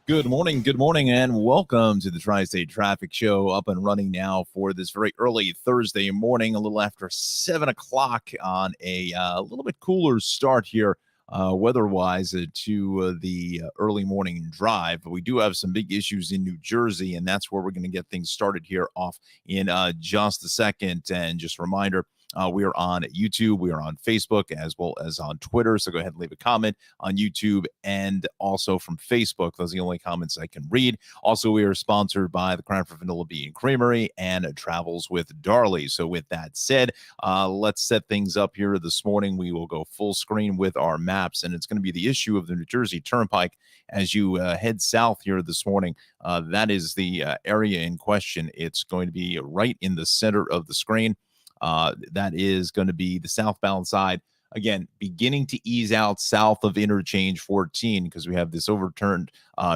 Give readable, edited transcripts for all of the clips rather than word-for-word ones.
Good morning, and welcome to the Tri-State Traffic Show, up and running now for this very early Thursday morning, a little after 7 o'clock on a little bit cooler start here weather-wise to the early morning drive. But we do have some big issues in New Jersey, and that's where we're going to get things started here off in just a second. And just a reminder, we are on YouTube, we are on Facebook, as well as on Twitter. So go ahead and leave a comment on YouTube and also from Facebook. Those are the only comments I can read. Also, we are sponsored by the Cranford Vanilla Bean Creamery and Travels with Darley. So with that said, let's set things up here this morning. We will go full screen with our maps, and it's going to be the issue of the New Jersey Turnpike as you head south here this morning. That is the area in question. It's going to be right in the center of the screen. That is going to be the southbound side. Again, beginning to ease out south of interchange 14 because we have this overturned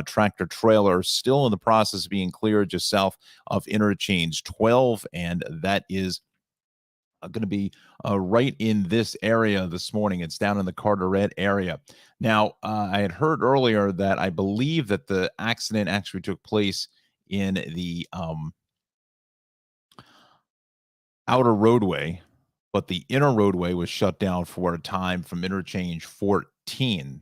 tractor trailer still in the process of being cleared just south of interchange 12. And that is going to be right in this area this morning. It's down in the Carteret area. Now, I had heard earlier that I believe that the accident actually took place in the outer roadway, but the inner roadway was shut down for a time from interchange 14.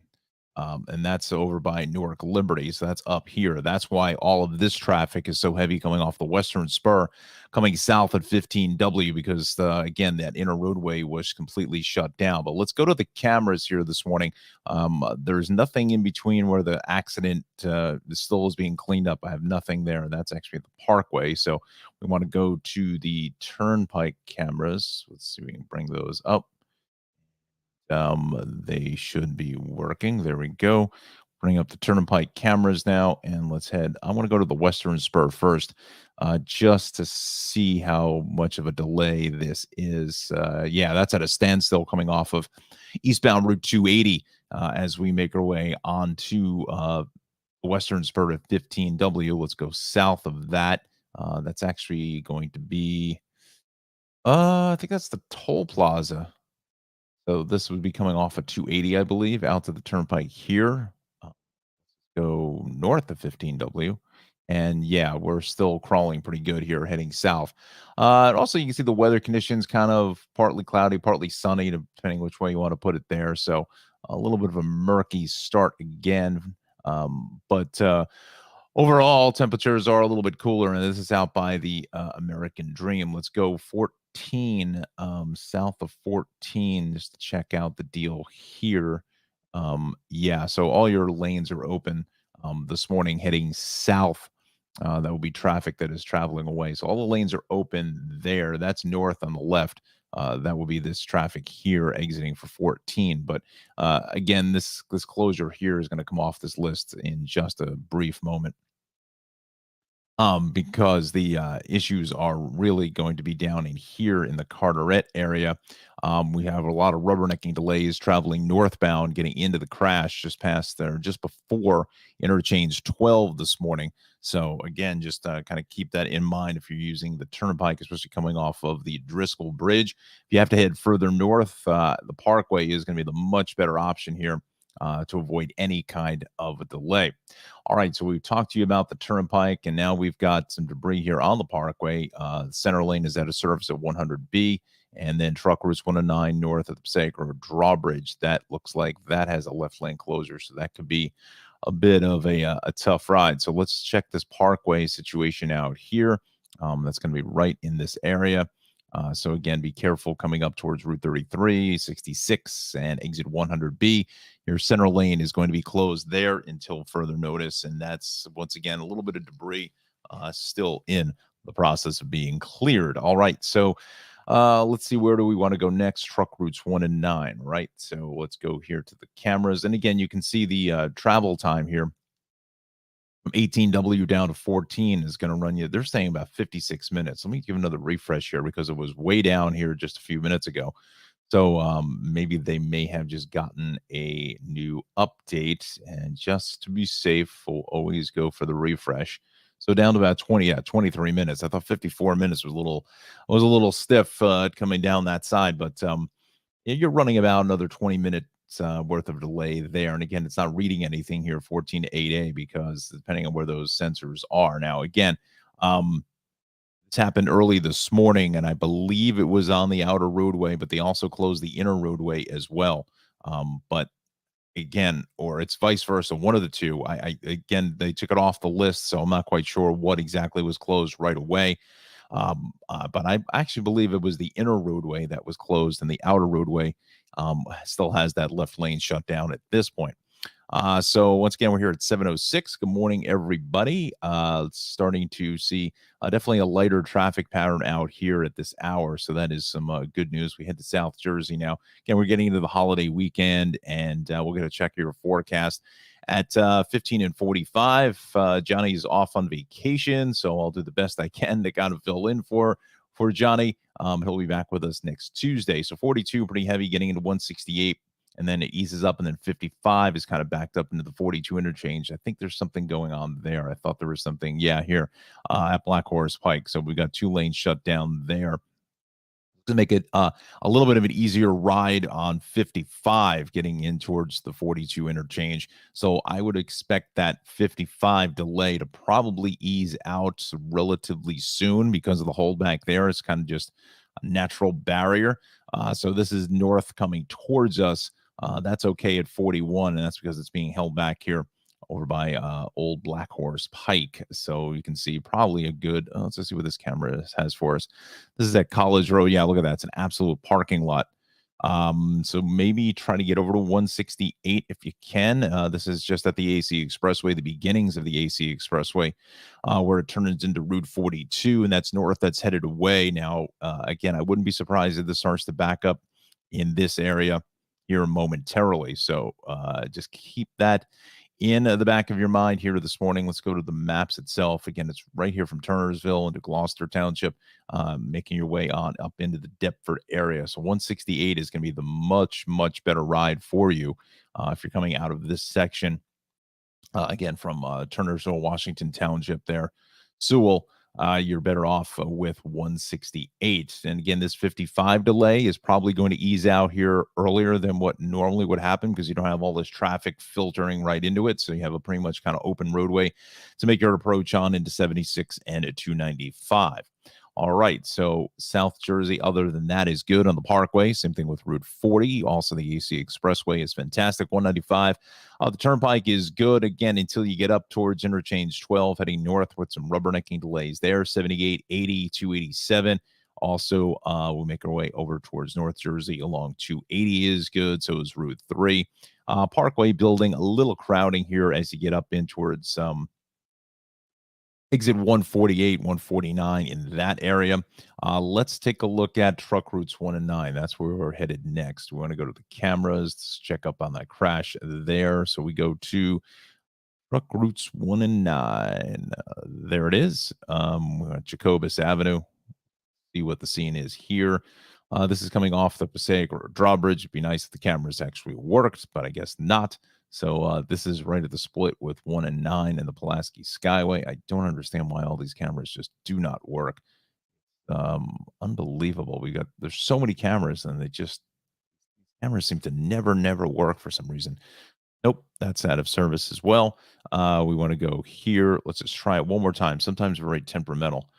And that's over by Newark Liberty. So that's up here. That's why all of this traffic is so heavy coming off the Western Spur, coming south at 15W, because, again, that inner roadway was completely shut down. But let's go to the cameras here this morning. There's nothing in between where the accident still is being cleaned up. I have nothing there. That's actually the Parkway. So we want to go to the Turnpike cameras. Let's see if we can bring those up. They should be working. There we go. Bring up the Turnpike cameras now, and let's head. I want to go to the Western Spur first, just to see how much of a delay this is. Yeah, that's at a standstill coming off of eastbound Route 280 as we make our way onto the Western Spur at 15W. Let's go south of that. That's actually going to be, I think that's the toll plaza. So this would be coming off of 280, I believe, out to the Turnpike here. Go north of 15W. And yeah, we're still crawling pretty good here heading south. And also, you can see the weather conditions kind of partly cloudy, partly sunny, depending which way you want to put it there. So a little bit of a murky start again. But overall, temperatures are a little bit cooler, and this is out by the American Dream. Let's go 14, south of 14, just to check out the deal here. Yeah, so all your lanes are open this morning heading south. That will be traffic that is traveling away. So all the lanes are open there. That's north on the left. That will be this traffic here exiting for 14. But again, this closure here is going to come off this list in just a brief moment. Because the issues are really going to be down in here in the Carteret area. We have a lot of rubbernecking delays traveling northbound, getting into the crash just past there, just before interchange 12 this morning. So again, just kind of keep that in mind if you're using the Turnpike, especially coming off of the Driscoll Bridge. If you have to head further north, the Parkway is going to be the much better option here to avoid any kind of a delay. All right, so we've talked to you about the Turnpike, and now we've got some debris here on the Parkway. Center lane is at a surface of 100B, and then truck routes 109 north of the Passaic River Drawbridge. That looks like that has a left lane closure, so that could be a bit of a tough ride. So let's check this Parkway situation out here. That's going to be right in this area. So again, be careful coming up towards Route 33, 66, and exit 100B. Your center lane is going to be closed there until further notice, and that's, once again, a little bit of debris still in the process of being cleared. All right, so let's see, where do we want to go next? Truck routes 1 and 9, right? So let's go here to the cameras, and again, you can see the travel time here. From 18W down to 14 is going to run you, they're saying, about 56 minutes. Let me give another refresh here because it was way down here just a few minutes ago. So maybe they may have just gotten a new update. And just to be safe, we'll always go for the refresh. So down to about 23 minutes. I thought 54 minutes was a little stiff coming down that side, but you're running about another 20 minutes worth of delay there. And again, it's not reading anything here 14 to 8A because depending on where those sensors are. Now, again, this happened early this morning, and I believe it was on the outer roadway, but they also closed the inner roadway as well. But again, or it's vice versa, one of the two. I again, they took it off the list, so I'm not quite sure what exactly was closed right away. But I actually believe it was the inner roadway that was closed, and the outer roadway still has that left lane shut down at this point. So once again, we're here at 7:06. Good morning, everybody. Starting to see definitely a lighter traffic pattern out here at this hour. So that is some good news. We head to South Jersey now. Again, we're getting into the holiday weekend, and we're going to check your forecast at 15 and 45. Johnny's off on vacation, so I'll do the best I can to kind of fill in for Johnny. He'll be back with us next Tuesday. So 42, pretty heavy, getting into 168. And then it eases up, and then 55 is kind of backed up into the 42 interchange. I think there's something going on there. I thought there was something, yeah, here at Black Horse Pike. So we got 2 lanes shut down there to make it a little bit of an easier ride on 55 getting in towards the 42 interchange. So I would expect that 55 delay to probably ease out relatively soon because of the holdback there. It's kind of just a natural barrier. So this is north coming towards us. That's okay at 41, and that's because it's being held back here over by Old Black Horse Pike. So you can see probably a good, let's just see what this camera has for us. This is at College Road. Yeah, look at that. It's an absolute parking lot. So maybe try to get over to 168 if you can. This is just at the AC Expressway, the beginnings of the AC Expressway, where it turns into Route 42, and that's north, that's headed away. Now, again, I wouldn't be surprised if this starts to back up in this area here momentarily. So just keep that in the back of your mind here this morning. Let's go to the maps itself. Again, it's right here from Turnersville into Gloucester Township, making your way on up into the Deptford area. So 168 is going to be the much better ride for you if you're coming out of this section. Again, from Turnersville, Washington Township there, Sewell, you're better off with 168. And again, this 55 delay is probably going to ease out here earlier than what normally would happen because you don't have all this traffic filtering right into it. So you have a pretty much kind of open roadway to make your approach on into 76 and 295. All right, so South Jersey, other than that, is good on the Parkway. Same thing with Route 40. Also, the AC Expressway is fantastic. 195. The Turnpike is good, again, until you get up towards Interchange 12, heading north with some rubbernecking delays there. 78, 80, 287. Also, we'll make our way over towards North Jersey along 280 is good. So is Route 3. Parkway building, a little crowding here as you get up in towards exit 148, 149 in that area. Let's take a look at truck routes 1 and 9. That's where we're headed next. We want to go to the cameras, check up on that crash there. So we go to truck routes 1 and 9. There it is. We're at Jacobus Avenue. See what the scene is here. This is coming off the Passaic drawbridge. It'd be nice if the cameras actually worked, but I guess not. So this is right at the split with 1 and 9 in the Pulaski Skyway. I don't understand why all these cameras just do not work. Unbelievable. There's so many cameras and cameras seem to never work for some reason. Nope, that's out of service as well. We want to go here. Let's just try it one more time. Sometimes we're very temperamental.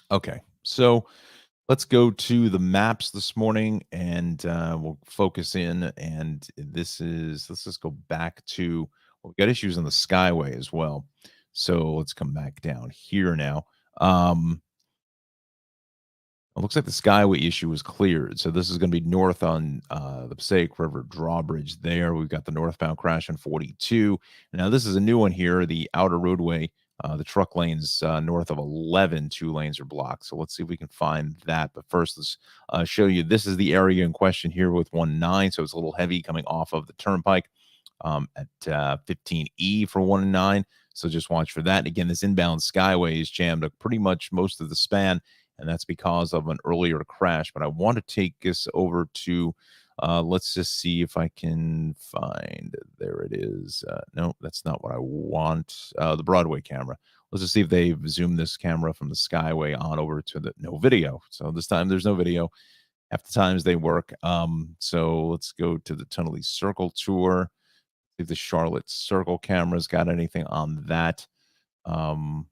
Okay, so let's go to the maps this morning and we'll focus in. And let's just go back to, we've got issues on the Skyway as well. So let's come back down here now. It looks like the Skyway issue is cleared. So this is going to be north on the Passaic River drawbridge there. We've got the northbound crash in 42. Now this is a new one here, the outer roadway. The truck lanes north of 11, 2 lanes are blocked. So let's see if we can find that. But first, let's show you. This is the area in question here with 1-9. So it's a little heavy coming off of the turnpike at 15E for 1-9. So just watch for that. Again, this inbound Skyway is jammed up pretty much most of the span, and that's because of an earlier crash. But I want to take this over to, let's just see if I can find, there it is. No, that's not what I want. The Broadway camera. Let's just see if they've zoomed this camera from the Skyway on over to the no video. So this time there's no video. Half the times they work. So let's go to the Tunnel Circle tour. See if the Charlotte Circle camera's got anything on that. Um,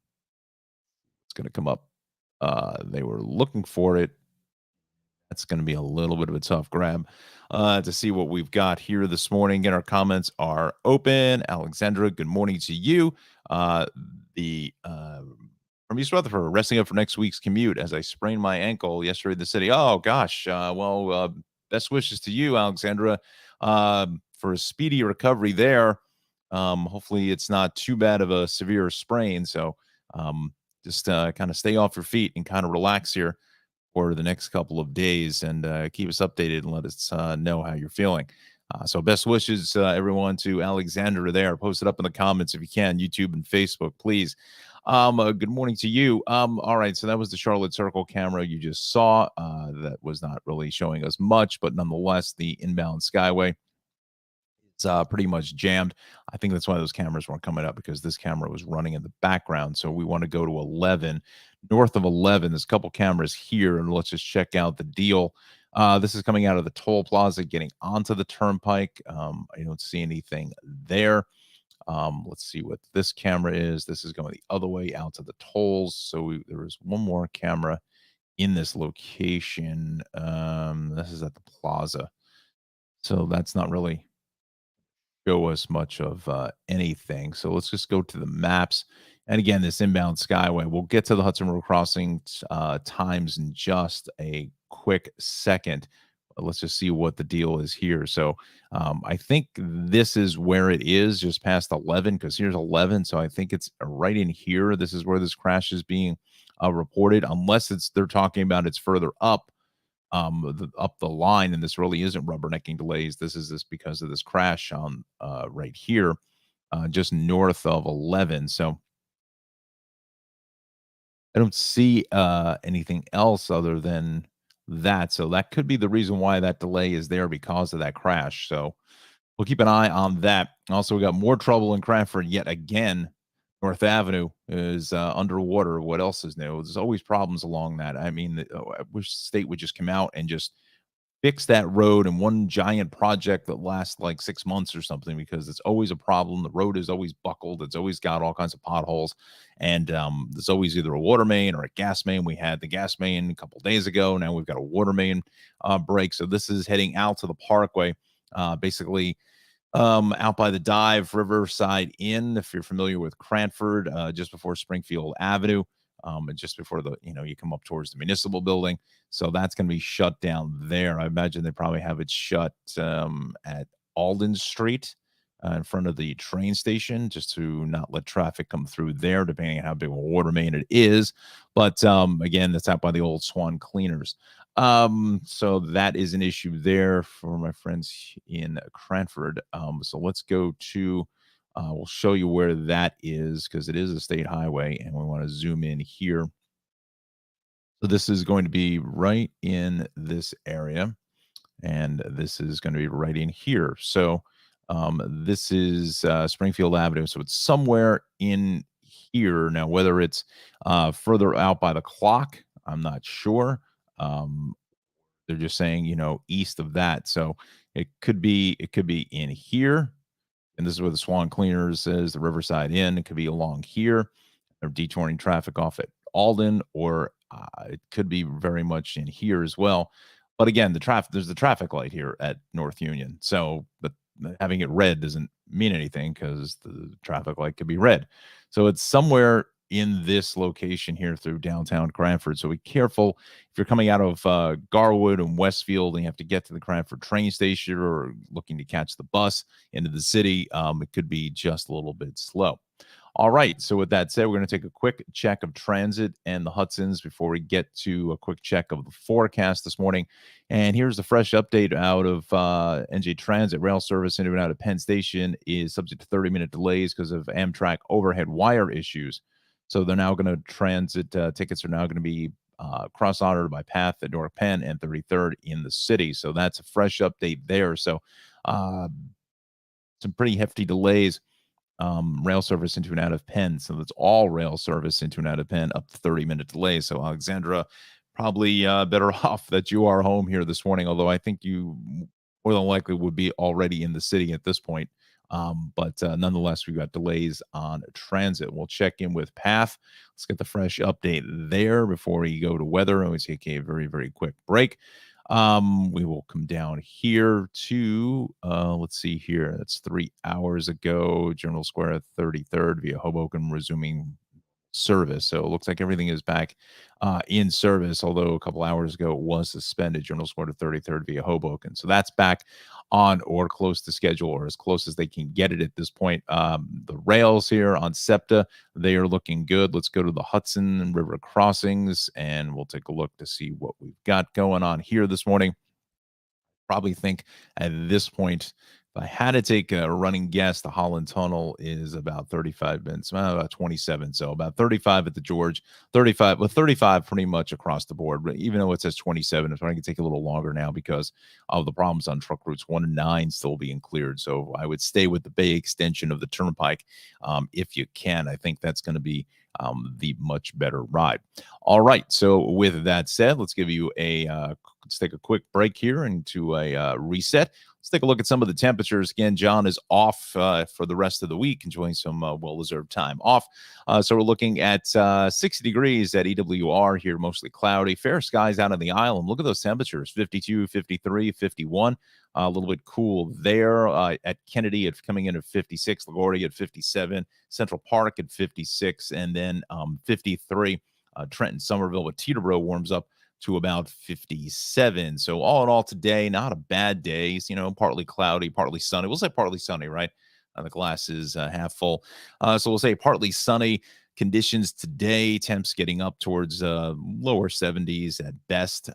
it's going to come up. They were looking for it. That's going to be a little bit of a tough grab to see what we've got here this morning. Again, our comments are open. Alexandra, good morning to you. The From East Rutherford, resting up for next week's commute as I sprained my ankle yesterday in the city. Oh gosh, best wishes to you, Alexandra, for a speedy recovery there. Hopefully, it's not too bad of a severe sprain. So just kind of stay off your feet and kind of relax here for the next couple of days and keep us updated and let us know how you're feeling. So best wishes, everyone, to Alexandra there. Post it up in the comments if you can, YouTube and Facebook, please. Good morning to you. All right, so that was the Charlotte Circle camera you just saw. That was not really showing us much, but nonetheless, the inbound Skyway, it's pretty much jammed. I think that's why those cameras weren't coming up, because this camera was running in the background. So we want to go to 11. North of 11, there's a couple cameras here, and let's just check out the deal. This is coming out of the toll plaza, getting onto the turnpike. I don't see anything there. Let's see what this camera is. This is going the other way out to the tolls. So there is one more camera in this location. This is at the plaza. So that's not really show us much of anything. So let's just go to the maps. And again, this inbound Skyway, we'll get to the Hudson Road Crossing times in just a quick second. But let's just see what the deal is here. So I think this is where it is, just past 11, because here's 11. So I think it's right in here. This is where this crash is being reported, unless they're talking about it's further up up the line, and this really isn't rubbernecking delays. This is because of this crash on right here, just north of 11. So I don't see anything else other than that. So that could be the reason why that delay is there, because of that crash. So we'll keep an eye on that. Also, we got more trouble in Cranford yet again. North Avenue is underwater. What else is new? There's always problems along that. I mean, I wish the state would just come out and just fix that road in one giant project that lasts like 6 months or something, because it's always a problem. The road is always buckled. It's always got all kinds of potholes. And there's always either a water main or a gas main. We had the gas main a couple days ago. Now we've got a water main break. So this is heading out to the Parkway, basically out by the Dive Riverside Inn, if you're familiar with Cranford, just before Springfield Avenue, and just before you come up towards the municipal building. So that's going to be shut down there. I imagine they probably have it shut at Alden Street in front of the train station, just to not let traffic come through there, depending on how big a water main it is. But again, that's out by the old Swan Cleaners. So that is an issue there for my friends in Cranford. So let's go to, we'll show you where that is, because it is a state highway, and we want to zoom in here. So this is going to be right in this area, and this is going to be right in here. So this is Springfield Avenue. So it's somewhere in here. Now, whether it's further out by the clock, I'm not sure. They're just saying, east of that. So it could be in here. And this is where the Swan Cleaners is, the Riverside Inn. It could be along here. They're detouring traffic off at Alden, or it could be very much in here as well. But again, there's the traffic light here at North Union. So, but having it red doesn't mean anything, because the traffic light could be red. So it's somewhere in this location here through downtown Cranford. So be careful if you're coming out of Garwood and Westfield and you have to get to the Cranford train station, or looking to catch the bus into the city. It could be just a little bit slow. All right. So with that said, we're going to take a quick check of transit and the Hudsons before we get to a quick check of the forecast this morning. And here's the fresh update out of NJ Transit. Rail service into and out of Penn Station is subject to 30-minute delays because of Amtrak overhead wire issues. So they're now going to transit tickets are now going to be cross-ordered by Path at North Penn and 33rd in the city. So that's a fresh update there. So some pretty hefty delays rail service into and out of Penn. So that's all rail service into and out of Penn, up to 30-minute delay. So Alexandra, probably better off that you are home here this morning, although I think you more than likely would be already in the city at this point. But nonetheless, we've got delays on transit. We'll check in with Path. Let's get the fresh update there before we go to weather. And we take a very, very quick break. We will come down here to, let's see here. That's 3 hours ago. General Square at 33rd via Hoboken resuming service. So it looks like everything is back in service, although a couple hours ago it was suspended. Journal Square to 33rd via Hoboken. So that's back on or close to schedule, or as close as they can get it at this point. The rails here on SEPTA, they are looking good. Let's go to the Hudson River crossings and we'll take a look to see what we've got going on here this morning. Probably think at this point, if I had to take a running guess, the Holland Tunnel is about 35 minutes, about 27. So about 35 at the George, 35, well, 35 pretty much across the board. But even though it says 27, it's going to take a little longer now because of the problems on truck routes 1 and 9 still being cleared. So I would stay with the Bay extension of the Turnpike if you can. I think that's going to be the much better ride. All right. So with that said, let's give you let's take a quick break here into a reset. Let's take a look at some of the temperatures. Again, John is off for the rest of the week, enjoying some well-deserved time off. So we're looking at 60 degrees at EWR here, mostly cloudy. Fair skies out on the island. Look at those temperatures, 52, 53, 51. A little bit cool there at Kennedy. It's coming in at 56. LaGuardia at 57. Central Park at 56. And then 53. Trenton, Somerville, with Teterboro warms up to about 57. So all in all today, not a bad day. Partly cloudy, partly sunny. We'll say partly sunny, right? The glass is half full. So we'll say partly sunny conditions today. Temps getting up towards lower 70s at best.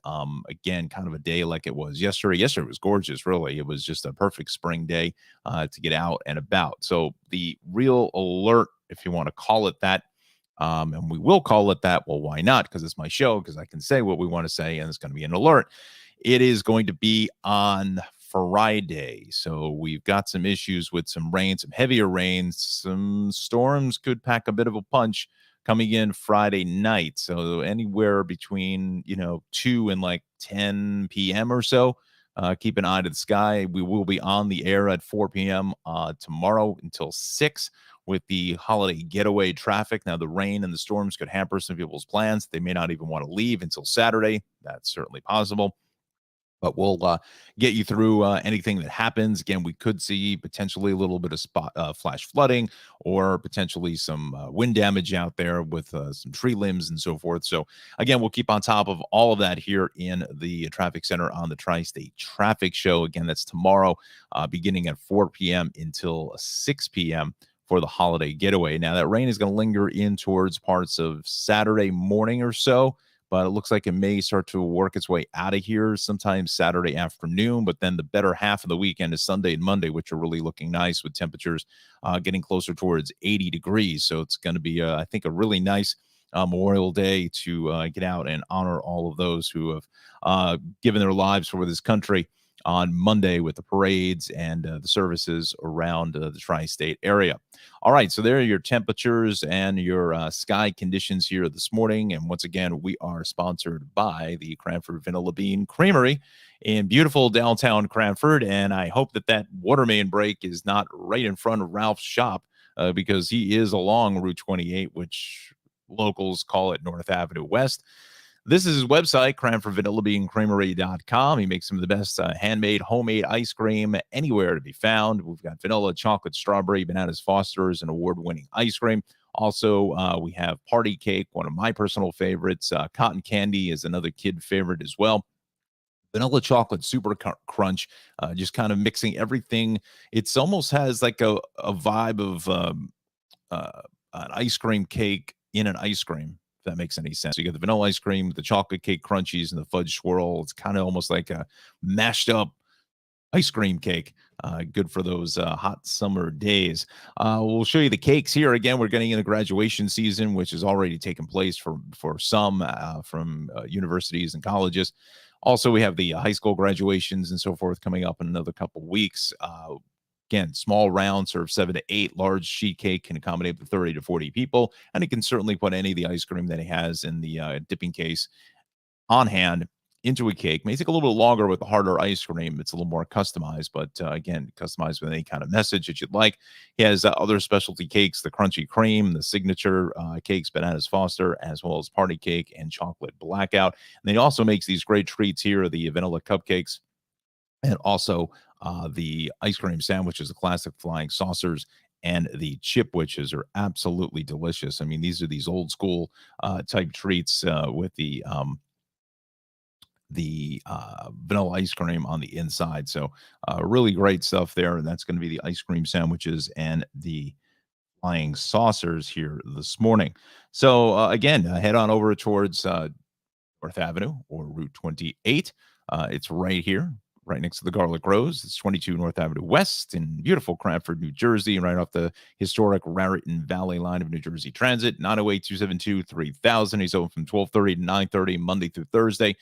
Again, kind of a day like it was yesterday. Yesterday was gorgeous, really. It was just a perfect spring day to get out and about. So the real alert, if you want to call it that, and we will call it that. Well, why not? Because it's my show, because I can say what we want to say, and it's going to be an alert. It is going to be on Friday. So we've got some issues with some rain, some heavier rains. Some storms could pack a bit of a punch coming in Friday night. So anywhere between, 2 and like 10 p.m. or so. Keep an eye to the sky. We will be on the air at 4 p.m. Tomorrow until 6 with the holiday getaway traffic. Now, the rain and the storms could hamper some people's plans. They may not even want to leave until Saturday. That's certainly possible. But we'll get you through anything that happens. Again, we could see potentially a little bit of flash flooding or potentially some wind damage out there with some tree limbs and so forth. So, again, we'll keep on top of all of that here in the traffic center on the Tri-State Traffic Show. Again, that's tomorrow beginning at 4 p.m. until 6 p.m. for the holiday getaway. Now, that rain is going to linger in towards parts of Saturday morning or so, but it looks like it may start to work its way out of here sometime Saturday afternoon. But then the better half of the weekend is Sunday and Monday, which are really looking nice with temperatures getting closer towards 80 degrees. So it's going to be, I think, a really nice Memorial Day to get out and honor all of those who have given their lives for this country on Monday with the parades and the services around the tri-state area. All right, so there are your temperatures and your sky conditions here this morning. And once again, we are sponsored by the Cranford Vanilla Bean Creamery in beautiful downtown Cranford. And I hope that water main break is not right in front of Ralph's shop because he is along Route 28, which locals call it North Avenue West. This is his website, CranfordVanillaBeanCreamery.com. He makes some of the best handmade, homemade ice cream anywhere to be found. We've got vanilla, chocolate, strawberry, bananas, Foster's, and award-winning ice cream. Also, we have party cake, one of my personal favorites. Cotton candy is another kid favorite as well. Vanilla chocolate super crunch, just kind of mixing everything. It's almost has like a vibe of an ice cream cake in an ice cream, if that makes any sense. So you get the vanilla ice cream, the chocolate cake crunchies, and the fudge swirl. It's kind of almost like a mashed up ice cream cake. Good for those hot summer days. We'll show you the cakes here. Again, we're getting into graduation season, which has already taken place for some from universities and colleges. Also, we have the high school graduations and so forth coming up in another couple weeks. Again, small round serve 7 to 8. Large sheet cake can accommodate up to 30 to 40 people, and he can certainly put any of the ice cream that he has in the dipping case on hand into a cake. May take a little bit longer with the harder ice cream. It's a little more customized, but again, customized with any kind of message that you'd like. He has other specialty cakes, the crunchy cream, the signature cakes, bananas Foster, as well as party cake and chocolate blackout. And then he also makes these great treats here, the vanilla cupcakes, and also the ice cream sandwiches, the classic flying saucers, and the chip witches are absolutely delicious. I mean, these are these old school type treats with the vanilla ice cream on the inside. So really great stuff there. And that's going to be the ice cream sandwiches and the flying saucers here this morning. So again, head on over towards North Avenue or Route 28. It's right here, right next to the Garlic Rose. It's 22 North Avenue West in beautiful Cranford, New Jersey, right off the historic Raritan Valley line of New Jersey Transit. 908-272-3000. He's open from 12:30 to 9:30 Monday through Thursday,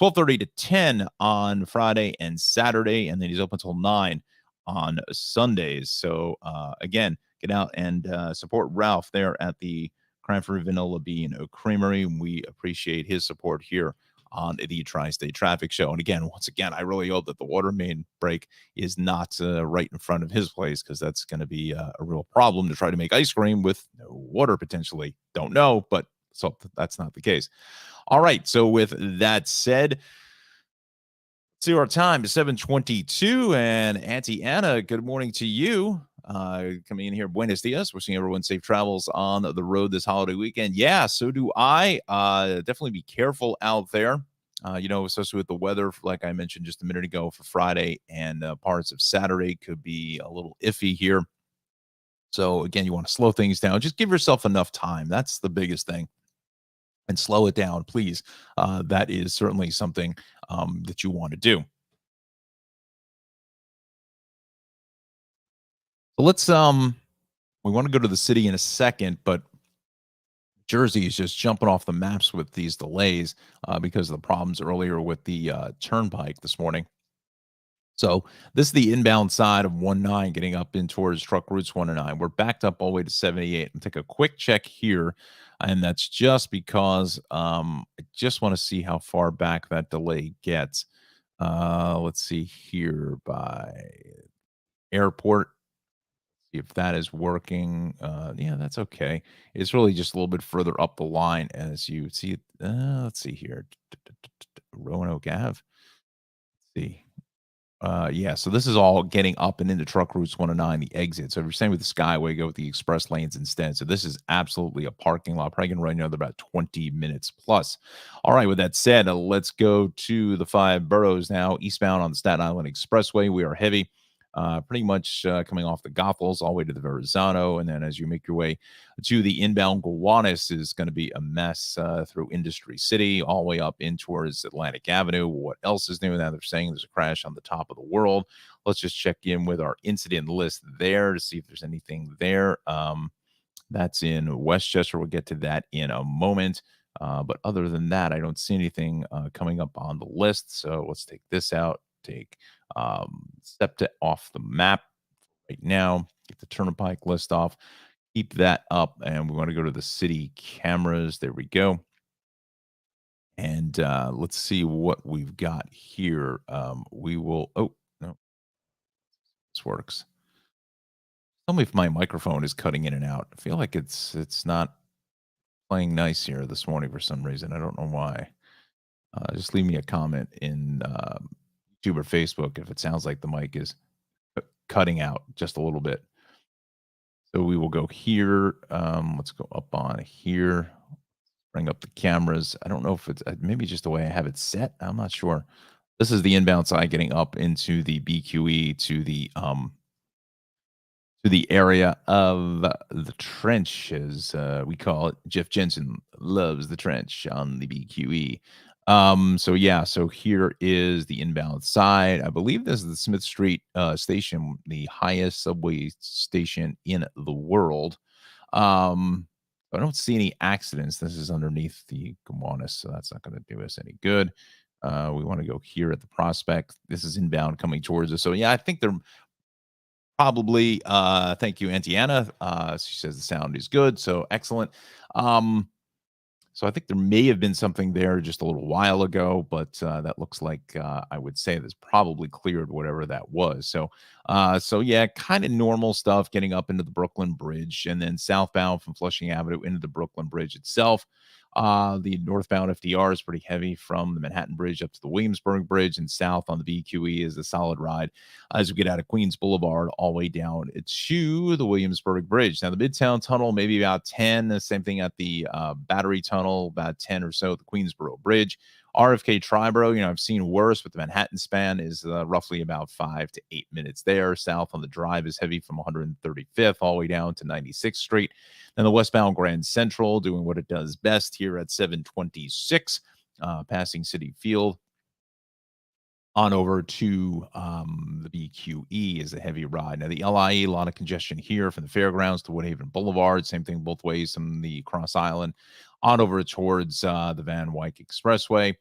12:30 to 10 on Friday and Saturday, and then he's open until 9 on Sundays. So again, get out and support Ralph there at the Cranford Vanilla Bean Creamery. We appreciate his support here on the Tri-State Traffic Show. And again, once again, I really hope that the water main break is not right in front of his place, because that's going to be a real problem to try to make ice cream with no water potentially. Don't know, but so that's not the case. All right. So with that said, see our time is 7:22, and Auntie Anna, good morning to you. Coming in here, buenos dias. We're seeing everyone safe travels on the road this holiday weekend. Yeah, so do I. Definitely be careful out there. Especially with the weather, like I mentioned just a minute ago, for Friday and parts of Saturday could be a little iffy here. So again, you want to slow things down. Just give yourself enough time. That's the biggest thing. And slow it down, please. That is certainly something that you want to do. So we want to go to the city in a second, but Jersey is just jumping off the maps with these delays because of the problems earlier with the turnpike this morning. So this is the inbound side of 19 getting up in towards truck routes 1 and 9. We're backed up all the way to 78. I'm take a quick check here, and that's just because I just want to see how far back that delay gets. Let's see here by airport. See if that is working. Yeah, that's okay. It's really just a little bit further up the line as you see. Let's see here. Roanoke Ave. Let's see. Yeah, so this is all getting up and into truck routes 1 and 9, the exit. So if you're staying with the Skyway, go with the express lanes instead. So this is absolutely a parking lot. Probably going to run another about 20 minutes plus. All right, with that said, let's go to the 5 boroughs now. Eastbound on the Staten Island Expressway, we are heavy. Pretty much coming off the Goethals all the way to the Verrazano. And then as you make your way to the inbound Gowanus is going to be a mess through Industry City, all the way up in towards Atlantic Avenue. What else is new? Now they're saying there's a crash on the top of the world. Let's just check in with our incident list there to see if there's anything there. That's in Westchester. We'll get to that in a moment. But other than that, I don't see anything coming up on the list. So let's take this out. Take SEPTA off the map right now. Get the Turnpike list off. Keep that up, and we want to go to the city cameras. There we go. And let's see what we've got here. We will. Oh no, this works. Tell me if my microphone is cutting in and out. I feel like it's not playing nice here this morning for some reason. I don't know why. Just leave me a comment in YouTube or Facebook if it sounds like the mic is cutting out just a little bit. So we will go here. Let's go up on here. Bring up the cameras. I don't know if it's maybe just the way I have it set. I'm not sure. This is the inbound side getting up into the BQE to the area of the trench, as we call it. Jeff Jensen loves the trench on the BQE. So yeah, so here is the inbound side. I believe this is the Smith Street station, the highest subway station in the world. I don't see any accidents. This is underneath the Gowanus, so that's not going to do us any good. We want to go here at the Prospect. This is inbound coming towards us. So yeah, I think they're probably. Thank you, Auntie Anna. She says the sound is good, so excellent. Um, so I think there may have been something there just a little while ago, but that looks like I would say that's probably cleared whatever that was. So yeah, kind of normal stuff getting up into the Brooklyn Bridge and then southbound from Flushing Avenue into the Brooklyn Bridge itself. The northbound FDR is pretty heavy from the Manhattan Bridge up to the Williamsburg Bridge, and south on the BQE is a solid ride as we get out of Queens Boulevard all the way down to the Williamsburg Bridge. Now, the Midtown Tunnel, maybe about 10. The same thing at the Battery Tunnel, about 10 or so at the Queensboro Bridge. RFK Triborough, I've seen worse, but the Manhattan span is roughly about 5 to 8 minutes there. South on the Drive is heavy from 135th all the way down to 96th Street. And the westbound Grand Central doing what it does best here at 726, passing Citi Field on over to the BQE is a heavy ride. Now, the LIE, a lot of congestion here from the fairgrounds to Woodhaven Boulevard. Same thing both ways from the Cross Island on over towards the Van Wyck Expressway.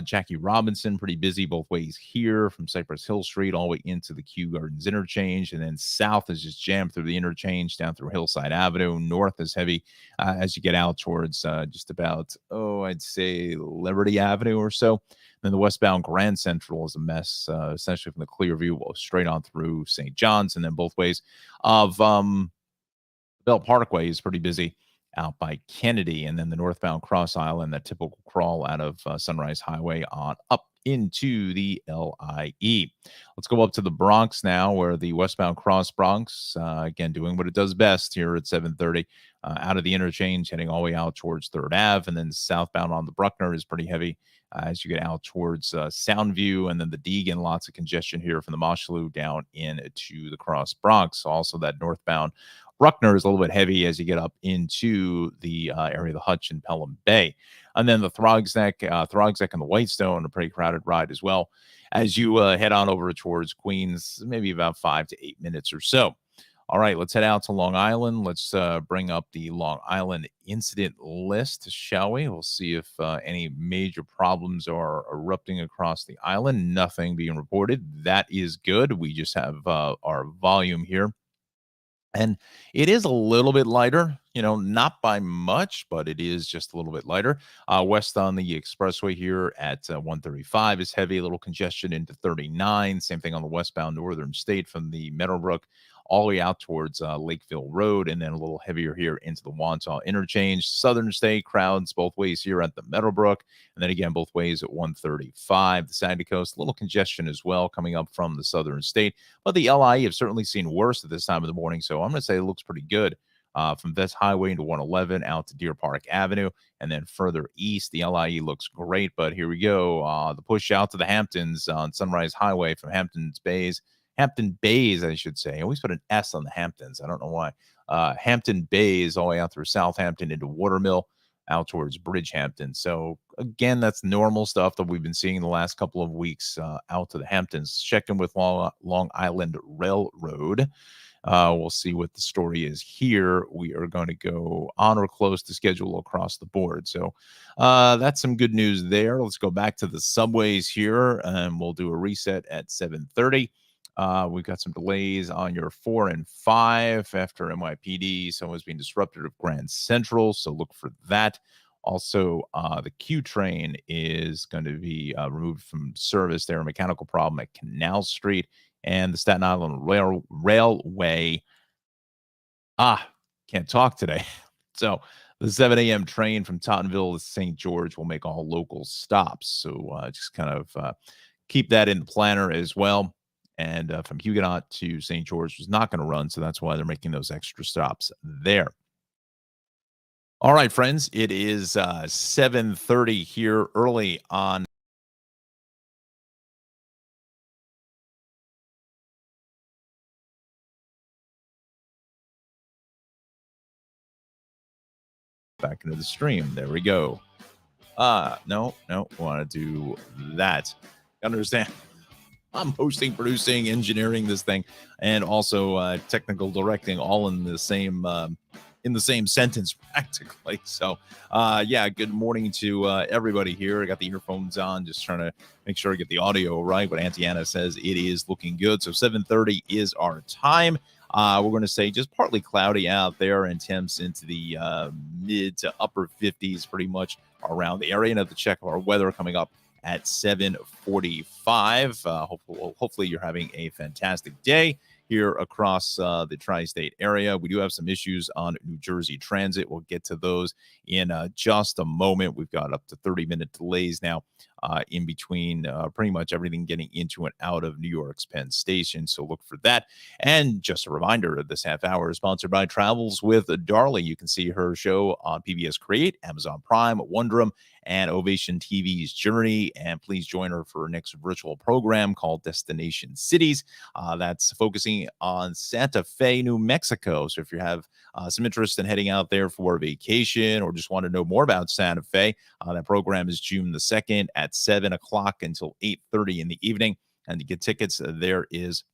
Jackie Robinson, pretty busy both ways here from Cypress Hill Street all the way into the Kew Gardens interchange. And then south is just jammed through the interchange down through Hillside Avenue. North is heavy as you get out towards just about, I'd say Liberty Avenue or so. Then the westbound Grand Central is a mess, essentially from the Clearview straight on through St. John's, and then both ways of Bell Parkway is pretty busy out by Kennedy, and then the northbound Cross Island, that typical crawl out of Sunrise Highway on up into the LIE. Let's go up to the Bronx now, where the westbound Cross Bronx, again, doing what it does best here at 7:30, out of the interchange, heading all the way out towards 3rd Ave, and then southbound on the Bruckner is pretty heavy as you get out towards Soundview, and then the Deegan, lots of congestion here from the Mosholu down into the Cross Bronx. Also, that northbound Bruckner is a little bit heavy as you get up into the area of the Hutch and Pelham Bay. And then the Throgs Neck and the Whitestone, a pretty crowded ride as well. As you head on over towards Queens, maybe about 5 to 8 minutes or so. All right, let's head out to Long Island. Let's bring up the Long Island incident list, shall we? We'll see if any major problems are erupting across the island. Nothing being reported. That is good. We just have our volume here. And it is a little bit lighter, not by much, but it is just a little bit lighter. West on the Expressway here at 135 is heavy, a little congestion into 39. Same thing on the westbound Northern State from the Meadowbrook all the way out towards Lakeville Road, and then a little heavier here into the Wantaw interchange. Southern State crowds both ways here at the Meadowbrook, and then again both ways at 135. The Sandy Coast, a little congestion as well coming up from the Southern State, but the LIE have certainly seen worse at this time of the morning, so I'm going to say it looks pretty good. From Vets Highway into 111 out to Deer Park Avenue, and then further east, the LIE looks great, but here we go. The push out to the Hamptons on Sunrise Highway from Hampton Bays, I should say. I always put an S on the Hamptons. I don't know why. Hampton Bays all the way out through Southampton into Watermill out towards Bridgehampton. So again, that's normal stuff that we've been seeing the last couple of weeks out to the Hamptons. Checking with Long Island Railroad. We'll see what the story is here. We are going to go on or close to schedule across the board. So that's some good news there. Let's go back to the subways here, and we'll do a reset at 7:30. We've got some delays on your 4 and 5 after NYPD. Someone's being disrupted of Grand Central, so look for that. Also, the Q train is going to be removed from service. There, a mechanical problem at Canal Street, and the Staten Island Railway. Can't talk today. So the 7 a.m. train from Tottenville to St. George will make all local stops. So just kind of keep that in the planner as well. And from Huguenot to St. George was not going to run, so that's why they're making those extra stops there. All right, friends, it is 7:30 here early on. Back into the stream. There we go. No, want to do that. Understand? I'm hosting, producing, engineering this thing, and also technical directing all in the same in the same sentence practically. So, yeah, good morning to everybody here. I got the earphones on, just trying to make sure I get the audio right. But Auntie Anna says it is looking good. So 7:30 is our time. We're going to say just partly cloudy out there and temps into the mid to upper 50s pretty much around the area. Another check of our weather coming up at 7:45. Hopefully you're having a fantastic day here across the tri-state area. We do have some issues on New Jersey Transit. We'll get to those in just a moment. We've got up to 30-minute delays now in between pretty much everything getting into and out of New York's Penn Station. So look for that. And just a reminder, this half hour is sponsored by Travels with Darley. You can see her show on PBS Create, Amazon Prime, Wonderum, and Ovation TV's Journey. And please join her for her next virtual program called Destination Cities. That's focusing on Santa Fe, New Mexico. So if you have some interest in heading out there for a vacation or just want to know more about Santa Fe, that program is June the 2nd at 7 o'clock until 8:30 in the evening. And to get tickets, there is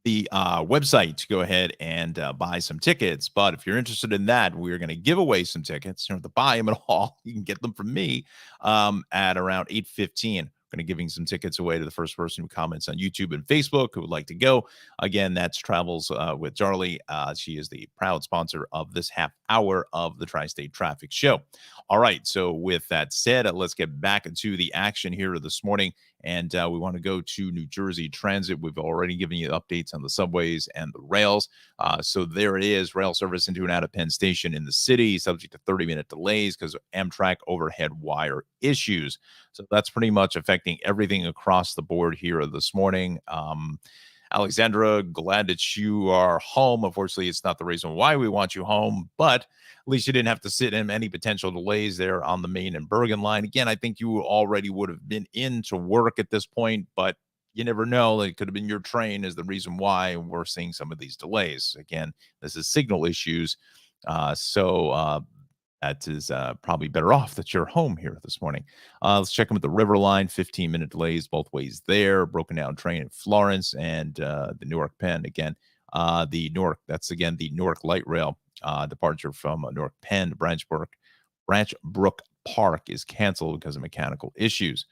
the website to go ahead and buy some tickets. But if you're interested in that, we're going to give away some tickets. You don't have to buy them at all. You can get them from me at around 8:15. Going to giving some tickets away to the first person who comments on YouTube and Facebook who would like to go. Again, that's Travels with Darley. She is the proud sponsor of this half hour of the Tri-State Traffic Show. All right. So with that said, let's get back into the action here this morning. And we want to go to New Jersey Transit. We've already given you updates on the subways and the rails. So there it is, rail service into and out of Penn Station in the city, subject to 30-minute delays because of Amtrak overhead wire issues. So that's pretty much affecting everything across the board here this morning. Alexandra, glad that you are home. Unfortunately, it's not the reason why we want you home, but at least you didn't have to sit in any potential delays there on the Main and Bergen line. Again, I think you already would have been into work at this point, but you never know. It could have been your train is the reason why we're seeing some of these delays. Again, this is signal issues. So that is probably better off that you're home here this morning. Let's check in with the River Line. 15-minute delays both ways there. Broken down train in Florence and the Newark Penn. Again, that's again the Newark Light Rail departure from Newark Penn to Branchbrook Park is canceled because of mechanical issues.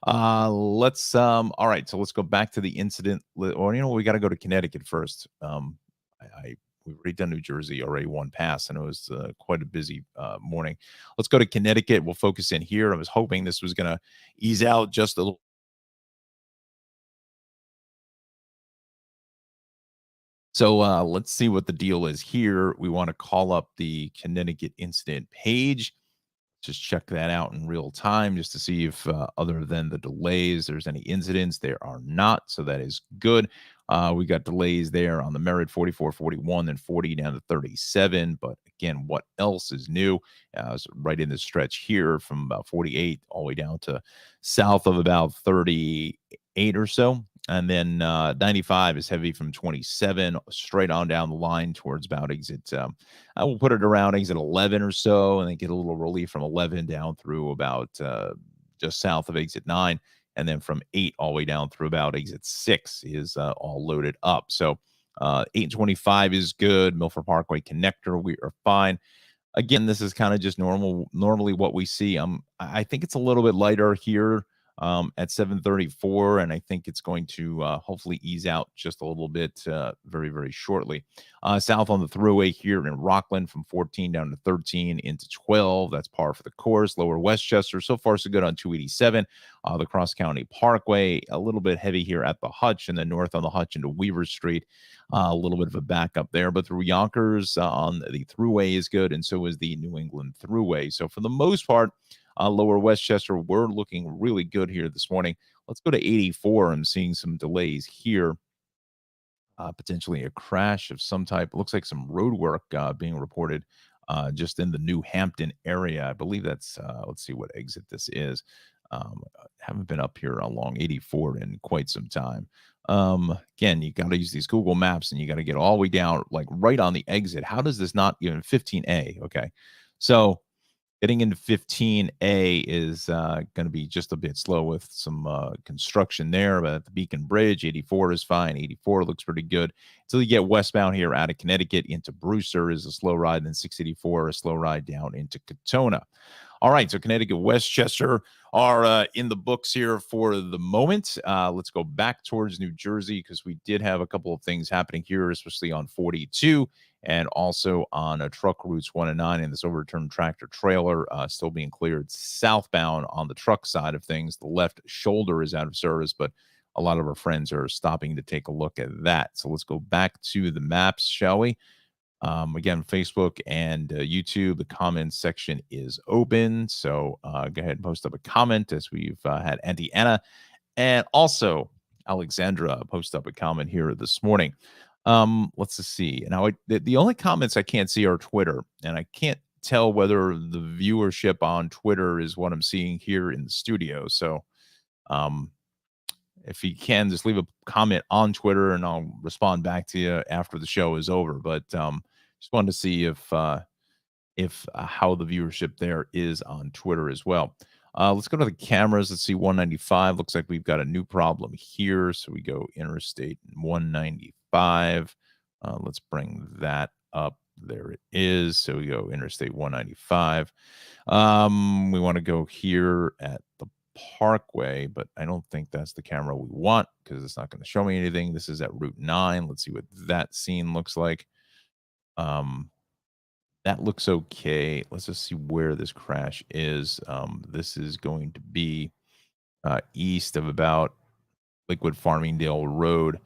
All right, so let's go back to the incident. Or we got to go to Connecticut first. We've already done New Jersey, already one pass, and it was quite a busy morning. Let's go to Connecticut. We'll focus in here. I was hoping this was going to ease out just a little. So let's see what the deal is here. We want to call up the Connecticut incident page. Just check that out in real time just to see if other than the delays there's any incidents. There are not, so that is good. We got delays there on the Merritt 44, 41, then 40 down to 37. But again, what else is new? So right in this stretch here from about 48 all the way down to south of about 38 or so. And then 95 is heavy from 27 straight on down the line towards about exit. I will put it around exit 11 or so, and then get a little relief from 11 down through about just south of exit 9. And then from 8 all the way down through about exit 6 is all loaded up. So 825 is good. Milford Parkway connector, we are fine. Again, this is kind of just normally what we see. I think it's a little bit lighter here at 7:34, and I think it's going to hopefully ease out just a little bit very, very shortly. South on the thruway here in Rockland from 14 down to 13 into 12. That's par for the course. Lower Westchester, so far so good on 287. The Cross County Parkway, a little bit heavy here at the Hutch, and then north on the Hutch into Weaver Street. A little bit of a backup there, but through Yonkers on the thruway is good, and so is the New England thruway. So for the most part, Lower Westchester, we're looking really good here this morning. Let's go to 84. I'm seeing some delays here. Potentially a crash of some type. It looks like some road work being reported just in the New Hampton area. I believe that's, let's see what exit this is. Haven't been up here along 84 in quite some time. Again, you got to use these Google Maps and you got to get all the way down, like right on the exit. How does this not even 15A? Okay. So Getting into 15A is going to be just a bit slow with some construction there, but at the Beacon Bridge, 84 is fine. 84 looks pretty good. Until you get westbound here out of Connecticut into Brewster is a slow ride, then 684, a slow ride down into Katona. All right, so Connecticut, Westchester are in the books here for the moment. Let's go back towards New Jersey because we did have a couple of things happening here, especially on 42 and also on truck routes 1 and 9. And this overturned tractor trailer still being cleared southbound on the truck side of things. The left shoulder is out of service, but a lot of our friends are stopping to take a look at that. So let's go back to the maps, shall we? Again, Facebook and YouTube, the comments section is open. So go ahead and post up a comment as we've had Auntie Anna and also Alexandra post up a comment here this morning. Let's just see. Now, the only comments I can't see are Twitter, and I can't tell whether the viewership on Twitter is what I'm seeing here in the studio. So, if you can, just leave a comment on Twitter, and I'll respond back to you after the show is over. But just wanted to see if how the viewership there is on Twitter as well. Let's go to the cameras. Let's see 195. Looks like we've got a new problem here. So we go Interstate 195. Let's bring that up. There it is. So we go Interstate 195. We want to go here at the Parkway, but I don't think that's the camera we want because it's not going to show me anything. This is at Route 9. Let's see what that scene looks like. That looks okay. Let's just see where this crash is. This is going to be east of about Liquid Farmingdale Road.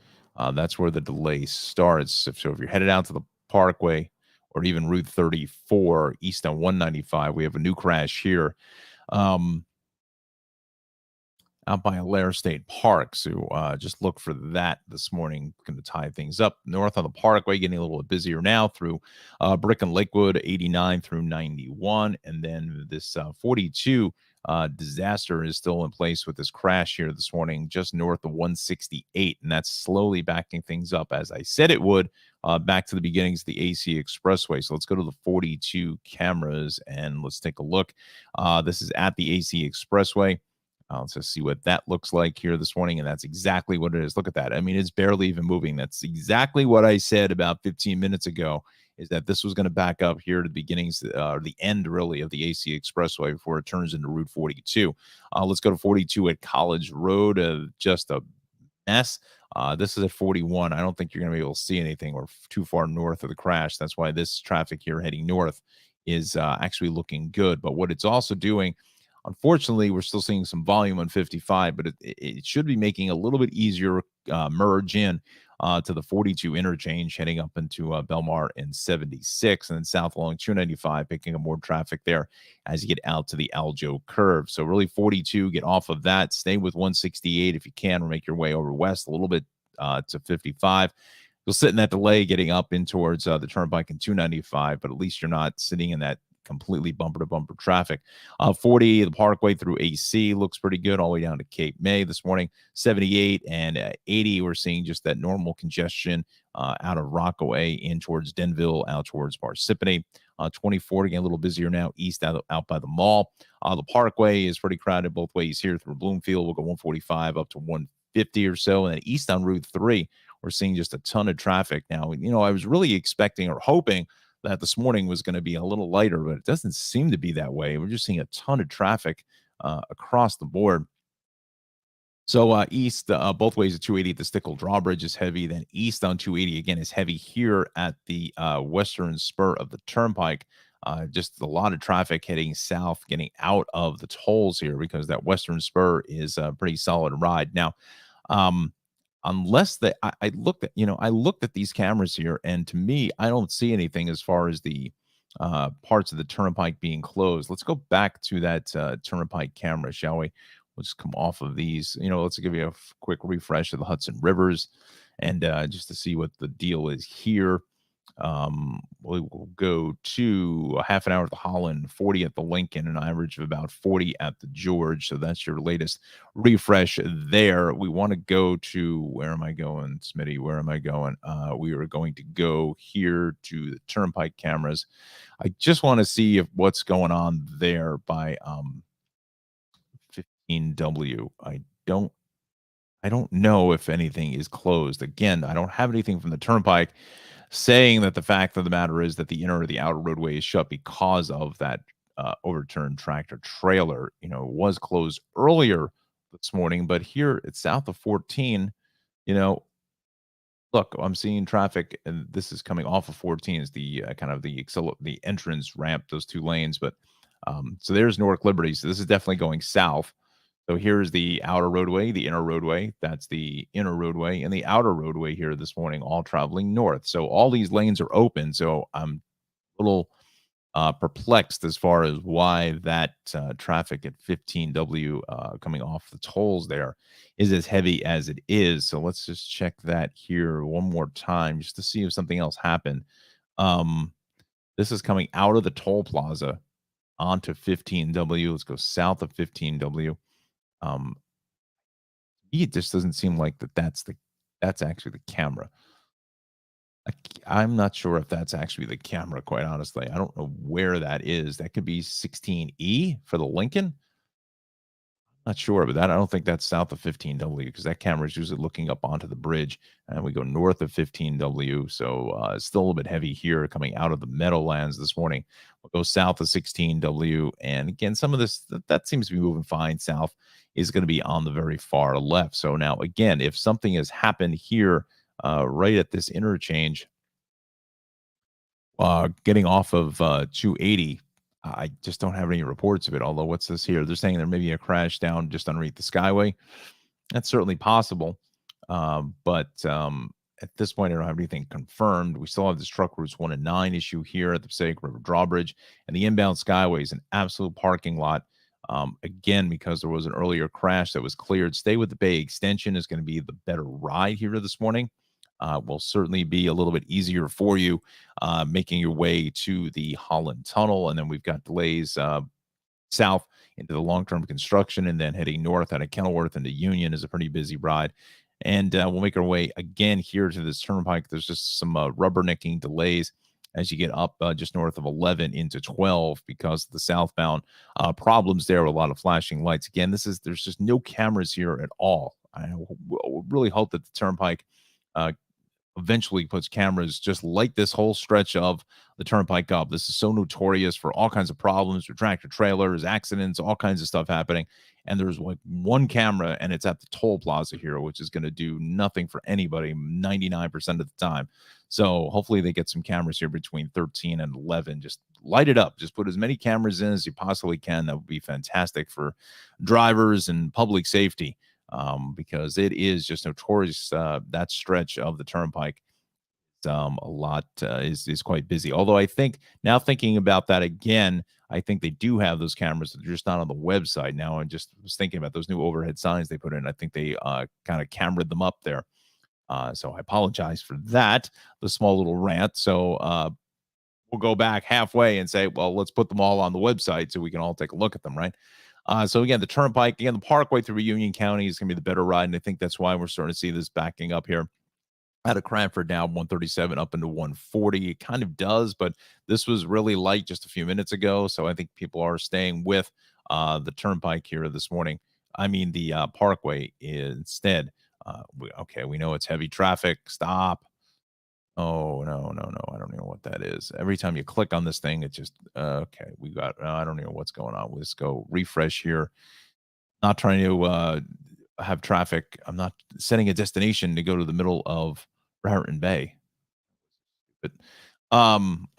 That's where the delay starts. So if you're headed out to the Parkway or even Route 34 east on 195, we have a new crash here. Out by Alair State Park. So just look for that this morning. Going to tie things up. North on the Parkway, getting a little bit busier now through Brick and Lakewood, 89 through 91. And then this 42 disaster is still in place with this crash here this morning, just north of 168. And that's slowly backing things up, as I said it would, back to the beginnings of the AC Expressway. So let's go to the 42 cameras and let's take a look. This is at the AC Expressway. Let's just see what that looks like here this morning. And that's exactly what it is. Look at that. I mean, it's barely even moving. That's exactly what I said about 15 minutes ago, is that this was going to back up here to the beginnings, the end really of the AC Expressway before it turns into Route 42. Let's go to 42 at College Road. Just a mess. This is at 41. I don't think you're going to be able to see anything. We're too far north of the crash. That's why this traffic here heading north is actually looking good. But what it's also doing, unfortunately, we're still seeing some volume on 55, but it should be making a little bit easier merge in to the 42 interchange heading up into Belmar and 76, and then south along 295, picking up more traffic there as you get out to the Aljo curve. So really 42, get off of that, stay with 168 if you can, or make your way over west a little bit to 55. You'll sit in that delay getting up in towards the turnpike in 295, but at least you're not sitting in that completely bumper to bumper traffic. 40, the Parkway through AC looks pretty good all the way down to Cape May this morning. 78 and 80, we're seeing just that normal congestion out of Rockaway in towards Denville, out towards Parsippany. 24 again, a little busier now east out by the mall. The Parkway is pretty crowded both ways here through Bloomfield. We'll go 145 up to 150 or so, and then east on Route 3, we're seeing just a ton of traffic now. You know, I was really expecting or hoping that this morning was going to be a little lighter, but it doesn't seem to be that way. We're just seeing a ton of traffic across the board. So east, both ways of 280 at the Stickle Drawbridge is heavy. Then east on 280 again is heavy here at the western spur of the turnpike. Just a lot of traffic heading south, getting out of the tolls here because that western spur is a pretty solid ride. Now, unless that I looked at these cameras here, and to me, I don't see anything as far as the parts of the turnpike being closed. Let's go back to that turnpike camera, shall we? We'll just come off of these. Let's give you a quick refresh of the Hudson Rivers, and just to see what the deal is here. We will go to a half an hour at the Holland, 40 at the Lincoln, an average of about 40 at the George. So that's your latest refresh there. We want to go to, where am I going, Smitty? Where am I going? We are going to go here to the Turnpike cameras. I just want to see if what's going on there by 15W. I don't know if anything is closed. Again, I don't have anything from the Turnpike saying that the fact of the matter is that the inner or the outer roadway is shut because of that overturned tractor trailer. It was closed earlier this morning, but here it's south of 14. You know, look, I'm seeing traffic, and this is coming off of 14 is the kind of the entrance ramp, those two lanes. But so there's Newark Liberty. So this is definitely going south. So here's the outer roadway, the inner roadway. That's the inner roadway and the outer roadway here this morning, all traveling north. So all these lanes are open. So I'm a little perplexed as far as why that traffic at 15W coming off the tolls there is as heavy as it is. So let's just check that here one more time just to see if something else happened. Um, this is coming out of the toll plaza onto 15W. Let's go south of 15W. Um, it just doesn't seem like that's actually the camera. I'm not sure if that's actually the camera, quite honestly. I don't know where that is. That could be 16E for the Lincoln. Not sure, but I don't think that's south of 15W because that camera is usually looking up onto the bridge, and we go north of 15W. So it's still a little bit heavy here coming out of the Meadowlands this morning. We'll go south of 16W, and again, some of this that seems to be moving fine. South is going to be on the very far left. So now, again, if something has happened here right at this interchange, getting off of 280, I just don't have any reports of it. Although, what's this here? They're saying there may be a crash down just underneath the Skyway. That's certainly possible. But at this point, I don't have anything confirmed. We still have this truck routes 1 and 9 issue here at the Passaic River Drawbridge. And the inbound Skyway is an absolute parking lot. Again, because there was an earlier crash that was cleared. Stay with the Bay Extension is going to be the better ride here this morning. Will certainly be a little bit easier for you making your way to the Holland Tunnel. And then we've got delays south into the long-term construction, and then heading north out of Kenilworth into Union is a pretty busy ride. And we'll make our way again here to this turnpike. There's just some rubbernecking delays as you get up just north of 11 into 12 because of the southbound problems there with a lot of flashing lights. Again, there's just no cameras here at all. I really hope that the turnpike uh, eventually puts cameras just like this whole stretch of the turnpike up. This is so notorious for all kinds of problems with tractor trailers, accidents, all kinds of stuff happening. And there's like one camera, and it's at the toll plaza here, which is going to do nothing for anybody 99% of the time. So hopefully they get some cameras here between 13 and 11. Just light it up. Just put as many cameras in as you possibly can. That would be fantastic for drivers and public safety. Because it is just notorious. That stretch of the turnpike, a lot is quite busy. Although I think now thinking about that again, I think they do have those cameras. They're just not on the website now. I just was thinking about those new overhead signs they put in. I think they kind of cameraed them up there. So I apologize for that, the small little rant. So we'll go back halfway and say, well, let's put them all on the website so we can all take a look at them, right? So again, the turnpike, again, the parkway through Union County is going to be the better ride. And I think that's why we're starting to see this backing up here out of Cranford now 137 up into 140. It kind of does, but this was really light just a few minutes ago. So I think people are staying with the turnpike here this morning. I mean, the parkway instead. We know it's heavy traffic. Stop. Oh, no, no, no. I don't know what that is. Every time you click on this thing, it just, okay, we got, I don't know what's going on. Let's go refresh here. Not trying to have traffic. I'm not setting a destination to go to the middle of Raritan Bay. But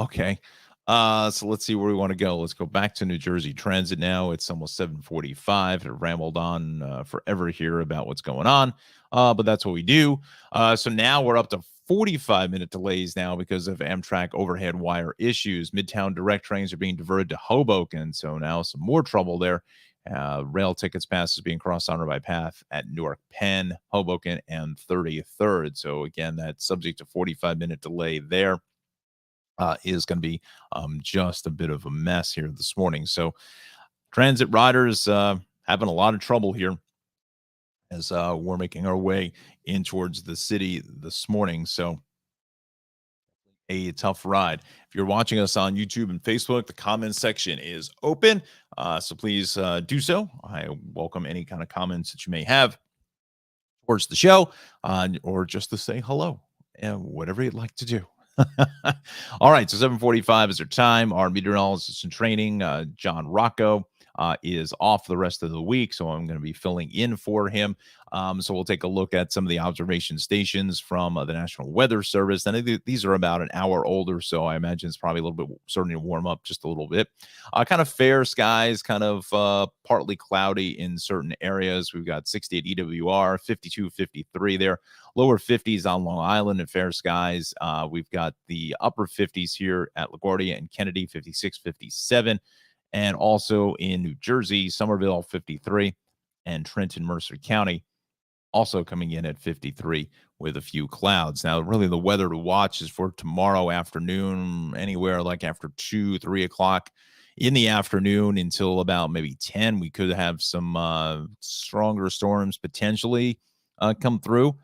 okay. So let's see where we want to go. Let's go back to New Jersey Transit now. It's almost 7:45. It rambled on forever here about what's going on. But that's what we do. So now we're up to 45-minute delays now because of Amtrak overhead wire issues. Midtown direct trains are being diverted to Hoboken. So now some more trouble there. Rail tickets passes being crossed on or by path at Newark Penn, Hoboken, and 33rd. So again, that's subject to 45-minute delay there. is going to be just a bit of a mess here this morning. So transit riders having a lot of trouble here as we're making our way in towards the city this morning. So a tough ride. If you're watching us on YouTube and Facebook, the comment section is open. So please do so. I welcome any kind of comments that you may have towards the show, or just to say hello, and whatever you'd like to do. All right, so 7:45 is our time. Our meteorologist in training, John Rocco, is off the rest of the week, so I'm going to be filling in for him. So we'll take a look at some of the observation stations from the National Weather Service. And these are about an hour older, so I imagine it's probably a little bit starting to warm up just a little bit. Kind of fair skies, kind of partly cloudy in certain areas. We've got 68 EWR, 52, 53 there. Lower 50s on Long Island and fair skies. We've got the upper 50s here at LaGuardia and Kennedy, 56, 57. And also in New Jersey, Somerville, 53. And Trenton, Mercer County, also coming in at 53 with a few clouds. Now, really the weather to watch is for tomorrow afternoon, anywhere like after 2, 3 o'clock in the afternoon until about maybe 10. We could have some stronger storms potentially come through.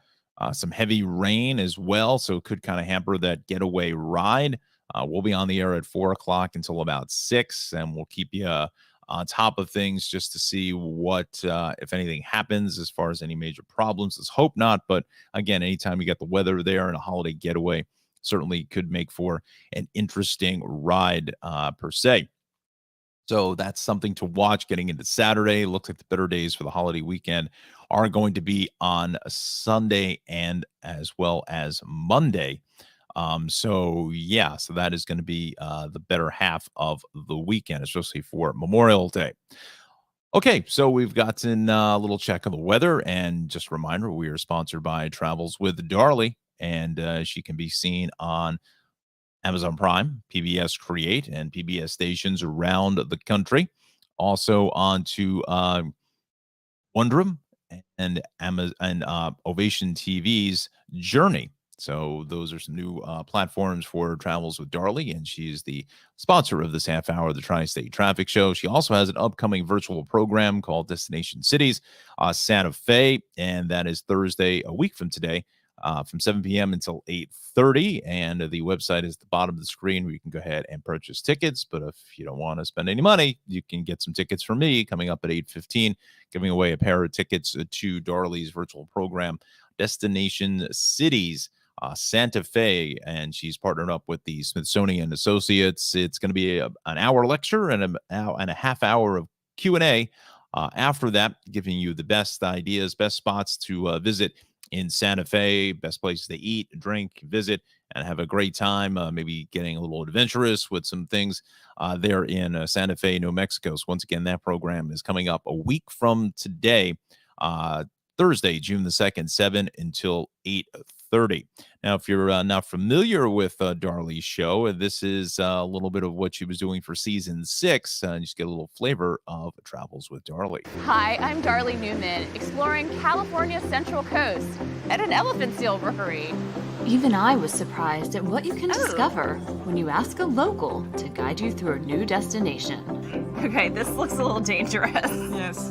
Some heavy rain as well, so it could kind of hamper that getaway ride. We'll be on the air at 4 o'clock until about 6, and we'll keep you on top of things just to see what, if anything, happens as far as any major problems. Let's hope not. But again, anytime you get the weather there and a holiday getaway, certainly could make for an interesting ride per se. So that's something to watch getting into Saturday. Looks like the better days for the holiday weekend are going to be on Sunday and as well as Monday. So that is going to be the better half of the weekend, especially for Memorial Day. Okay, so we've gotten a little check of the weather, and just a reminder, we are sponsored by Travels with Darley, and she can be seen on Amazon Prime, PBS Create, and PBS stations around the country. Also on to Wondrum and Amazon and Ovation TV's Journey. So those are some new platforms for Travels with Darley, and she's the sponsor of this half hour of the Tri-State Traffic Show. She also has an upcoming virtual program called Destination Cities, Santa Fe, and that is Thursday, a week from today, from 7 p.m. until 8:30. And the website is at the bottom of the screen where you can go ahead and purchase tickets. But if you don't want to spend any money, you can get some tickets from me coming up at 8:15, giving away a pair of tickets to Darley's virtual program, Destination Cities, Santa Fe, and she's partnered up with the Smithsonian Associates. It's going to be an hour lecture and a half hour of Q&A. After that, giving you the best ideas, best spots to visit in Santa Fe, best places to eat, drink, visit, and have a great time. Maybe getting a little adventurous with some things there in Santa Fe, New Mexico. So once again, that program is coming up a week from today, Thursday, June the 2nd, 7 until 8:30. Now, if you're not familiar with Darley's show, this is a little bit of what she was doing for season 6, and just get a little flavor of Travels with Darley. Hi, I'm Darley Newman, exploring California's Central Coast at an elephant seal rookery. Even I was surprised at what you can discover when you ask a local to guide you through a new destination. Okay, this looks a little dangerous. Yes.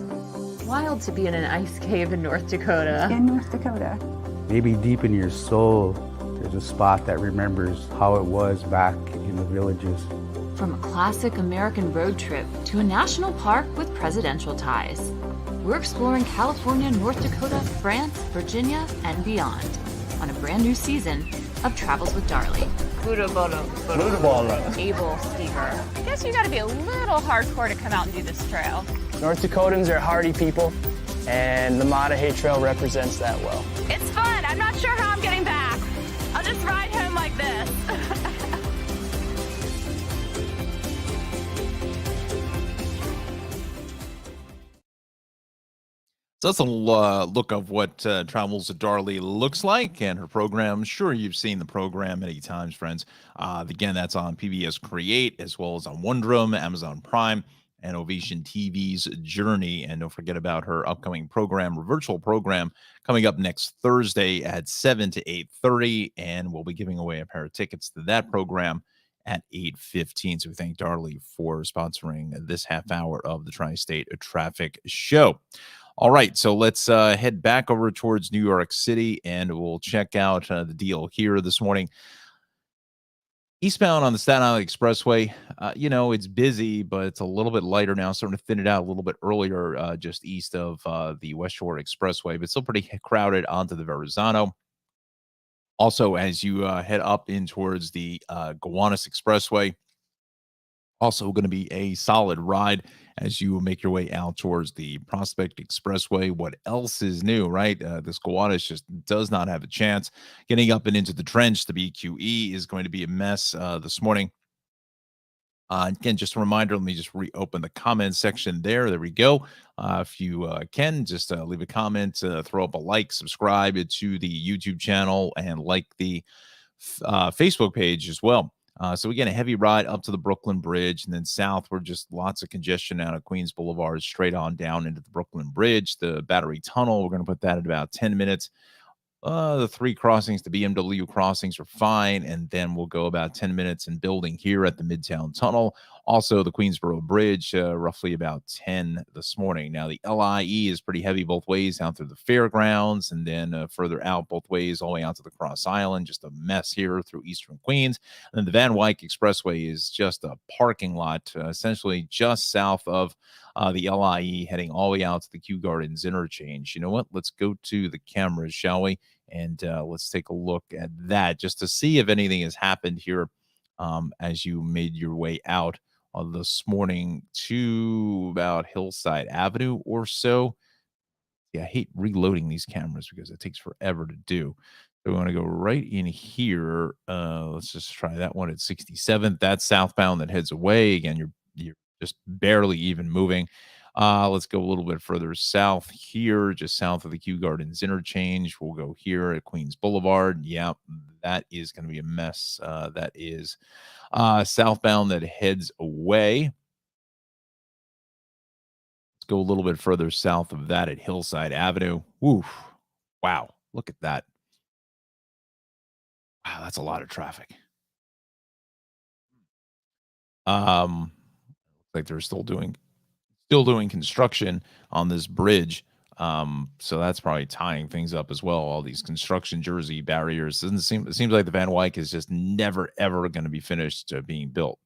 Wild to be in an ice cave in North Dakota. In North Dakota. Maybe deep in your soul, there's a spot that remembers how it was back in the villages. From a classic American road trip to a national park with presidential ties, we're exploring California, North Dakota, France, Virginia, and beyond on a brand new season of Travels with Darley. Able Stever. I guess you gotta be a little hardcore to come out and do this trail. North Dakotans are hardy people, and the Mattahay Trail represents that well. It's fun. I'm not sure how I'm getting back. I'll just ride home like this. So that's a look of what Travels with Darley looks like and her program. Sure, you've seen the program many times, friends. Again, that's on PBS Create as well as on Wondrum, Amazon Prime, and Ovation TV's Journey. And don't forget about her upcoming program, her virtual program, coming up next Thursday at 7 to 8:30. And we'll be giving away a pair of tickets to that program at 8:15. So we thank Darley for sponsoring this half hour of the Tri-State Traffic Show. All right, so let's head back over towards New York City, and we'll check out the deal here this morning. Eastbound on the Staten Island Expressway, it's busy, but it's a little bit lighter now, starting to thin it out a little bit earlier, just east of the West Shore Expressway, but still pretty crowded onto the Verrazano. Also, as you head up in towards the Gowanus Expressway, also going to be a solid ride as you make your way out towards the Prospect Expressway. What else is new, right? This Gowanus just does not have a chance. Getting up and into the trench, the BQE is going to be a mess this morning. Again, just a reminder, let me just reopen the comment section there. There we go. If you can, just leave a comment, throw up a like, subscribe to the YouTube channel, and like the Facebook page as well. So again, a heavy ride up to the Brooklyn Bridge, and then south, we're just lots of congestion out of Queens Boulevard, straight on down into the Brooklyn Bridge. The Battery Tunnel, we're going to put that at about 10 minutes. The 3 crossings, the BMW crossings, are fine, and then we'll go about 10 minutes in building here at the Midtown Tunnel. Also, the Queensboro Bridge, roughly about 10 this morning. Now, the LIE is pretty heavy both ways out through the fairgrounds, and then further out both ways all the way out to the Cross Island. Just a mess here through eastern Queens. And then the Van Wyck Expressway is just a parking lot, essentially just south of the LIE, heading all the way out to the Kew Gardens interchange. You know what? Let's go to the cameras, shall we? And let's take a look at that just to see if anything has happened here as you made your way out this morning to about Hillside Avenue or so. Yeah, I hate reloading these cameras because it takes forever to do. So we want to go right in here. Let's just try that one at 67th. That's southbound that heads away. Again, you're just barely even moving. Let's go a little bit further south here, just south of the Kew Gardens interchange. We'll go here at Queens Boulevard. Yeah, that is going to be a mess. That is southbound that heads away. Let's go a little bit further south of that at Hillside Avenue. Oof. Wow. Look at that. Wow, that's a lot of traffic. Looks like they're still doing construction on this bridge. So that's probably tying things up as well. All these construction Jersey barriers. It seems like the Van Wyck is just never, ever going to be finished being built.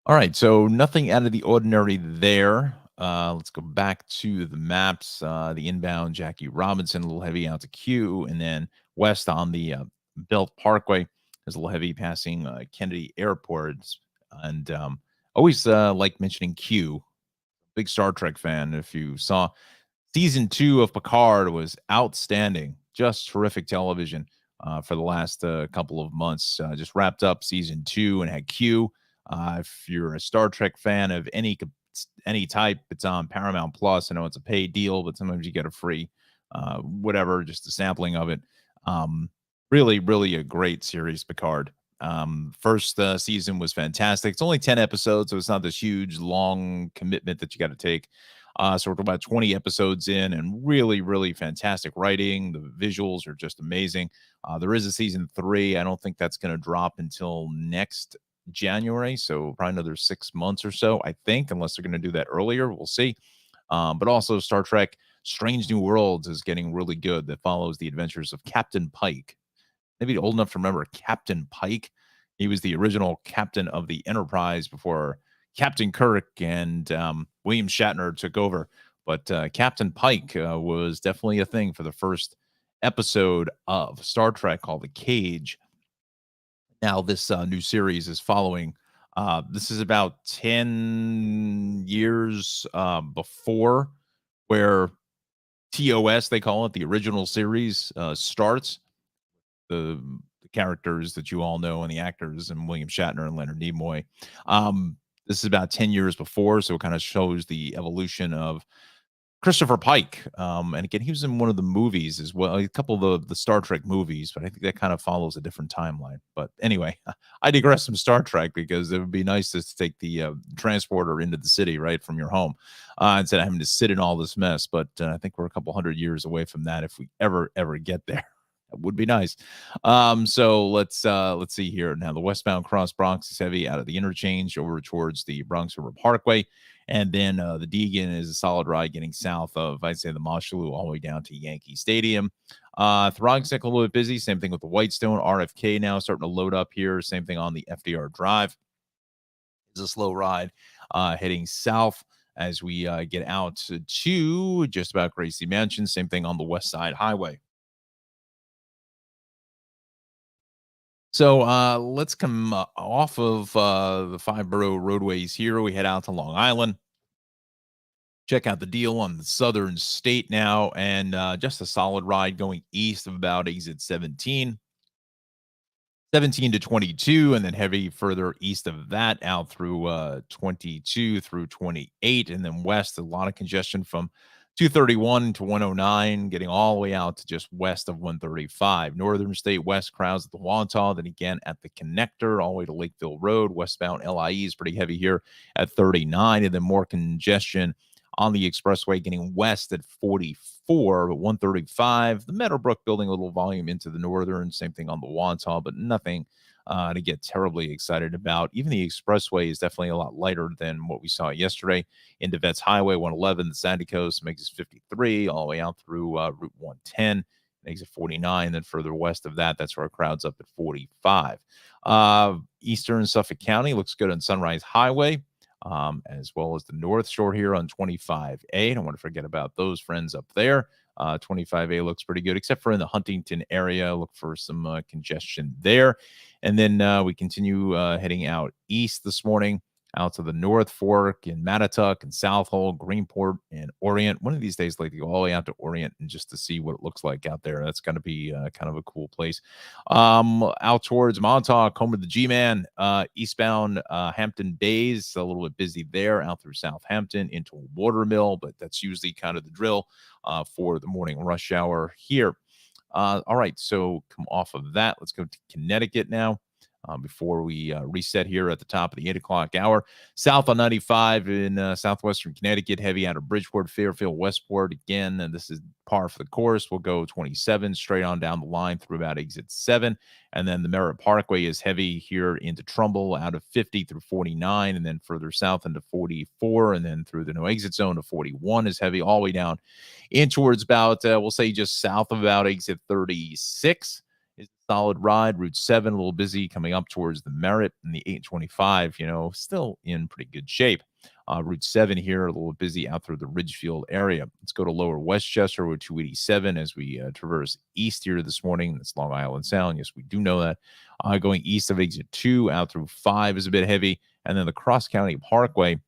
All right. So nothing out of the ordinary there. Let's go back to the maps. The inbound Jackie Robinson, a little heavy out to Q, and then west on the Belt Parkway is a little heavy passing Kennedy Airport. And always like mentioning Q. Big Star Trek fan. If you saw season 2 of Picard, was outstanding. Just terrific television for the last couple of months. Just wrapped up season 2 and had Q. If you're a Star Trek fan of any type, it's on Paramount Plus. I know it's a paid deal, but sometimes you get a free whatever, just a sampling of it. Really, really a great series, Picard. First season was fantastic. It's only 10 episodes, so it's not this huge, long commitment that you got to take. So we're about 20 episodes in, and really, really fantastic writing. The visuals are just amazing. There is a season 3. I don't think that's going to drop until next January, so probably another 6 months or so, I think, unless they're going to do that earlier. We'll see. But also Star Trek Strange New Worlds is getting really good. That follows the adventures of Captain Pike. Maybe old enough to remember Captain Pike. He was the original captain of the Enterprise before Captain Kirk and William Shatner took over. But Captain Pike was definitely a thing for the first episode of Star Trek called The Cage. Now, this new series is following. This is about 10 years before where TOS, they call it, the original series, starts. The characters that you all know and the actors and William Shatner and Leonard Nimoy. This is about 10 years before, so it kind of shows the evolution of Christopher Pike. And again, he was in one of the movies as well, a couple of the Star Trek movies, but I think that kind of follows a different timeline. But anyway, I digress from Star Trek because it would be nice to take the transporter into the city, right, from your home, instead of having to sit in all this mess. But I think we're a couple hundred years away from that if we ever get there. Would be nice. So let's see here. Now the westbound cross Bronx is heavy out of the interchange over towards the Bronx River Parkway. And then the Deegan is a solid ride getting south of, I'd say, the Mosholu all the way down to Yankee Stadium. Throgsick a little bit busy. Same thing with the Whitestone. RFK now starting to load up here. Same thing on the FDR Drive. It's a slow ride heading south as we get out to just about Gracie Mansion. Same thing on the West Side Highway. So let's come off of the five borough roadways here. We head out to Long Island. Check out the deal on the southern state now, and just a solid ride going east of about exit 17 to 22, and then heavy further east of that out through 22 through 28, and then west, a lot of congestion from 231 to 109, getting all the way out to just west of 135. Northern State West crowds at the Wantagh, then again at the connector, all the way to Lakeville Road. Westbound LIE is pretty heavy here at 39, and then more congestion on the Expressway getting west at 44, but 135. The Meadowbrook building a little volume into the northern, same thing on the Wantagh, but nothing to get terribly excited about. Even the Expressway is definitely a lot lighter than what we saw yesterday. Into Vets Highway 111, the Sandy Coast makes it 53, all the way out through Route 110, makes it 49. Then further west of that, that's where our crowd's up at 45. Eastern Suffolk County looks good on Sunrise Highway, as well as the North Shore here on 25A. Don't want to forget about those friends up there. 25A looks pretty good, except for in the Huntington area. Look for some congestion there. And then we continue heading out east this morning, out to the North Fork and Mattatuck and South Hole, Greenport and Orient. One of these days, like, to go all the way out to Orient and just to see what it looks like out there. That's going to be kind of a cool place. Out towards Montauk, home of the G-Man, eastbound Hampton Bays, a little bit busy there, out through Southampton into Watermill, but that's usually kind of the drill for the morning rush hour here. All right, so come off of that. Let's go to Connecticut now. Before we reset here at the top of the 8 o'clock hour. South on 95 in southwestern Connecticut, heavy out of Bridgeport, Fairfield, Westport. Again, and this is par for the course. We'll go 27 straight on down the line through about exit 7. And then the Merritt Parkway is heavy here into Trumbull out of 50 through 49, and then further south into 44, and then through the no exit zone to 41 is heavy all the way down in towards about, we'll say just south of about exit 36. Is a solid ride. Route 7 a little busy coming up towards the Merritt, and the 825, still in pretty good shape. Route 7 here a little busy out through the Ridgefield area. Let's go to Lower Westchester, Route 287 as we traverse east here this morning. That's Long Island Sound. Yes, we do know that. Going east of exit 2 out through 5 is a bit heavy, and then the Cross County Parkway.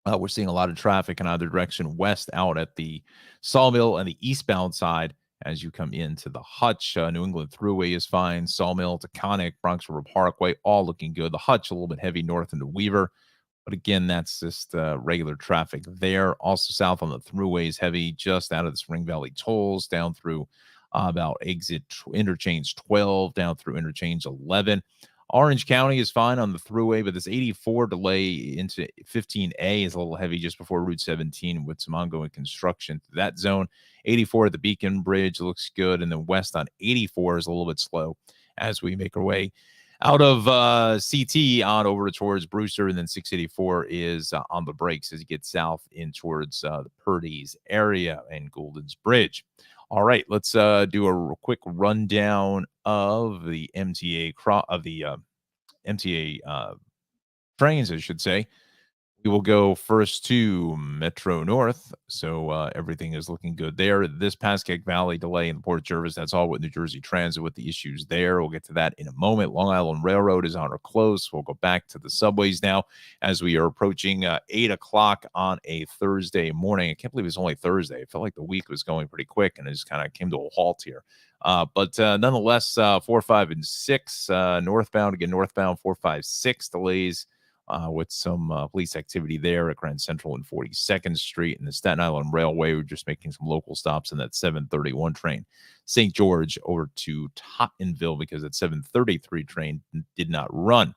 We're seeing a lot of traffic in either direction west out at the Sawmill and the eastbound side. As you come into the Hutch, New England Thruway is fine. Sawmill to Connick, Bronx River Parkway, all looking good. The Hutch a little bit heavy north into Weaver. But again, that's just regular traffic there. Also south on the Thruways, heavy just out of the Spring Valley tolls down through about exit interchange 12, down through interchange 11. Orange County is fine on the Thruway, but this 84 delay into 15A is a little heavy just before Route 17 with some ongoing construction to that zone. 84 at the Beacon Bridge looks good, and then west on 84 is a little bit slow as we make our way out of CT on over towards Brewster, and then 684 is on the brakes as you get south in towards the Purdy's area and Golden's Bridge. All right, let's do a quick rundown of the MTA trains, I should say. We will go first to Metro North, so everything is looking good there. This Pascack Valley delay in Port Jervis, that's all with New Jersey Transit with the issues there. We'll get to that in a moment. Long Island Railroad is on or close. We'll go back to the subways now as we are approaching 8 o'clock on a Thursday morning. I can't believe it's only Thursday. It felt like the week was going pretty quick, and it just kind of came to a halt here. But nonetheless, 4, 5, and 6 northbound. Again, northbound 4, 5, 6 delays. With some police activity there at Grand Central and 42nd Street. And the Staten Island Railway, we're just making some local stops in that 731 train. St. George over to Tottenville because that 733 train did not run.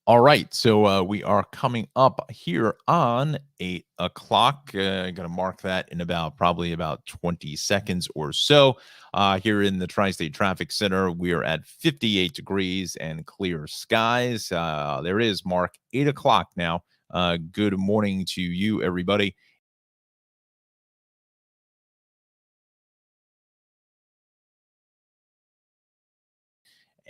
All right, so we are coming up here on 8 o'clock. Going to mark that in probably about 20 seconds or so. Here in the Tri-State Traffic Center, we are at 58 degrees and clear skies. There it is, Mark, 8 o'clock now. Good morning to you, everybody.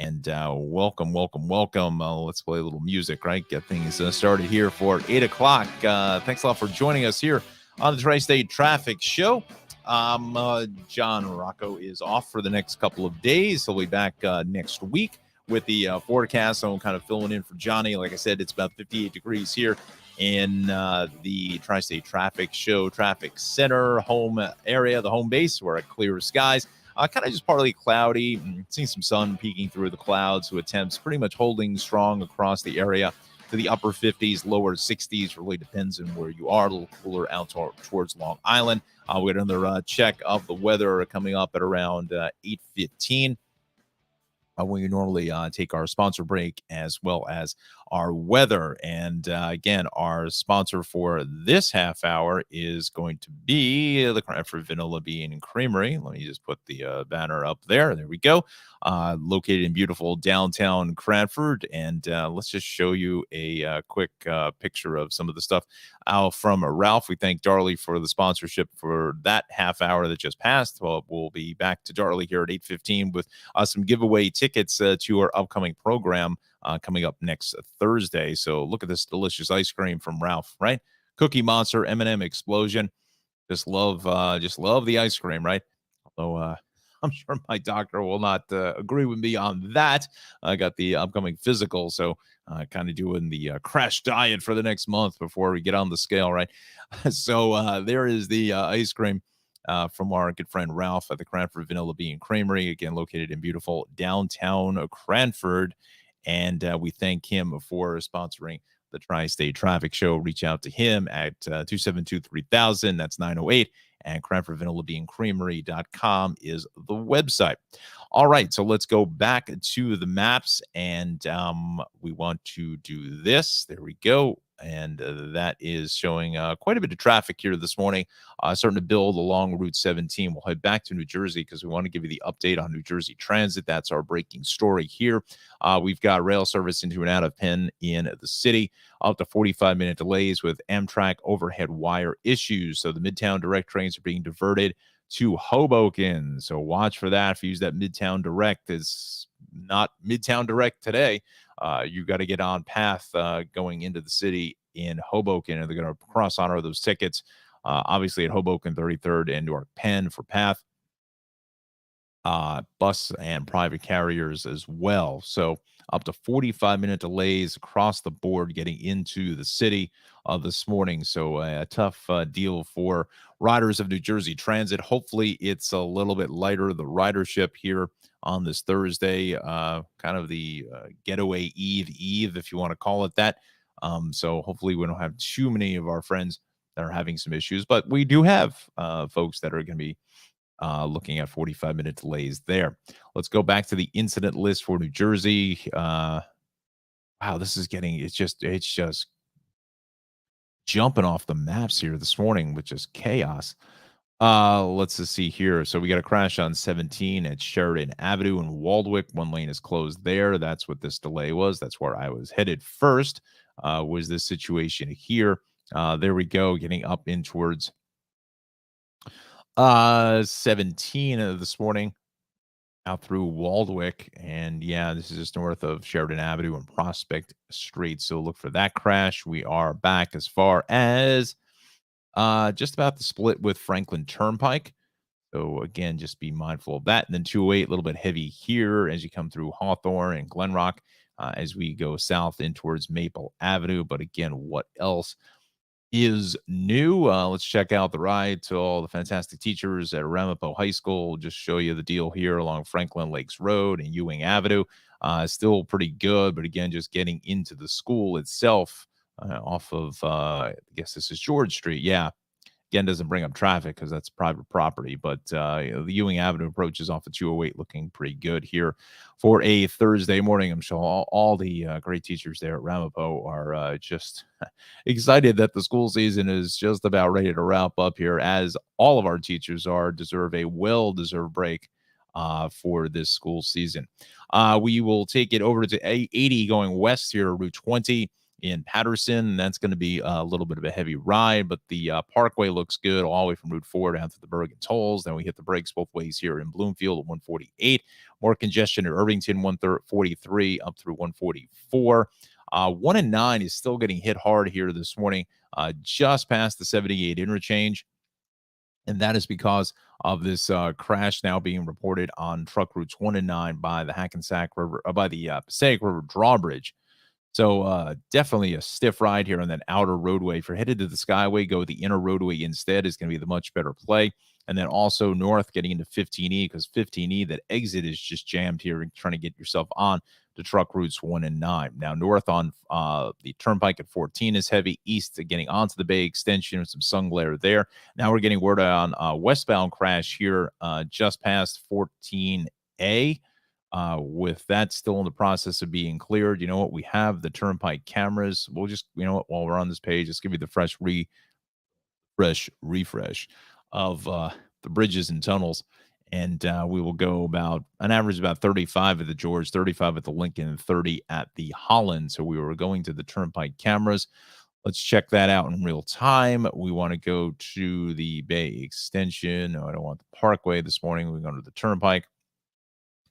And welcome, welcome, welcome. Let's play a little music, right? Get things started here for 8 o'clock. Thanks a lot for joining us here on the Tri-State Traffic Show. John Rocco is off for the next couple of days. He'll be back next week with the forecast. So I'm kind of filling in for Johnny. Like I said, it's about 58 degrees here in the Tri-State Traffic Show Traffic Center home area, the home base. We're at clear skies. Kind of just partly cloudy, seeing some sun peeking through the clouds with temps pretty much holding strong across the area to the upper 50s, lower 60s. Really depends on where you are. A little cooler out towards Long Island. We got another check of the weather coming up at around 8:15. When we normally take our sponsor break as well as our weather. And again, our sponsor for this half hour is going to be the Cranford Vanilla Bean and Creamery. Let me just put the banner up there. There we go. Located in beautiful downtown Cranford. And let's just show you a quick picture of some of the stuff out from Ralph. We thank Darley for the sponsorship for that half hour that just passed. Well, we'll be back to Darley here at 8:15 with some giveaway tickets to our upcoming program coming up next Thursday. So look at this delicious ice cream from Ralph, right? Cookie Monster, M&M Explosion. Just love the ice cream, right? Although I'm sure my doctor will not agree with me on that. I got the upcoming physical, so kind of doing the crash diet for the next month before we get on the scale, right? So there is the ice cream from our good friend Ralph at the Cranford Vanilla Bean Creamery, again located in beautiful downtown Cranford. And we thank him for sponsoring the Tri-State Traffic Show. Reach out to him at 272-3000. That's 908. And CranfordVanillaBeanCreamery.com is the website. All right, so let's go back to the maps, and we want to do this. There we go. And that is showing quite a bit of traffic here this morning, starting to build along Route 17. We'll head back to New Jersey because we want to give you the update on New Jersey Transit. That's our breaking story here. We've got rail service into and out of Penn in the city, up to 45-minute delays with Amtrak overhead wire issues. So the Midtown Direct trains are being diverted to Hoboken. So watch for that. If you use that Midtown Direct, it's not Midtown Direct today. You got to get on path going into the city in Hoboken, and they're going to cross honor those tickets. Obviously at Hoboken 33rd and Newark Penn for path, bus and private carriers as well. So up to 45-minute delays across the board getting into the city this morning. So a tough deal for riders of New Jersey Transit. Hopefully it's a little bit lighter, the ridership here on this Thursday, kind of the getaway eve, if you want to call it that. So hopefully we don't have too many of our friends that are having some issues, but we do have folks that are going to be looking at 45-minute delays there. Let's go back to the incident list for New Jersey. Wow, this is it's just jumping off the maps here this morning with just chaos. Let's just see here. So we got a crash on 17 at Sheridan Avenue in Waldwick. One lane is closed there. That's what this delay was. That's where I was headed first, was this situation here. There we go, getting up in towards 17 this morning out through Waldwick. And yeah, this is just north of Sheridan Avenue and Prospect Street. So look for that crash. We are back as far as just about the split with Franklin Turnpike. So again, just be mindful of that. And then 208, a little bit heavy here as you come through Hawthorne and Glenrock as we go south in towards Maple Avenue. But again, what else is new? Let's check out the ride to all the fantastic teachers at Ramapo High School. Just show you the deal here along Franklin Lakes Road and Ewing Avenue. Still pretty good, but again, just getting into the school itself off of, I guess this is George Street. Yeah. again, doesn't bring up traffic because that's private property. But the Ewing Avenue approach is off of 208 looking pretty good here for a Thursday morning. I'm sure all the great teachers there at Ramapo are just excited that the school season is just about ready to wrap up here, as all of our teachers deserve a well-deserved break for this school season. We will take it over to 80 going west here, Route 20 in Patterson. That's going to be a little bit of a heavy ride, but the Parkway looks good all the way from Route 4 down to the Bergen tolls. Then we hit the brakes both ways here in Bloomfield at 148. More congestion at Irvington, 143 up through 144. 1 and 9 is still getting hit hard here this morning, just past the 78 interchange. And that is because of this crash now being reported on truck routes 1 and 9 by the Hackensack River, by the Passaic River drawbridge. So definitely a stiff ride here on that outer roadway. If you're headed to the Skyway, go the inner roadway instead is going to be the much better play. And then also north getting into 15E, because 15E, that exit is just jammed here and trying to get yourself on to truck routes 1 and 9. Now north on the turnpike at 14 is heavy. East getting onto the Bay Extension with some sun glare there. Now we're getting word on westbound crash here just past 14A. With that still in the process of being cleared. You know what? We have the turnpike cameras. We'll just, you know what, while we're on this page, let's give you the refresh of the bridges and tunnels. And we will go about an average about 35 at the George, 35 at the Lincoln, and 30 at the Holland. So we were going to the turnpike cameras. Let's check that out in real time. We want to go to the Bay Extension. No, I don't want the Parkway this morning. We're going to the turnpike.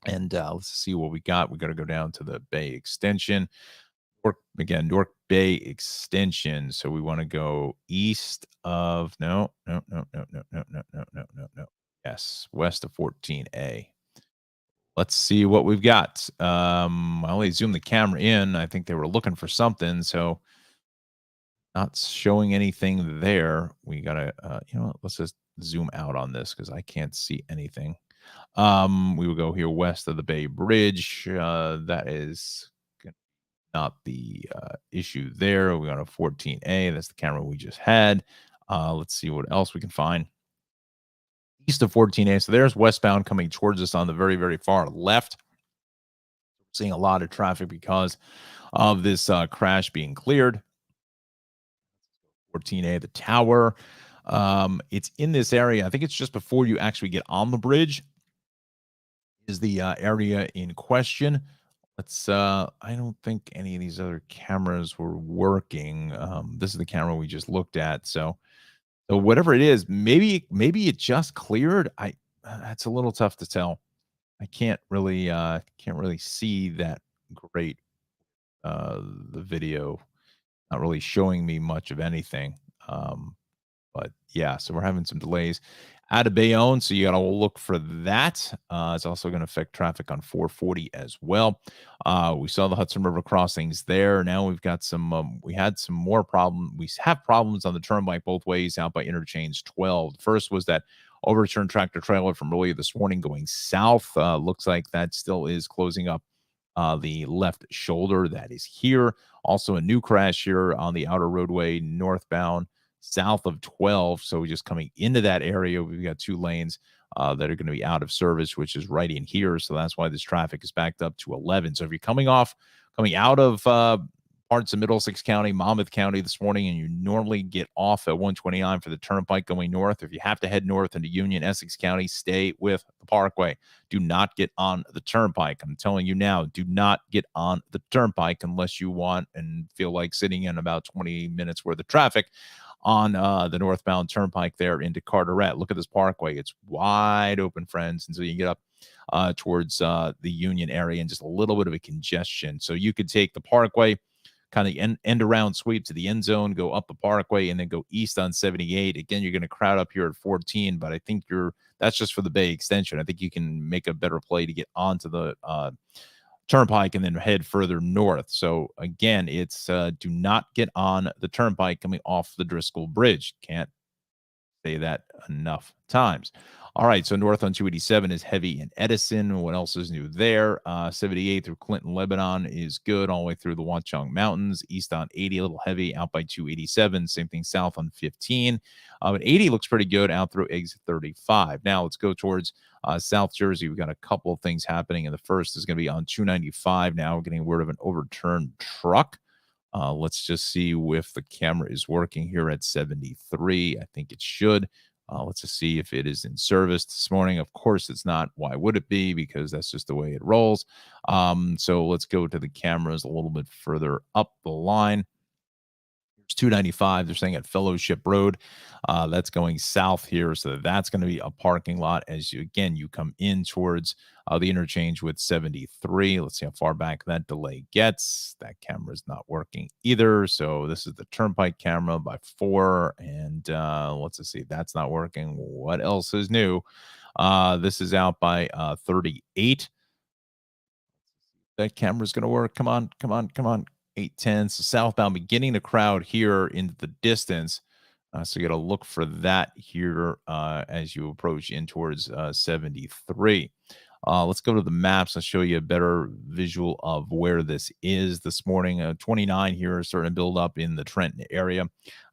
And let's see what we got. We got to go down to the Bay Extension. Newark Bay Extension. So we want to go east of no. Yes, west of 14A. Let's see what we've got. I only zoomed the camera in. I think they were looking for something, so not showing anything there. We gotta, let's just zoom out on this because I can't see anything. We will go here west of the Bay Bridge. That is not the issue there. We got a 14A. That's the camera we just had. Let's see what else we can find. East of 14A. So there's westbound coming towards us on the very, very far left. Seeing a lot of traffic because of this crash being cleared. 14A, the tower. It's in this area. I think it's just before you actually get on the bridge is the area in question. Let's I don't think any of these other cameras were working. This is the camera we just looked at. So whatever it is, maybe it just cleared. That's a little tough to tell. I can't really see that great. The video not really showing me much of anything. But yeah, so we're having some delays out of Bayonne, so you got to look for that. It's also going to affect traffic on 440 as well. We saw the Hudson River crossings there. Now we've got some, we had some more problems. We have problems on the turnpike both ways out by interchange 12. First was that overturned tractor trailer from earlier this morning going south. Looks like that still is closing up the left shoulder. That is here. Also a new crash here on the outer roadway northbound south of 12. So just coming into that area, we've got 2 lanes that are going to be out of service, which is right in here. So that's why this traffic is backed up to 11. So if you're coming out of parts of Middlesex County, Monmouth County this morning, and you normally get off at 129 for the turnpike going north, if you have to head north into Union, Essex County, stay with the Parkway. Do not get on the turnpike. I'm telling you now, do not get on the turnpike unless you want and feel like sitting in about 20 minutes worth of traffic on the northbound turnpike there into Carteret. Look at this Parkway. It's wide open, friends, until you get up towards the Union area and just a little bit of a congestion. So you could take the Parkway, kind of end around sweep to the end zone, go up the Parkway, and then go east on 78. Again, you're going to crowd up here at 14, but I think that's just for the Bay Extension. I think you can make a better play to get onto the turnpike and then head further north. So again, it's do not get on the turnpike coming off the Driscoll Bridge. Can't say that enough times. All right, so north on 287 is heavy in Edison. What else is new there? 78 through Clinton, Lebanon is good all the way through the Watchung Mountains. East on 80, a little heavy out by 287. Same thing south on 15. But 80 looks pretty good out through exit 35. Now let's go towards South Jersey. We've got a couple of things happening. And the first is going to be on 295 now. We're getting word of an overturned truck. Let's just see if the camera is working here at 73. I think it should. Let's just see if it is in service this morning. Of course, it's not. Why would it be? Because that's just the way it rolls. So let's go to the cameras a little bit further up the line. It's 295. They're saying at Fellowship Road. That's going south here. So that's going to be a parking lot as you come in towards the interchange with 73. Let's see how far back that delay gets. That camera is not working either. So this is the Turnpike camera by 4. And let's just see. That's not working. What else is new? This is out by 38. That camera's going to work. Come on, come on, come on. 810. So southbound beginning to crowd here into the distance. So you got to look for that here as you approach in towards 73. Let's go to the maps. I'll show you a better visual of where this is this morning. 29 here is starting to build up in the Trenton area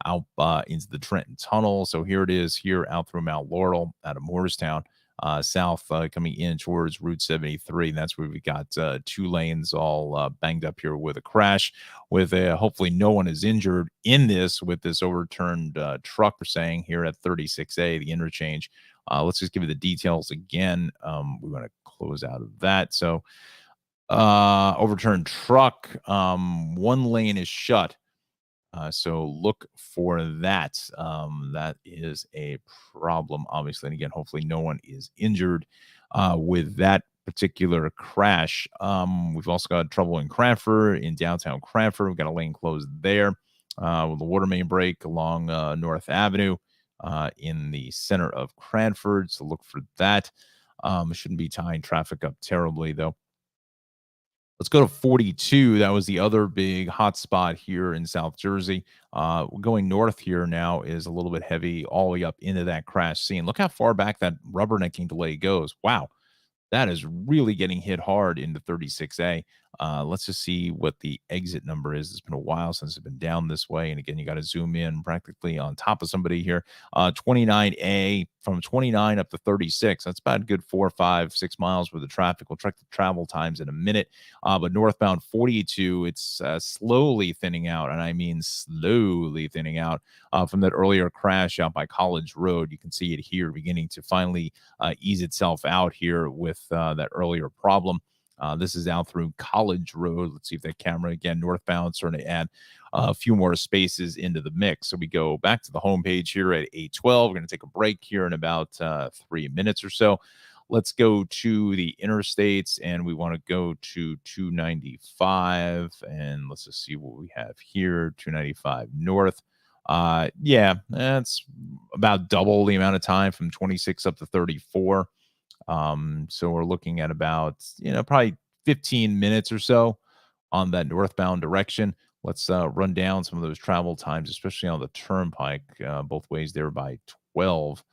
out into the Trenton Tunnel. So here it is here out through Mount Laurel out of Moorestown. South coming in towards Route 73. And that's where we got 2 lanes all banged up here with a crash with hopefully no one is injured in this with this overturned truck, we're saying here at 36A, the interchange. Let's just give you the details again. We want to close out of that. So overturned truck, 1 lane is shut. So look for that. That is a problem, obviously. And again, hopefully no one is injured with that particular crash. We've also got trouble in Cranford, in downtown Cranford. We've got a lane closed there with a water main break along North Avenue in the center of Cranford. So look for that. It shouldn't be tying traffic up terribly, though. Let's go to 42. That was the other big hot spot here in South Jersey. Going north here now is a little bit heavy all the way up into that crash scene. Look how far back that rubbernecking delay goes. Wow. That is really getting hit hard into 36A. Let's just see what the exit number is. It's been a while since it's been down this way. And again, you got to zoom in practically on top of somebody here. 29A from 29 up to 36. That's about a good 4, 5, 6 miles worth of traffic. We'll check the travel times in a minute. But northbound 42, it's slowly thinning out. And I mean slowly thinning out from that earlier crash out by College Road. You can see it here beginning to finally ease itself out here with that earlier problem. This is out through College Road. Let's see if that camera, again, northbound, starting to add a few more spaces into the mix. So we go back to the homepage here at 8:12. We're going to take a break here in about 3 minutes or so. Let's go to the interstates, and we want to go to 295. And let's just see what we have here. 295 north. Yeah, that's about double the amount of time from 26 up to 34. So we're looking at about, probably 15 minutes or so on that northbound direction. Let's run down some of those travel times, especially on the turnpike, both ways there by 12.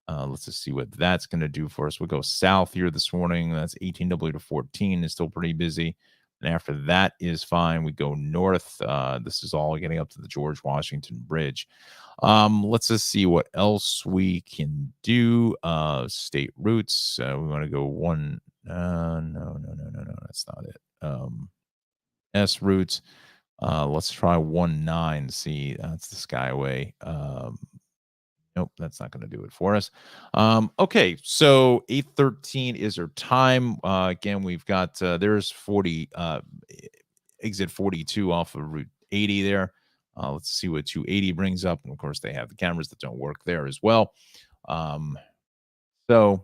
Let's just see what that's going to do for us. We'll go south here this morning. That's 18W to 14 is still pretty busy. And after that is fine. We go north. This is all getting up to the George Washington Bridge. Let's just see what else we can do. State routes. We want to go one. No. That's not it. S routes. Let's try 19. See, that's the Skyway. Nope, that's not going to do it for us. Okay, so 8:13 is our time. Again, we've got there's 40 exit 42 off of Route 80 there. Let's see what 280 brings up. And of course, they have the cameras that don't work there as well. So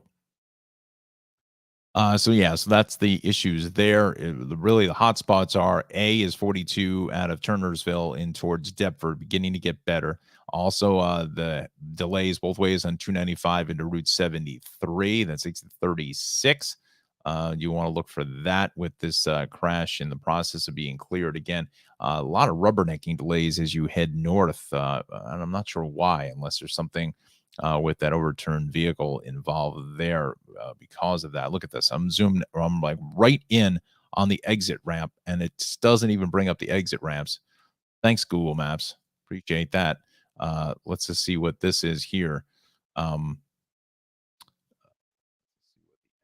that's the issues there. Really, the hot spots are A is 42 out of Turnersville in towards Deptford, beginning to get better. Also, the delays both ways on 295 into Route 73. That's exit 36. You want to look for that with this crash in the process of being cleared. Again, a lot of rubbernecking delays as you head north. And I'm not sure why, unless there's something with that overturned vehicle involved there because of that. Look at this. I'm zoomed. I'm like right in on the exit ramp, and it doesn't even bring up the exit ramps. Thanks, Google Maps. Appreciate that. Let's just see what this is here.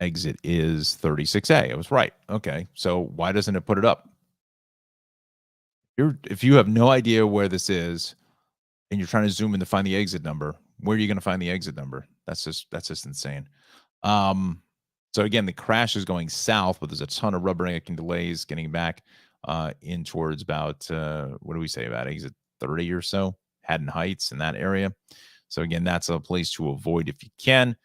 Exit is 36A. I was right. Okay. So why doesn't it put it up? If you have no idea where this is and you're trying to zoom in to find the exit number, where are you going to find the exit number? That's just insane. So again, the crash is going south, but there's a ton of rubbernecking delays getting back in towards about what do we say, about exit 30 or so, Haddon Heights in that area. So again, that's a place to avoid if you can.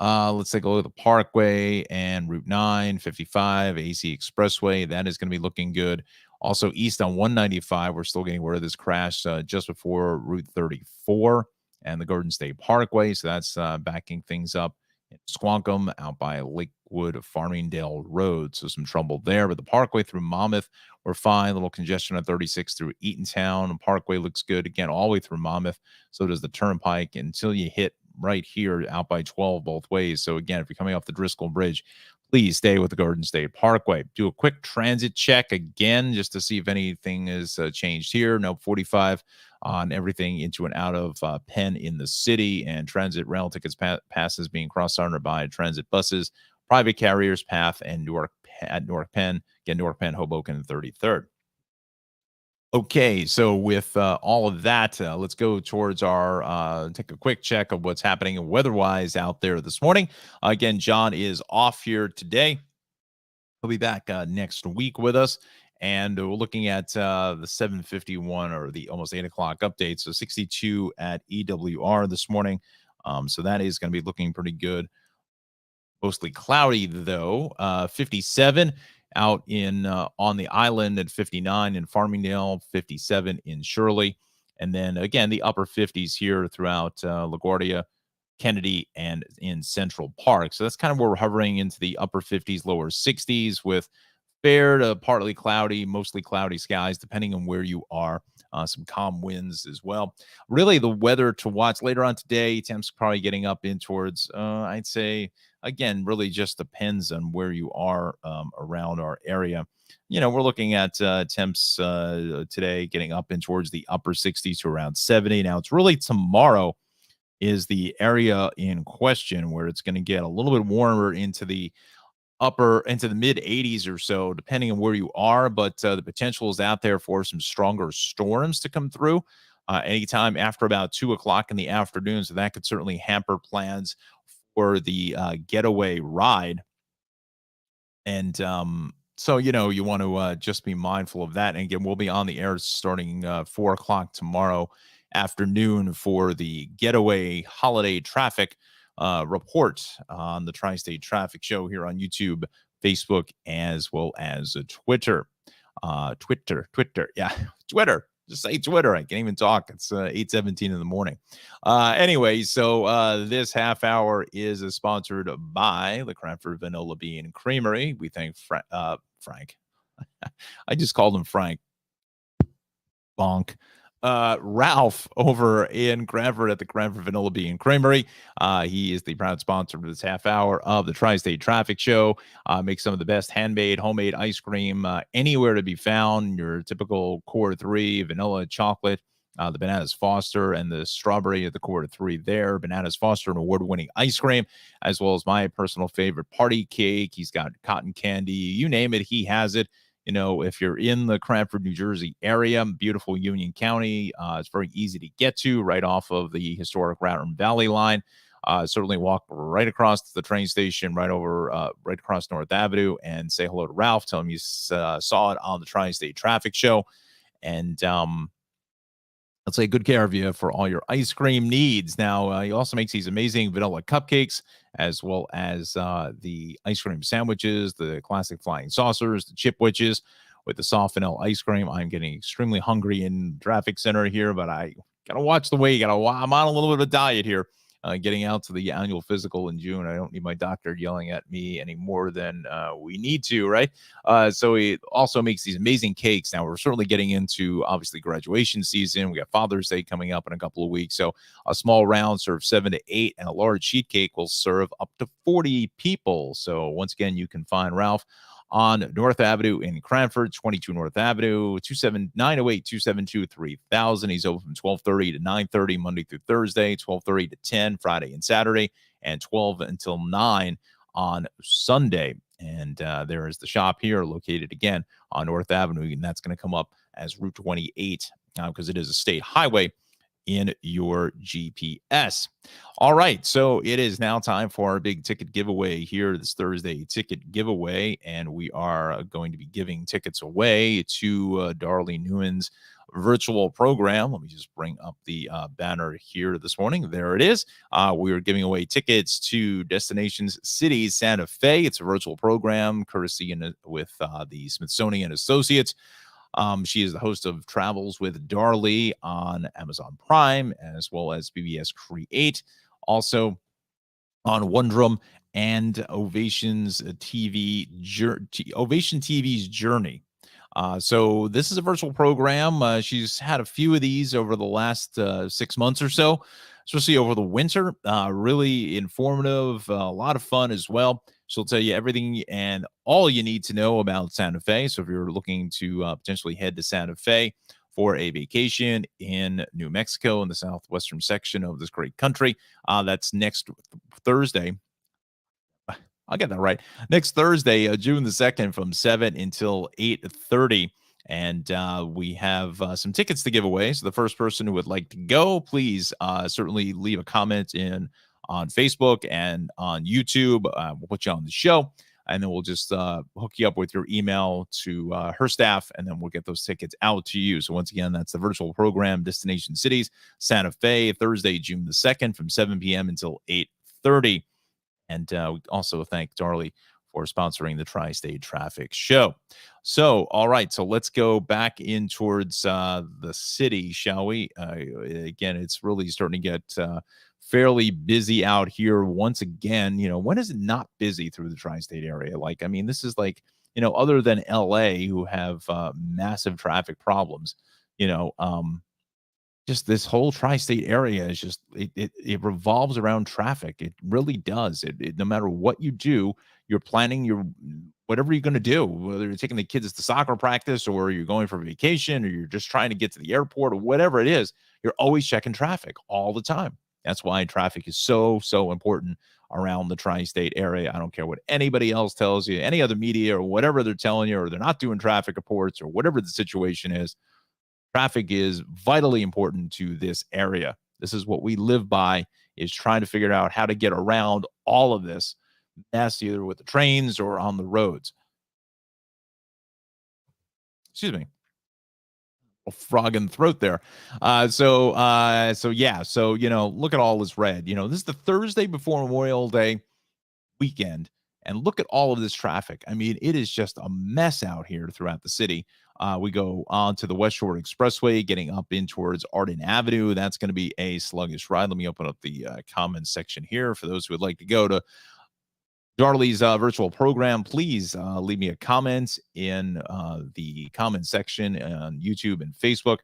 Let's take a look at the Parkway and Route 9, 55, AC Expressway. That is going to be looking good. Also, east on 195, we're still getting word of this crash just before Route 34 and the Garden State Parkway. So that's backing things up in Squonkam out by Lakewood Farmingdale Road. So some trouble there. But the Parkway through Monmouth, we're fine. A little congestion on 36 through Eatontown. Parkway looks good again all the way through Monmouth. So does the Turnpike until you hit right here out by 12 both ways. So again, if you're coming off the Driscoll Bridge, please stay with the Garden State Parkway. Do a quick transit check again just to see if anything is changed here. Nope, 45 on everything into and out of Penn in the city, and transit rail tickets passes being cross-armored by transit buses, private carriers, PATH, and Newark Penn. Again, Newark Penn, Hoboken, and 33rd. Okay, so with all of that, let's go towards our take a quick check of what's happening weather-wise out there this morning. Again, John is off here today. He'll be back next week with us, and we're looking at the 7:51 or the almost 8 o'clock update. So 62 at EWR this morning. So that is going to be looking pretty good. Mostly cloudy though. 57. Out in on the island at 59 in Farmingdale, 57 in Shirley. And then again, the upper 50s here throughout LaGuardia, Kennedy, and in Central Park. So that's kind of where we're hovering into the upper 50s, lower 60s with fair to partly cloudy, mostly cloudy skies, depending on where you are. Some calm winds as well. Really, the weather to watch later on today, temps probably getting up in towards, I'd say, again, really just depends on where you are around our area. You know, we're looking at temps today getting up in towards the upper 60s to around 70. Now, it's really tomorrow is the area in question where it's going to get a little bit warmer into the mid 80s or so, depending on where you are. But the potential is out there for some stronger storms to come through anytime after about 2 o'clock in the afternoon. So that could certainly hamper plans for the getaway ride. And so, you know, you want to just be mindful of that. And again, we'll be on the air starting 4 o'clock tomorrow afternoon for the getaway holiday traffic report on the Tri-State Traffic Show here on YouTube, Facebook, as well as Twitter. Twitter. Just say Twitter. I can't even talk. It's 8:17 in the morning. Anyway, so this half hour is sponsored by the Cranford Vanilla Bean Creamery. We thank Frank. I just called him Frank. Bonk. Ralph over in Cranford at the Cranford Vanilla Bean Creamery. He is the proud sponsor of this half hour of the Tri-State Traffic Show. Makes some of the best handmade, homemade ice cream anywhere to be found. Your typical core 3, vanilla, chocolate, the Bananas Foster, and the strawberry at the core 3 there. Bananas Foster, an award-winning ice cream, as well as my personal favorite party cake. He's got cotton candy. You name it, he has it. You know, if you're in the Cranford, New Jersey area, beautiful Union County, it's very easy to get to right off of the historic Rattlin Valley line. Certainly walk right across the train station, right across North Avenue, and say hello to Ralph. Tell him you saw it on the Tri-State Traffic Show. And let's say good care of you for all your ice cream needs. Now, he also makes these amazing vanilla cupcakes, as well as the ice cream sandwiches, the classic flying saucers, the chipwiches with the soft vanilla ice cream. I'm getting extremely hungry in the traffic center here, but I got to watch the weight. I'm on a little bit of a diet here. getting out to the annual physical in June. I don't need my doctor yelling at me any more than we need to, right? So he also makes these amazing cakes. Now, we're certainly getting into, obviously, graduation season. We got Father's Day coming up in a couple of weeks. So a small round serves 7 to 8, and a large sheet cake will serve up to 40 people. So once again, you can find Ralph on North Avenue in Cranford, 22 North Avenue, 908-272-3000. He's open from 12:30 to 9:30 Monday through Thursday, 12:30 to 10 Friday and Saturday, and 12 until 9 on Sunday. And there is the shop here, located again on North Avenue, and that's going to come up as Route 28 because it is a state highway in your GPS. All right, so it is now time for our big ticket giveaway here, this Thursday ticket giveaway, and we are going to be giving tickets away to Darley Newman's virtual program. Let me just bring up the banner here this morning. There it is. We are giving away tickets to Destinations Cities Santa Fe. It's a virtual program courtesy with the Smithsonian Associates. She is the host of Travels with Darley on Amazon Prime, as well as BBS Create, also on Wondrum and Ovation TV's Journey. So this is a virtual program. She's had a few of these over the last 6 months or so, especially over the winter. Really informative, a lot of fun as well. She'll tell you everything and all you need to know about Santa Fe. So if you're looking to potentially head to Santa Fe for a vacation in New Mexico in the southwestern section of this great country, that's next Thursday. I'll get that right. Next Thursday, June the 2nd from 7 until 8:30. And we have some tickets to give away. So the first person who would like to go, please certainly leave a comment on Facebook and on YouTube. We'll put you on the show, and then we'll just hook you up with your email to her staff, and then we'll get those tickets out to you. So once again, that's the virtual program, Destination Cities, Santa Fe, Thursday, June the 2nd from 7 p.m. until 8:30. And we also thank Darley for sponsoring the Tri-State Traffic Show. So, all right, so let's go back in towards the city, shall we? Again, it's really starting to get fairly busy out here once again. When is it not busy through the tri-state area? Like, I mean, this is like, other than LA, who have massive traffic problems, just this whole tri-state area is just, it revolves around traffic. It really does. No matter what you do, you're planning whatever you're going to do, whether you're taking the kids to soccer practice or you're going for vacation or you're just trying to get to the airport or whatever it is, you're always checking traffic all the time. That's why traffic is so important around the tri-state area. I don't care what anybody else tells you, any other media or whatever they're telling you, or they're not doing traffic reports or whatever the situation is. Traffic is vitally important to this area. This is what we live by, is trying to figure out how to get around all of this mess, either with the trains or on the roads. Excuse me. Frog in the throat there. So look at all this red. This is the Thursday before Memorial Day weekend, and look at all of this traffic. I mean, it is just a mess out here throughout the city. We go on to the West Shore Expressway, getting up in towards Arden Avenue. That's going to be a sluggish ride. Let me open up the comments section here for those who would like to go to Darley's virtual program. Please leave me a comment in the comment section on YouTube and Facebook,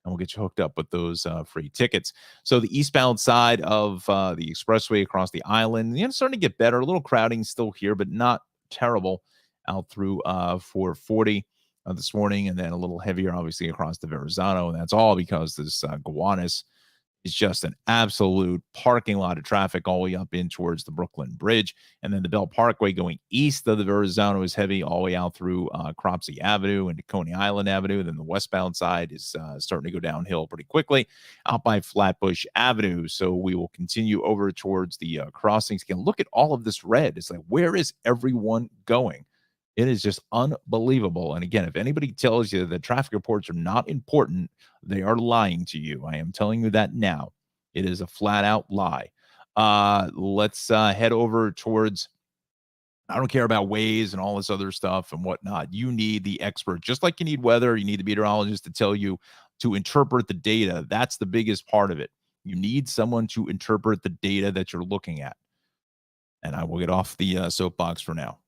and we'll get you hooked up with those free tickets. So the eastbound side of the expressway across the island, it's starting to get better. A little crowding still here, but not terrible out through 440 this morning, and then a little heavier, obviously, across the Verrazano, and that's all because this Gowanus is just an absolute parking lot of traffic all the way up in towards the Brooklyn Bridge. And then the Bell Parkway going east of the Verrazano is heavy all the way out through Cropsey Avenue and Coney Island Avenue. Then the westbound side is starting to go downhill pretty quickly out by Flatbush Avenue. So we will continue over towards the crossings. Again, look at all of this red. It's like, where is everyone going? It is just unbelievable. And again, if anybody tells you that traffic reports are not important, they are lying to you. I am telling you that now. It is a flat out lie. Let's head over towards, I don't care about Waze and all this other stuff and whatnot. You need the expert. Just like you need weather, you need the meteorologist to tell you to interpret the data. That's the biggest part of it. You need someone to interpret the data that you're looking at. And I will get off the soapbox for now.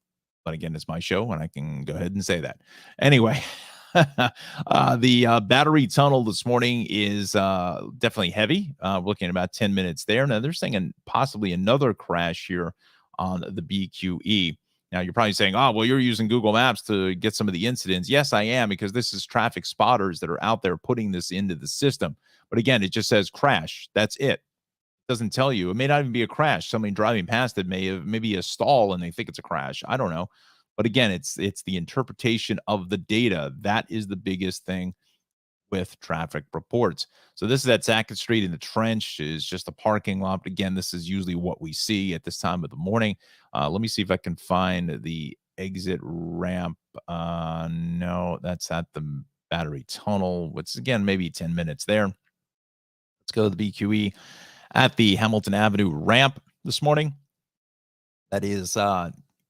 But again, it's my show, and I can go ahead and say that. Anyway, the battery tunnel this morning is definitely heavy. Looking at about 10 minutes there. Now, they're saying possibly another crash here on the BQE. Now, you're probably saying, oh, well, you're using Google Maps to get some of the incidents. Yes, I am, because this is traffic spotters that are out there putting this into the system. But again, it just says crash. That's it. Doesn't tell you. It may not even be a crash. Somebody driving past it may have maybe a stall and they think it's a crash. I don't know. But again, it's the interpretation of the data. That is the biggest thing with traffic reports. So this is at Sackett Street in the Trench, is just a parking lot. Again, this is usually what we see at this time of the morning. Let me see if I can find the exit ramp. No, that's at the battery tunnel, which again, maybe 10 minutes there. Let's go to the BQE at the Hamilton Avenue ramp this morning. That is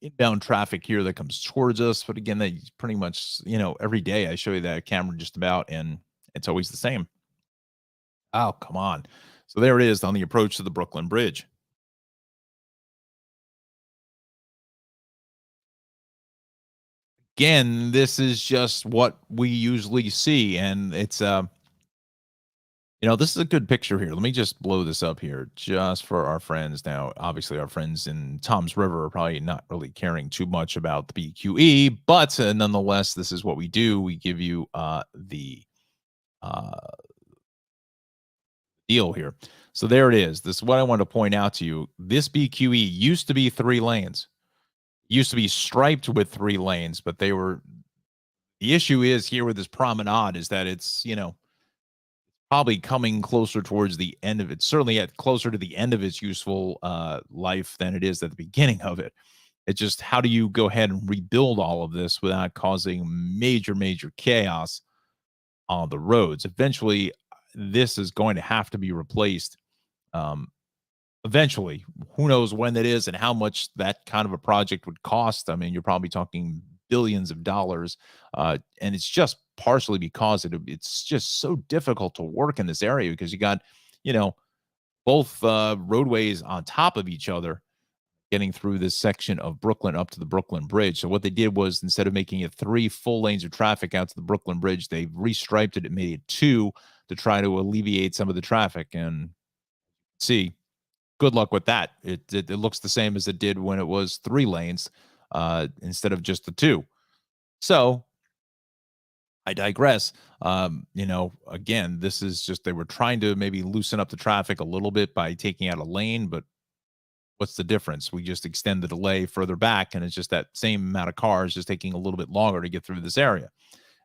inbound traffic here that comes towards us. But again, that pretty much, every day I show you that camera just about, and it's always the same. Oh, come on. So there it is on the approach to the Brooklyn Bridge. Again, this is just what we usually see, and it's this is a good picture here. Let me just blow this up here just for our friends. Now, obviously, our friends in Tom's River are probably not really caring too much about the BQE, but nonetheless, this is what we do. We give you the deal here. So there it is. This is what I want to point out to you. This BQE used to be 3 lanes. It used to be striped with 3 lanes, but the issue is here with this promenade is that it's, probably coming closer towards the end of it, certainly closer to the end of its useful life than it is at the beginning of it. It's just, how do you go ahead and rebuild all of this without causing major, major chaos on the roads? Eventually, this is going to have to be replaced. Eventually, who knows when that is and how much that kind of a project would cost. I mean, you're probably talking billions of dollars, and it's just partially because it's just so difficult to work in this area because you got, both roadways on top of each other getting through this section of Brooklyn up to the Brooklyn Bridge. So what they did was, instead of making it 3 full lanes of traffic out to the Brooklyn Bridge, they restriped it and made it 2 to try to alleviate some of the traffic. And see, good luck with that. It looks the same as it did when it was 3 lanes instead of just the 2. So I digress. Again, this is just, they were trying to maybe loosen up the traffic a little bit by taking out a lane, but what's the difference? We just extend the delay further back, and it's just that same amount of cars just taking a little bit longer to get through this area.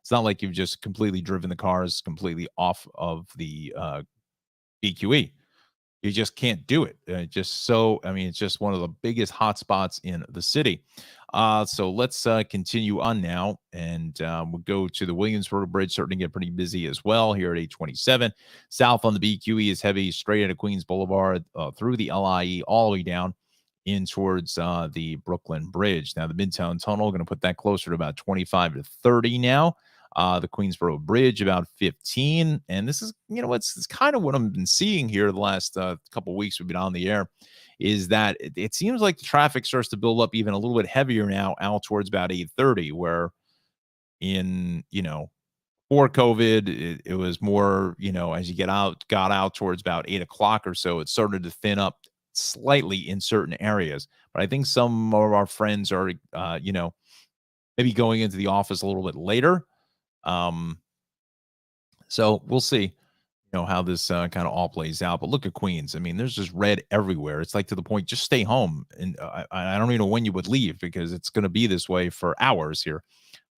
It's not like you've just completely driven the cars completely off of the BQE. You just can't do it. It's just one of the biggest hotspots in the city. So let's continue on now, and we'll go to the Williamsburg Bridge, starting to get pretty busy as well here at 827. South on the BQE is heavy, straight out of Queens Boulevard through the LIE all the way down in towards the Brooklyn Bridge. Now, the Midtown Tunnel, going to put that closer to about 25 to 30 now. The Queensboro Bridge about 15, and this is, it's kind of what I've been seeing here the last couple of weeks we've been on the air, is that it seems like the traffic starts to build up even a little bit heavier now out towards about 8:30, where before COVID it was more, as you got out towards about 8 o'clock or so, it started to thin up slightly in certain areas. But I think some of our friends are maybe going into the office a little bit later. So we'll see, how this kind of all plays out. But look at Queens. I mean, there's just red everywhere. It's like, to the point, just stay home. And I don't even know when you would leave, because it's going to be this way for hours here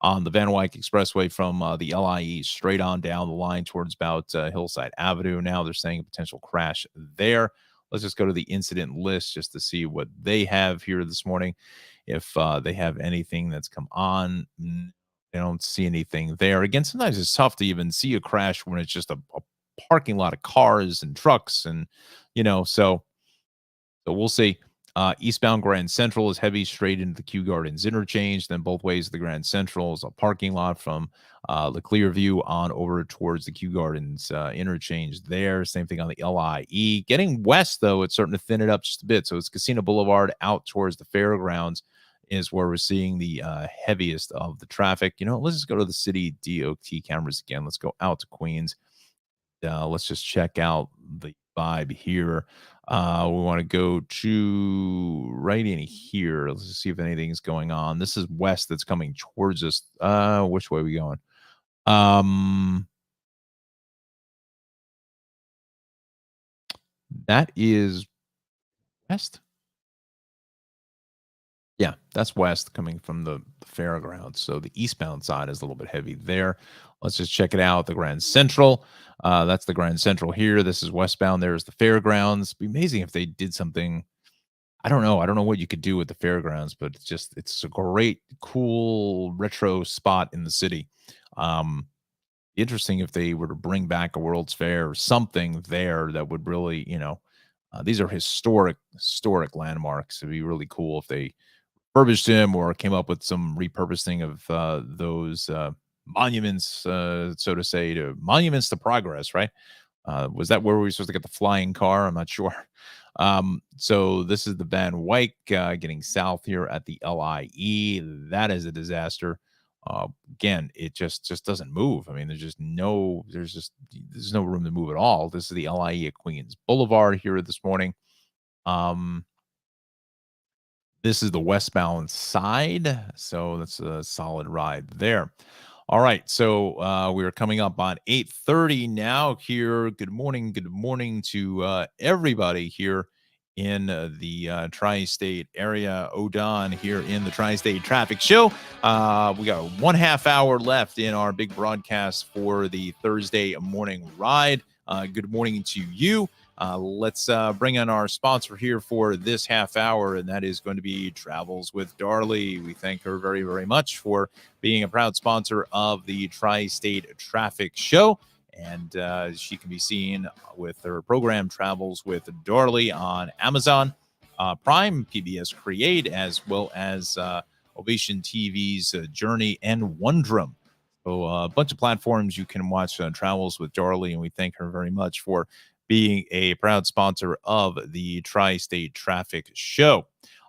on the Van Wyck Expressway from the LIE straight on down the line towards about Hillside Avenue. Now they're saying a potential crash there. Let's just go to the incident list just to see what they have here this morning. If they have anything that's come on. I don't see anything there. Again, sometimes it's tough to even see a crash when it's just a parking lot of cars and trucks, and so we'll see. Eastbound Grand Central is heavy straight into the Kew Gardens interchange. Then both ways of the Grand Central is a parking lot from the Clearview on over towards the Kew Gardens interchange there. Same thing on the LIE. Getting west, though, it's starting to thin it up just a bit. So it's Casino Boulevard out towards the fairgrounds is where we're seeing the heaviest of the traffic. Let's just go to the city DOT cameras again. Let's go out to Queens. Let's just check out the vibe here. We want to go to right in here. Let's just see if anything's going on. This is west that's coming towards us. Which way are we going? That is west. Yeah, that's west coming from the fairgrounds. So the eastbound side is a little bit heavy there. Let's just check it out. The Grand Central. That's the Grand Central here. This is westbound. There's the fairgrounds. It'd be amazing if they did something. I don't know. I don't know what you could do with the fairgrounds, but it's a great, cool retro spot in the city. Interesting if they were to bring back a World's Fair or something there that would really, these are historic landmarks. It'd be really cool if they refurbished him or came up with some repurposing of those monuments, so to say, to monuments to progress, right? Was that where we were supposed to get the flying car? I'm not sure. So this is the Van Wyck getting south here at the LIE. That is a disaster. Again, it just doesn't move. I mean, there's no room to move at all. This is the LIE at Queens Boulevard here this morning. This is the westbound side, so that's a solid ride there. All right, so we are coming up on 8:30 now here. Good morning to everybody here in the tri-state area. Odon here in the Tri-State Traffic Show. We got 1/2 hour left in our big broadcast for the Thursday morning ride. Good morning to you. Let's bring in our sponsor here for this half hour, and that is going to be Travels with Darley. We thank her very, very much for being a proud sponsor of the Tri-State Traffic Show. And she can be seen with her program Travels with Darley on Amazon Prime, PBS Create, as well as Ovation TV's Journey and Wondrum. So a bunch of platforms you can watch Travels with Darley, and we thank her very much for being a proud sponsor of the Tri-State Traffic Show.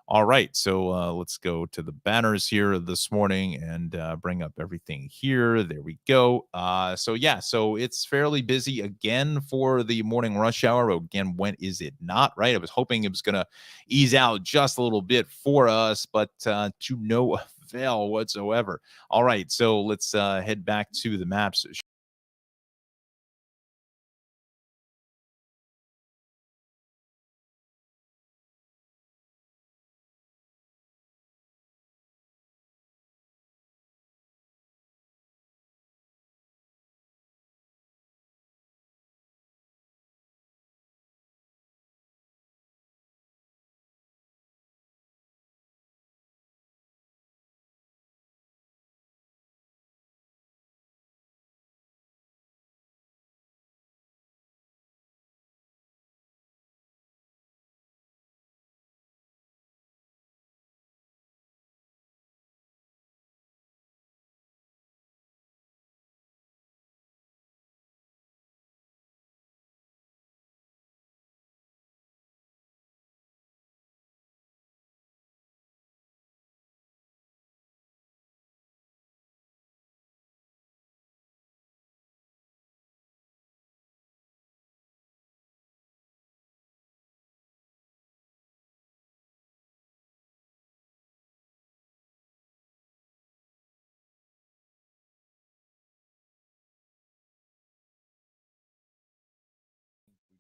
All right, so let's go to the banners here this morning and bring up everything here. There we go. So it's fairly busy again for the morning rush hour. Again, when is it not, right? I was hoping it was going to ease out just a little bit for us, but to no avail whatsoever. All right, so let's head back to the maps.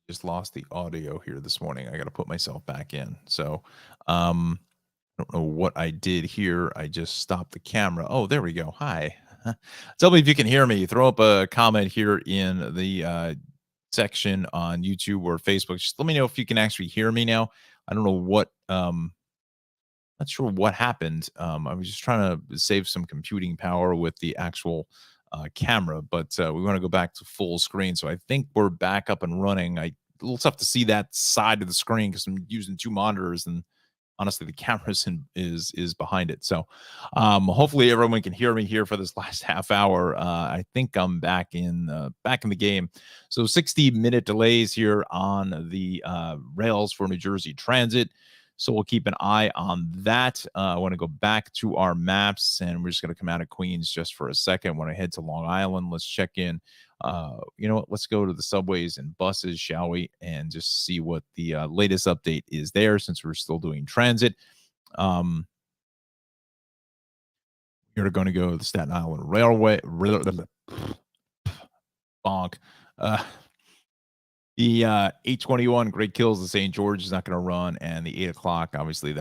Just lost the audio here this morning. I got to put myself back in. So, I don't know what I did here. I just stopped the camera. Oh, there we go. Hi. Tell me if you can hear me. Throw up a comment here in the section on YouTube or Facebook. Just let me know if you can actually hear me now. I don't know what not sure what happened. I was just trying to save some computing power with the actual camera, but we want to go back to full screen. So I think we're back up and running. A little tough to see that side of the screen because I'm using two monitors and honestly, the camera is behind it. So hopefully everyone can hear me here for this last half hour. I think I'm back in the game. So 60-minute delays here on the rails for New Jersey Transit. So we'll keep an eye on that. I want to go back to our maps, and we're just going to come out of Queens just for a second. When I head to Long Island, let's check in. You know what? Let's go to the subways and buses, shall we? And just see what the latest update is there, since we're still doing transit. We're going to go to the Staten Island Railway. Bonk. The 8:21 Great Kills of St. George is not going to run, and the 8 o'clock, obviously,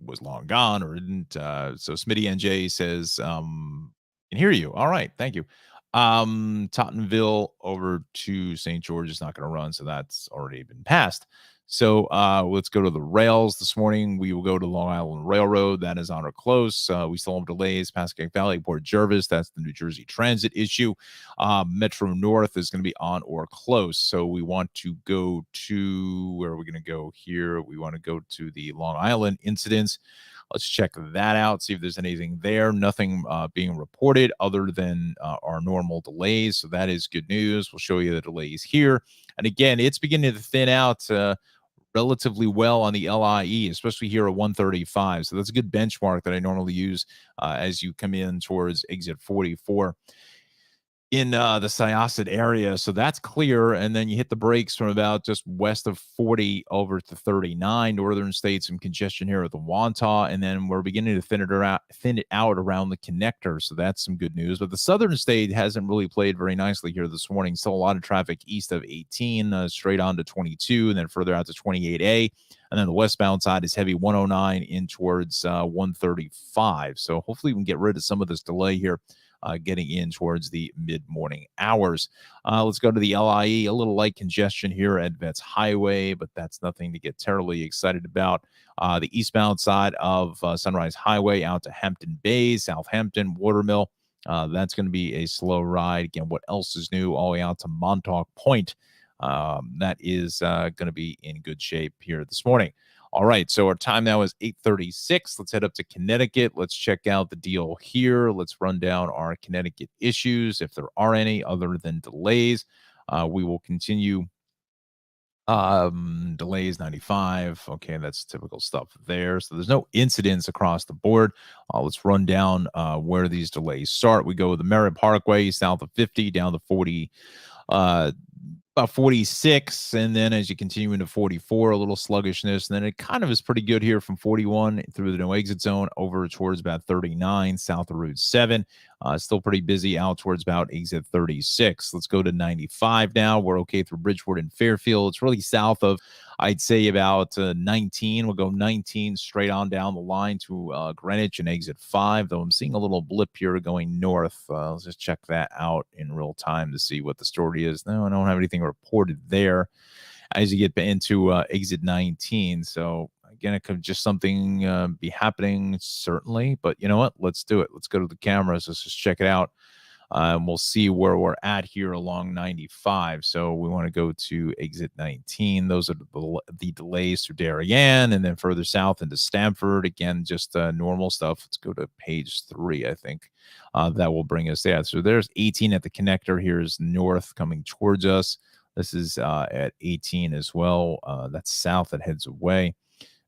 was long gone or didn't. So Smitty NJ says, can hear you. All right, thank you. Tottenville over to St. George is not going to run, so that's already been passed. So let's go to the rails this morning. We will go to Long Island Railroad. That is on or close. We still have delays. Pascagoula Valley, Port Jervis. That's the New Jersey Transit issue. Metro North is going to be on or close. So we want to go to, where are we going to go here? We want to go to the Long Island incidents. Let's check that out, see if there's anything there. Nothing being reported other than our normal delays. So that is good news. We'll show you the delays here. And again, it's beginning to thin out relatively well on the LIE, especially here at 135. So that's a good benchmark that I normally use as you come in towards exit 44 in the Syosset area. So that's clear. And then you hit the brakes from about just west of 40 over to 39. Northern states, some congestion here at the Wantagh. And then we're beginning to thin it out around the connector. So that's some good news. But the southern state hasn't really played very nicely here this morning. Still a lot of traffic east of 18, straight on to 22, and then further out to 28A. And then the westbound side is heavy 109 in towards 135. So hopefully we can get rid of some of this delay here. Getting in towards the mid-morning hours. Let's go to the LIE. A little light congestion here at Vets Highway, but that's nothing to get terribly excited about. The eastbound side of Sunrise Highway out to Hampton Bays, Southampton, Watermill. That's going to be a slow ride. Again, what else is new? All the way out to Montauk Point. That is going to be in good shape here this morning. All right, so our time now is 8:36. Let's head up to Connecticut. Let's check out the deal here. Let's run down our Connecticut issues, if there are any other than delays. We will continue. Delays 95. Okay, that's typical stuff there. So there's no incidents across the board. Let's run down where these delays start. We go with the Merritt Parkway south of 50 down to 40. About 46, and then as you continue into 44, a little sluggishness, and then it kind of is pretty good here from 41 through the no exit zone over towards about 39 south of Route 7. Still pretty busy out towards about exit 36. Let's go to 95 now. We're okay through Bridgeport and Fairfield. It's really south of, I'd say, about 19. We'll go 19 straight on down the line to Greenwich and exit 5, though I'm seeing a little blip here going north. Let's just check that out in real time to see what the story is. No, I don't have anything reported there as you get into exit 19. So again, it could just something be happening, certainly. But you know what? Let's do it. Let's go to the cameras. Let's just check it out. And we'll see where we're at here along 95. So we want to go to exit 19. Those are the delays through Darien, and then further south into Stamford. Again, just normal stuff. Let's go to page 3, I think. That will bring us there. So there's 18 at the connector. Here's north coming towards us. This is at 18 as well. That's south that heads away.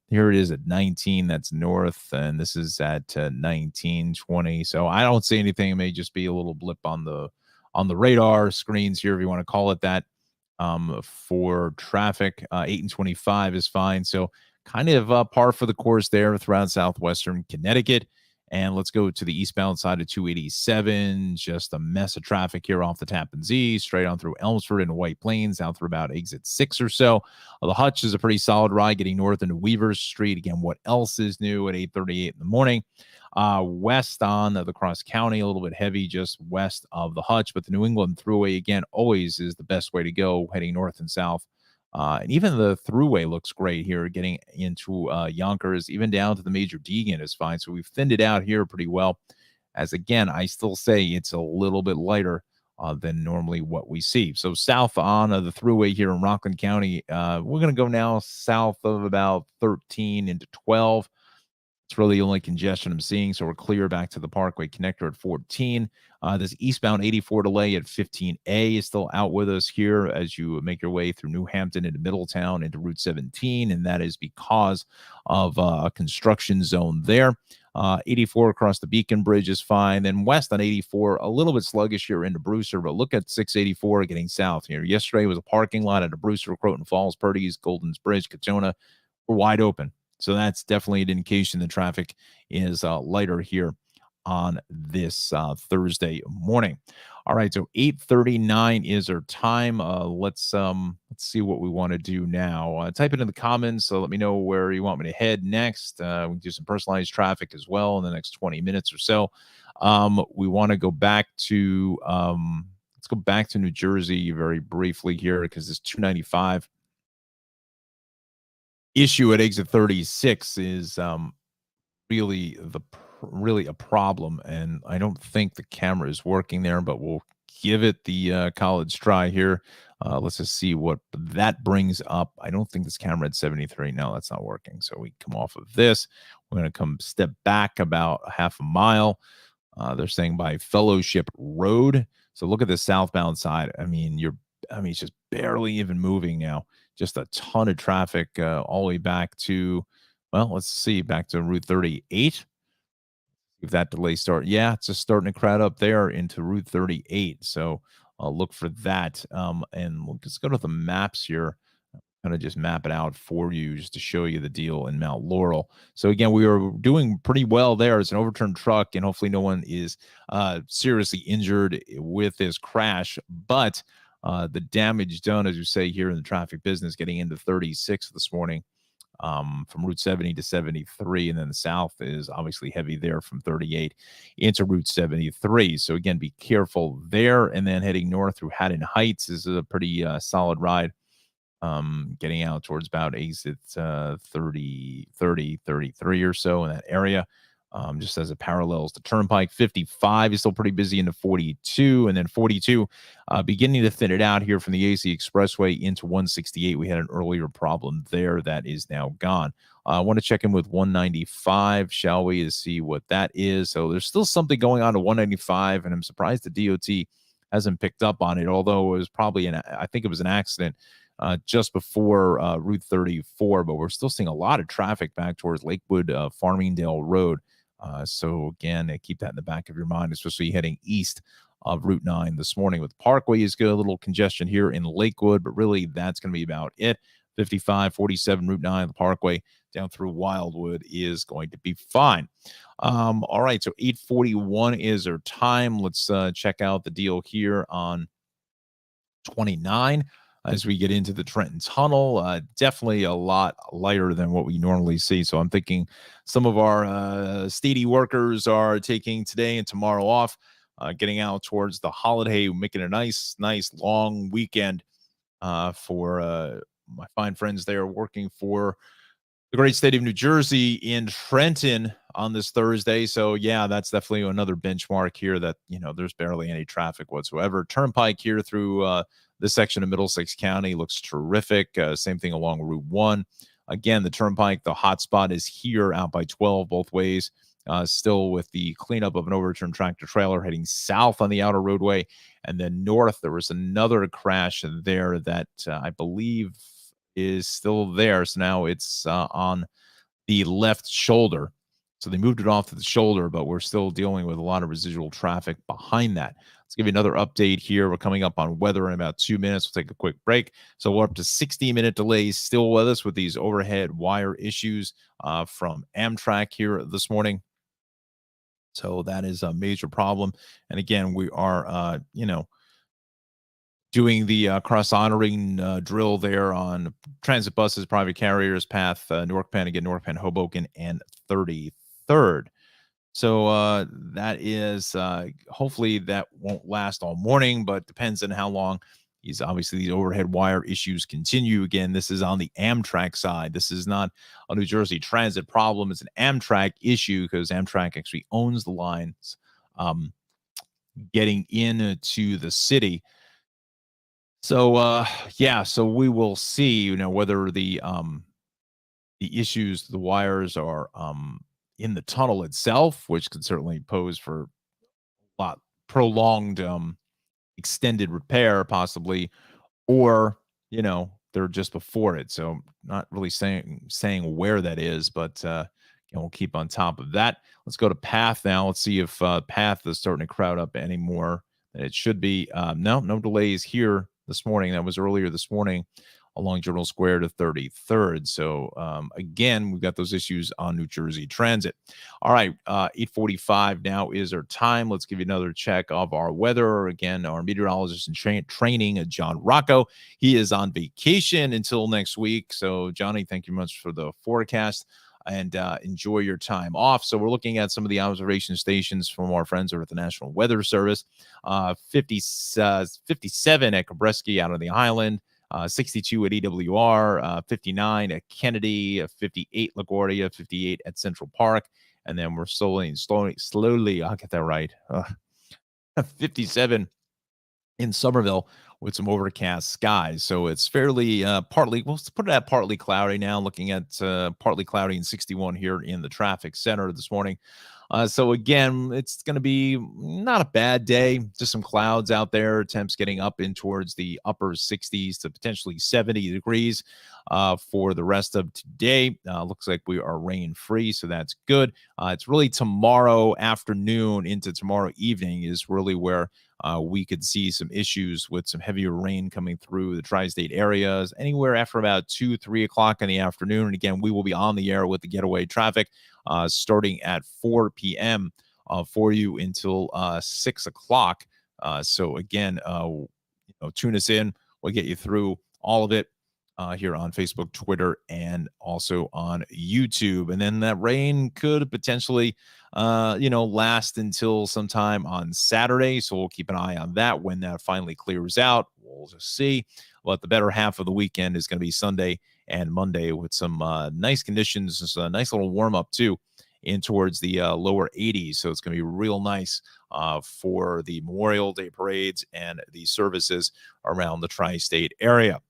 Here it is at 19. That's north, and this is at 19, 20. So I don't see anything. It may just be a little blip on the radar screens here, if you want to call it that. For traffic, 8 and 25 is fine. So kind of par for the course there throughout southwestern Connecticut. And let's go to the eastbound side of 287. Just a mess of traffic here off the Tappan Zee, straight on through Elmsford into White Plains, out through about exit 6 or so. The Hutch is a pretty solid ride getting north into Weavers Street. Again, what else is new at 8:38 in the morning? West on the Cross County, a little bit heavy just west of the Hutch, but the New England Thruway, again, always is the best way to go heading north and south. And even the Thruway looks great here, getting into Yonkers, even down to the Major Deegan is fine. So we've thinned it out here pretty well. As again, I still say it's a little bit lighter than normally what we see. So south on the thruway here in Rockland County, we're going to go now south of about 13 into 12. It's really the only congestion I'm seeing, so we're clear back to the Parkway connector at 14. This eastbound 84 delay at 15A is still out with us here as you make your way through New Hampton into Middletown into Route 17, and that is because of a construction zone there. 84 across the Beacon Bridge is fine. Then west on 84, a little bit sluggish here into Brewster, but look at 684 getting south here. Yesterday was a parking lot at a Brewster, Croton Falls, Purdy's, Golden's Bridge, Katona were wide open. So that's definitely an indication the traffic is lighter here on this Thursday morning. All right, so 8:39 is our time. Let's see what we want to do now. Type it in the comments. So let me know where you want me to head next. We can do some personalized traffic as well in the next 20 minutes or so. We want to go back to let's go back to New Jersey very briefly here because this 295 issue at exit 36 is really a problem, and I don't think the camera is working there, but we'll give it the college try here. Let's just see what that brings up. I don't think this camera at 73. No, that's not working. So we come off of this. We're going to come step back about half a mile. They're saying by Fellowship Road. So look at the southbound side. I mean, it's just barely even moving now. Just a ton of traffic all the way back to, well, let's see, back to Route 38. If that delay start, yeah, it's just starting to crowd up there into Route 38. So I'll look for that. And we'll just go to the maps here. Kind of just map it out for you just to show you the deal in Mount Laurel. So again, we are doing pretty well there. It's an overturned truck, and hopefully no one is seriously injured with this crash. But the damage done, as you say here in the traffic business, getting into 36 this morning from Route 70 to 73. And then the south is obviously heavy there from 38 into Route 73. So again, be careful there. And then heading north through Haddon Heights is a pretty solid ride. Getting out towards about exit 33 or so in that area. Just as it parallels the turnpike. 55 is still pretty busy into 42, and then 42 beginning to thin it out here from the AC Expressway into 168. We had an earlier problem there that is now gone. I want to check in with 195, shall we, to see what that is. So there's still something going on to 195, and I'm surprised the DOT hasn't picked up on it, although it was probably I think it was an accident just before Route 34, but we're still seeing a lot of traffic back towards Lakewood Farmingdale Road. So again, keep that in the back of your mind, especially heading east of Route 9 this morning. With Parkway is good, a little congestion here in Lakewood, but really that's going to be about it. 55, 47, Route 9, the Parkway down through Wildwood is going to be fine. All right, so 8:41 is our time. Let's check out the deal here on 29. As we get into the Trenton Tunnel, definitely a lot lighter than what we normally see. So I'm thinking some of our steady workers are taking today and tomorrow off, getting out towards the holiday, making a nice long weekend for my fine friends there working for the great state of New Jersey in Trenton on this Thursday. So yeah, that's definitely another benchmark here that, there's barely any traffic whatsoever. Turnpike here through this section of Middlesex County looks terrific. Same thing along Route 1. Again, the turnpike, the hot spot is here out by 12 both ways. Still with the cleanup of an overturned tractor trailer heading south on the outer roadway. And then north, there was another crash there that I believe is still there. So now it's on the left shoulder. So they moved it off to the shoulder, but we're still dealing with a lot of residual traffic behind that. Let's give you another update here. We're coming up on weather in about 2 minutes. We'll take a quick break. So we're up to 60-minute delays still with us with these overhead wire issues from Amtrak here this morning. So that is a major problem. And again, we are, doing the cross-honoring drill there on transit buses, private carriers, path, North Penn, again, North Penn, Hoboken, and 33rd. So that is, hopefully that won't last all morning, but depends on how long these overhead wire issues continue. Again, this is on the Amtrak side. This is not a New Jersey Transit problem. It's an Amtrak issue because Amtrak actually owns the lines getting into the city. So yeah, so we will see, whether the issues, the wires are in the tunnel itself, which could certainly pose for a lot prolonged extended repair possibly, or they're just before it. So not really saying where that is, but we'll keep on top of that. Let's go to Path now. Let's see if Path is starting to crowd up any more than it should be. No delays here this morning. That was earlier this morning along Journal Square to 33rd. So again, we've got those issues on New Jersey Transit. All right, 8:45 now is our time. Let's give you another check of our weather. Again, our meteorologist in training, John Rocco. He is on vacation until next week. So Johnny, thank you much for the forecast, and enjoy your time off. So we're looking at some of the observation stations from our friends over at the National Weather Service. 57 at Kabreski out on the island. 62 at EWR, 59 at Kennedy, 58 LaGuardia, 58 at Central Park, and then we're slowly, I'll get that right, 57 in Somerville with some overcast skies. So it's fairly partly, we'll put it at partly cloudy now, looking at partly cloudy and 61 here in the traffic center this morning. So again, it's going to be not a bad day. Just some clouds out there. Temps getting up in towards the upper 60s to potentially 70 degrees for the rest of today. Looks like we are rain free, so that's good. It's really tomorrow afternoon into tomorrow evening is really where we could see some issues with some heavier rain coming through the tri-state areas anywhere after about 2-3 o'clock in the afternoon. And again, we will be on the air with the getaway traffic starting at 4 p.m. For you until 6 o'clock. So again, tune us in. We'll get you through all of it here on Facebook, Twitter, and also on YouTube. And then that rain could potentially, last until sometime on Saturday. So we'll keep an eye on that when that finally clears out. We'll just see. But the better half of the weekend is going to be Sunday and Monday with some nice conditions. It's a nice little warm up too in towards the lower 80s. So it's going to be real nice for the Memorial Day parades and the services around the tri-state area.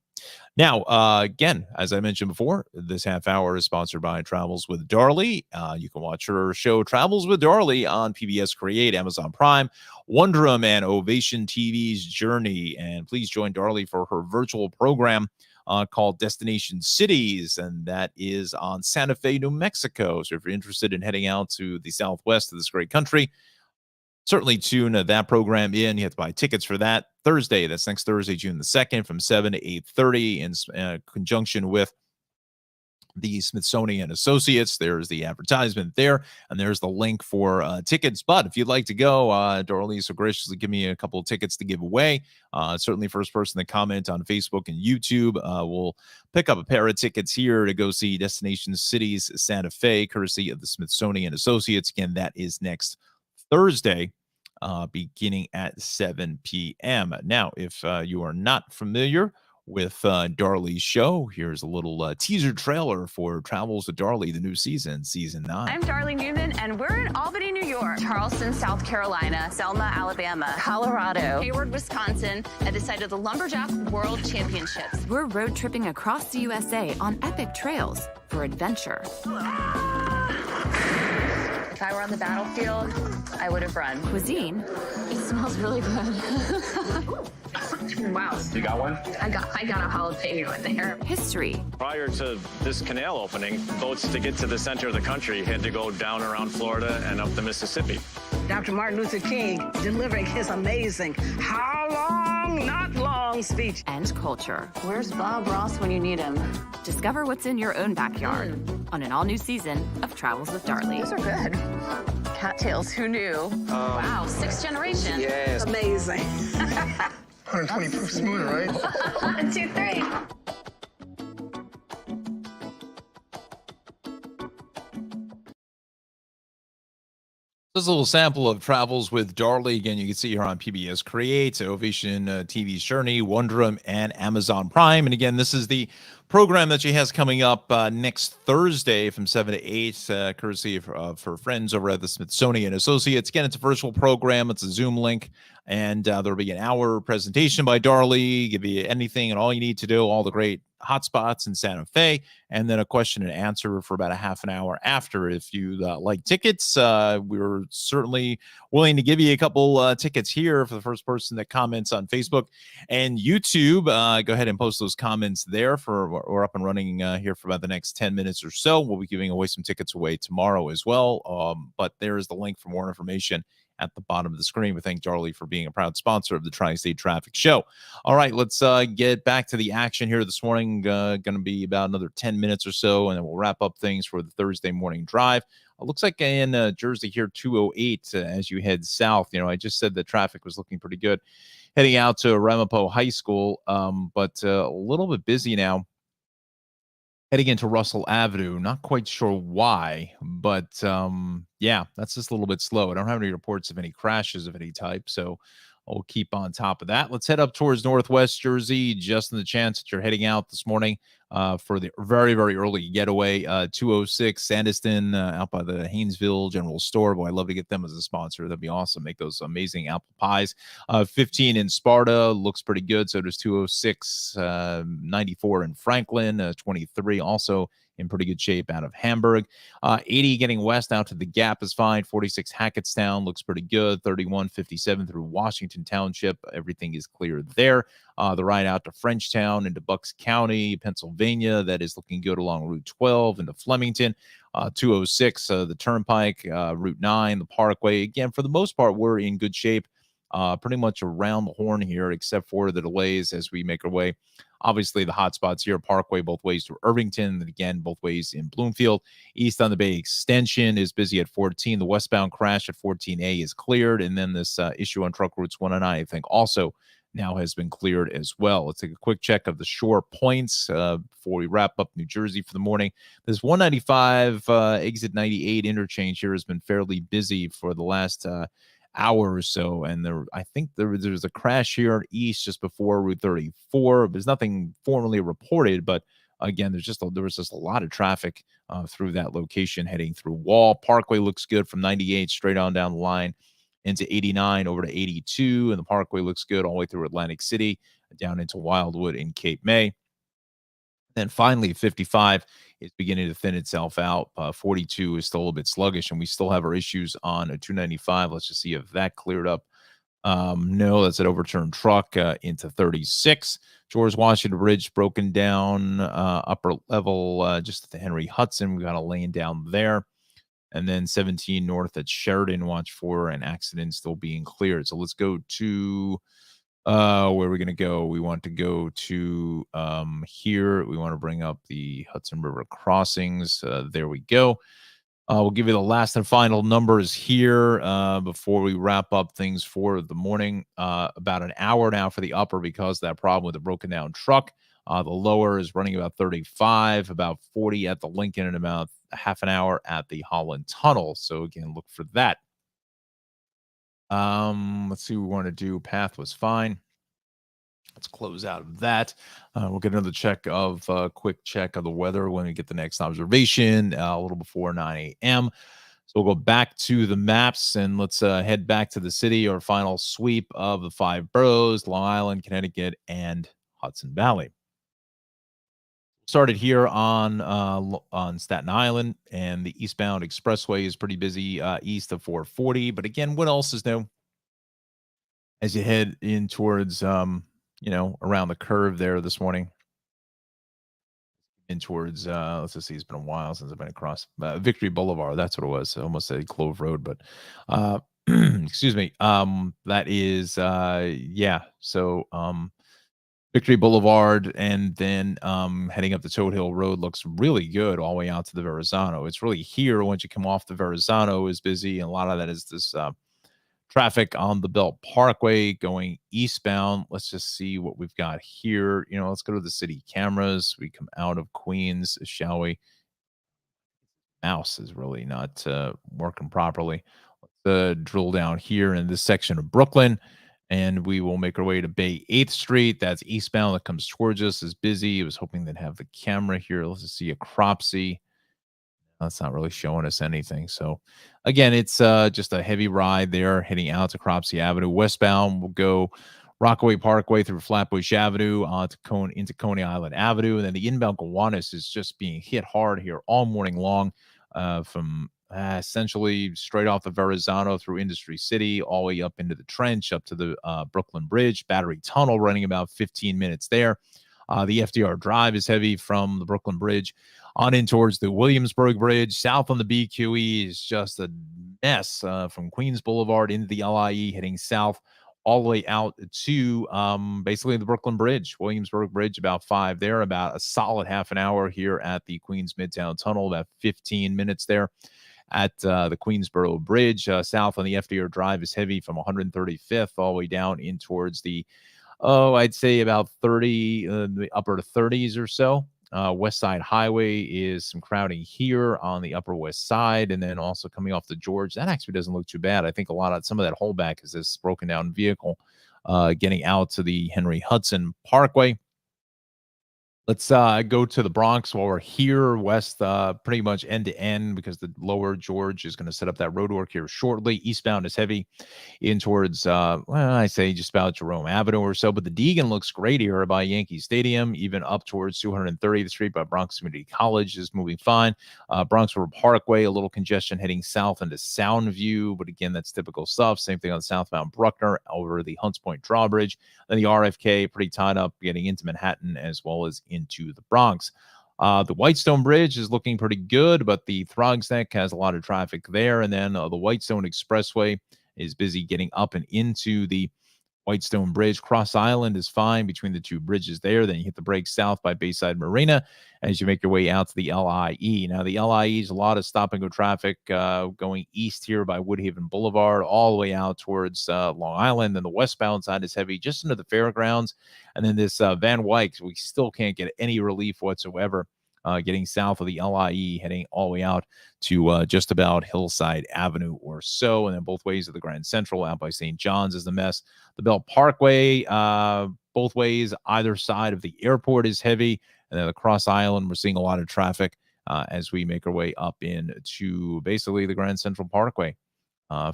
Now, again, as I mentioned before, this half hour is sponsored by Travels with Darlie. You can watch her show Travels with Darlie on PBS Create, Amazon Prime, Wonderum, and Ovation TV's Journey. And please join Darlie for her virtual program called Destination Cities, and that is on Santa Fe, New Mexico. So if you're interested in heading out to the southwest of this great country, certainly tune that program in. You have to buy tickets for that Thursday. That's next Thursday, June the 2nd from 7 to 8:30 in conjunction with the Smithsonian Associates. There's the advertisement there, and there's the link for tickets. But if you'd like to go, Dorley so graciously give me a couple of tickets to give away. Certainly first person to comment on Facebook and YouTube will pick up a pair of tickets here to go see Destination Cities Santa Fe, courtesy of the Smithsonian Associates. Again, that is next Thursday, beginning at 7 p.m. Now, if you are not familiar with Darlie's show, here's a little teaser trailer for Travels with Darlie, the new season 9. I'm Darlie Newman, and we're in Albany, New York, Charleston, South Carolina, Selma, Alabama, Colorado, Hayward, Wisconsin, at the site of the Lumberjack World Championships. We're road tripping across the USA on epic trails for adventure. If I were on the battlefield, I would have run. Cuisine. It smells really good. Wow. You got one? I got a jalapeno in there. History. Prior to this canal opening, boats to get to the center of the country had to go down around Florida and up the Mississippi. Dr. Martin Luther King delivering his amazing "How long, not long" speech. And culture. Where's Bob Ross when you need him? Discover what's in your own backyard on an all-new season of Travels with Darlie. Those are good. Cattails, who knew? Wow, 6th generation. Yes. Amazing. 120 proof smooth, right? 1, 2, 3. Just a little sample of travels with Darley. Again, you can see here on PBS Create, Ovation TV's Journey, Wondrum, and Amazon Prime. And again, this is the program that she has coming up next Thursday from 7 to 8, courtesy of her friends over at the Smithsonian Associates. Again, it's a virtual program. It's a Zoom link. And there'll be an hour presentation by Darley, give you anything and all you need to do, all the great hotspots in Santa Fe, and then a question and answer for about a half an hour after. If you like tickets, we're certainly willing to give you a couple tickets here for the first person that comments on Facebook and YouTube. Go ahead and post those comments there. We're up and running here for about the next 10 minutes or so. We'll be giving away some tickets away tomorrow as well. But there is the link for more information at the bottom of the screen. We thank Darley for being a proud sponsor of the Tri-State Traffic Show. All right, let's get back to the action here this morning. Going to be about another 10 minutes or so, and then we'll wrap up things for the Thursday morning drive. It looks like in Jersey here, 208 as you head south. I just said the traffic was looking pretty good heading out to Ramapo High School, but a little bit busy now heading into Russell Avenue. Not quite sure why, but yeah, that's just a little bit slow. I don't have any reports of any crashes of any type, so I'll keep on top of that. Let's head up towards Northwest Jersey, just in the chance that you're heading out this morning for the very, very early getaway. 206 Sandiston out by the Haynesville General Store. Boy, I'd love to get them as a sponsor. That'd be awesome. Make those amazing apple pies. 15 in Sparta looks pretty good. So does 206, 94 in Franklin, 23 also in pretty good shape out of Hamburg. 80 getting west out to the Gap is fine. 46 Hackettstown looks pretty good. 31, 57 through Washington Township. Everything is clear there. The ride out to Frenchtown into Bucks County, Pennsylvania, that is looking good along Route 12 into Flemington. 206, the Turnpike, Route 9, the Parkway. Again, for the most part, we're in good shape. Pretty much around the horn here, except for the delays as we make our way. Obviously, the hot spots here, Parkway, both ways to Irvington, and again, both ways in Bloomfield. East on the Bay Extension is busy at 14. The westbound crash at 14A is cleared, and then this issue on truck routes 1 and 9, I think, also now has been cleared as well. Let's take a quick check of the shore points before we wrap up New Jersey for the morning. This 195 exit 98 interchange here has been fairly busy for the last hour or so, and I think there's a crash here east just before Route 34. There's nothing formally reported, but again, there was just a lot of traffic through that location heading through Wall. Parkway looks good from 98 straight on down the line into 89 over to 82, and the Parkway looks good all the way through Atlantic City down into Wildwood and Cape May. Then finally, 55 is beginning to thin itself out. 42 is still a little bit sluggish, and we still have our issues on a 295. Let's just see if that cleared up. No, that's an overturned truck into 36. George Washington Bridge broken down, upper level, just at the Henry Hudson. We got a lane down there. And then 17 north at Sheridan, watch for an accident still being cleared. So let's go to where are we going to go? We want to go to here. We want to bring up the Hudson River crossings. There we go. We'll give you the last and final numbers here before we wrap up things for the morning. About an hour now for the upper because of that problem with the broken down truck. The lower is running about 35, about 40 at the Lincoln, and about half an hour at the Holland Tunnel. So again, look for that. Let's see what we want to do. Path was fine. Let's close out of that. We'll get another quick check of the weather when we get the next observation a little before 9 a.m. So we'll go back to the maps and let's head back to the city. Our final sweep of the 5 boroughs: Long Island, Connecticut, and Hudson Valley. Started here on Staten Island, and the Eastbound Expressway is pretty busy east of 440. But again, what else is new as you head in towards, around the curve there this morning? In towards, let's just see, it's been a while since I've been across Victory Boulevard. That's what it was. I almost said Clove Road, but excuse me. That is, So, Victory Boulevard, and then heading up the Toad Hill Road looks really good all the way out to the Verrazano. It's really here once you come off the Verrazano is busy, and a lot of that is this traffic on the Belt Parkway going eastbound. Let's just see what we've got here. Let's go to the city cameras. We come out of Queens, shall we? Mouse is really not working properly. drill down here in this section of Brooklyn, and we will make our way to Bay 8th Street. That's eastbound that comes towards us. Is busy. I was hoping they'd have the camera here. Let's just see a Cropsey. That's not really showing us anything. So, again, it's just a heavy ride there heading out to Cropsey Avenue. Westbound will go Rockaway Parkway through Flatbush Avenue into Coney Island Avenue. And then the inbound Gowanus is just being hit hard here all morning long from essentially straight off the Verrazano through Industry City, all the way up into the Trench, up to the Brooklyn Bridge, Battery Tunnel, running about 15 minutes there. The FDR Drive is heavy from the Brooklyn Bridge on in towards the Williamsburg Bridge. South on the BQE is just a mess from Queens Boulevard into the LIE, heading south all the way out to basically the Brooklyn Bridge. Williamsburg Bridge, about 5 there, about a solid half an hour here at the Queens Midtown Tunnel, about 15 minutes there at the Queensboro Bridge. South on the FDR Drive is heavy from 135th all the way down in towards the I'd say about 30, the upper 30s or so. West Side Highway is some crowding here on the Upper West Side, and then also coming off the George. That actually doesn't look too bad. I think some of that holdback is this broken down vehicle getting out to the Henry Hudson Parkway. Let's go to the Bronx while we're here, west pretty much end to end, because the lower George is going to set up that road work here shortly. Eastbound is heavy in towards, I say just about Jerome Avenue or so, but the Deegan looks great here by Yankee Stadium, even up towards 230th Street by Bronx Community College is moving fine. Bronx River Parkway, a little congestion heading south into Soundview, but again, that's typical stuff. Same thing on southbound Bruckner over the Hunts Point Drawbridge. Then the RFK pretty tied up getting into Manhattan as well as into the Bronx. The Whitestone Bridge is looking pretty good, but the Throgs Neck has a lot of traffic there. And then the Whitestone Expressway is busy getting up and into the Whitestone Bridge. Cross Island is fine between the two bridges there. Then you hit the brakes south by Bayside Marina as you make your way out to the LIE. Now, the LIE is a lot of stop-and-go traffic going east here by Woodhaven Boulevard all the way out towards Long Island. And the westbound side is heavy just into the fairgrounds. And then this Van Wyck, we still can't get any relief whatsoever. Getting south of the LIE, heading all the way out to just about Hillside Avenue or so. And then both ways of the Grand Central out by St. John's is the mess. The Bell Parkway, both ways, either side of the airport is heavy. And then across Island, we're seeing a lot of traffic as we make our way up into basically the Grand Central Parkway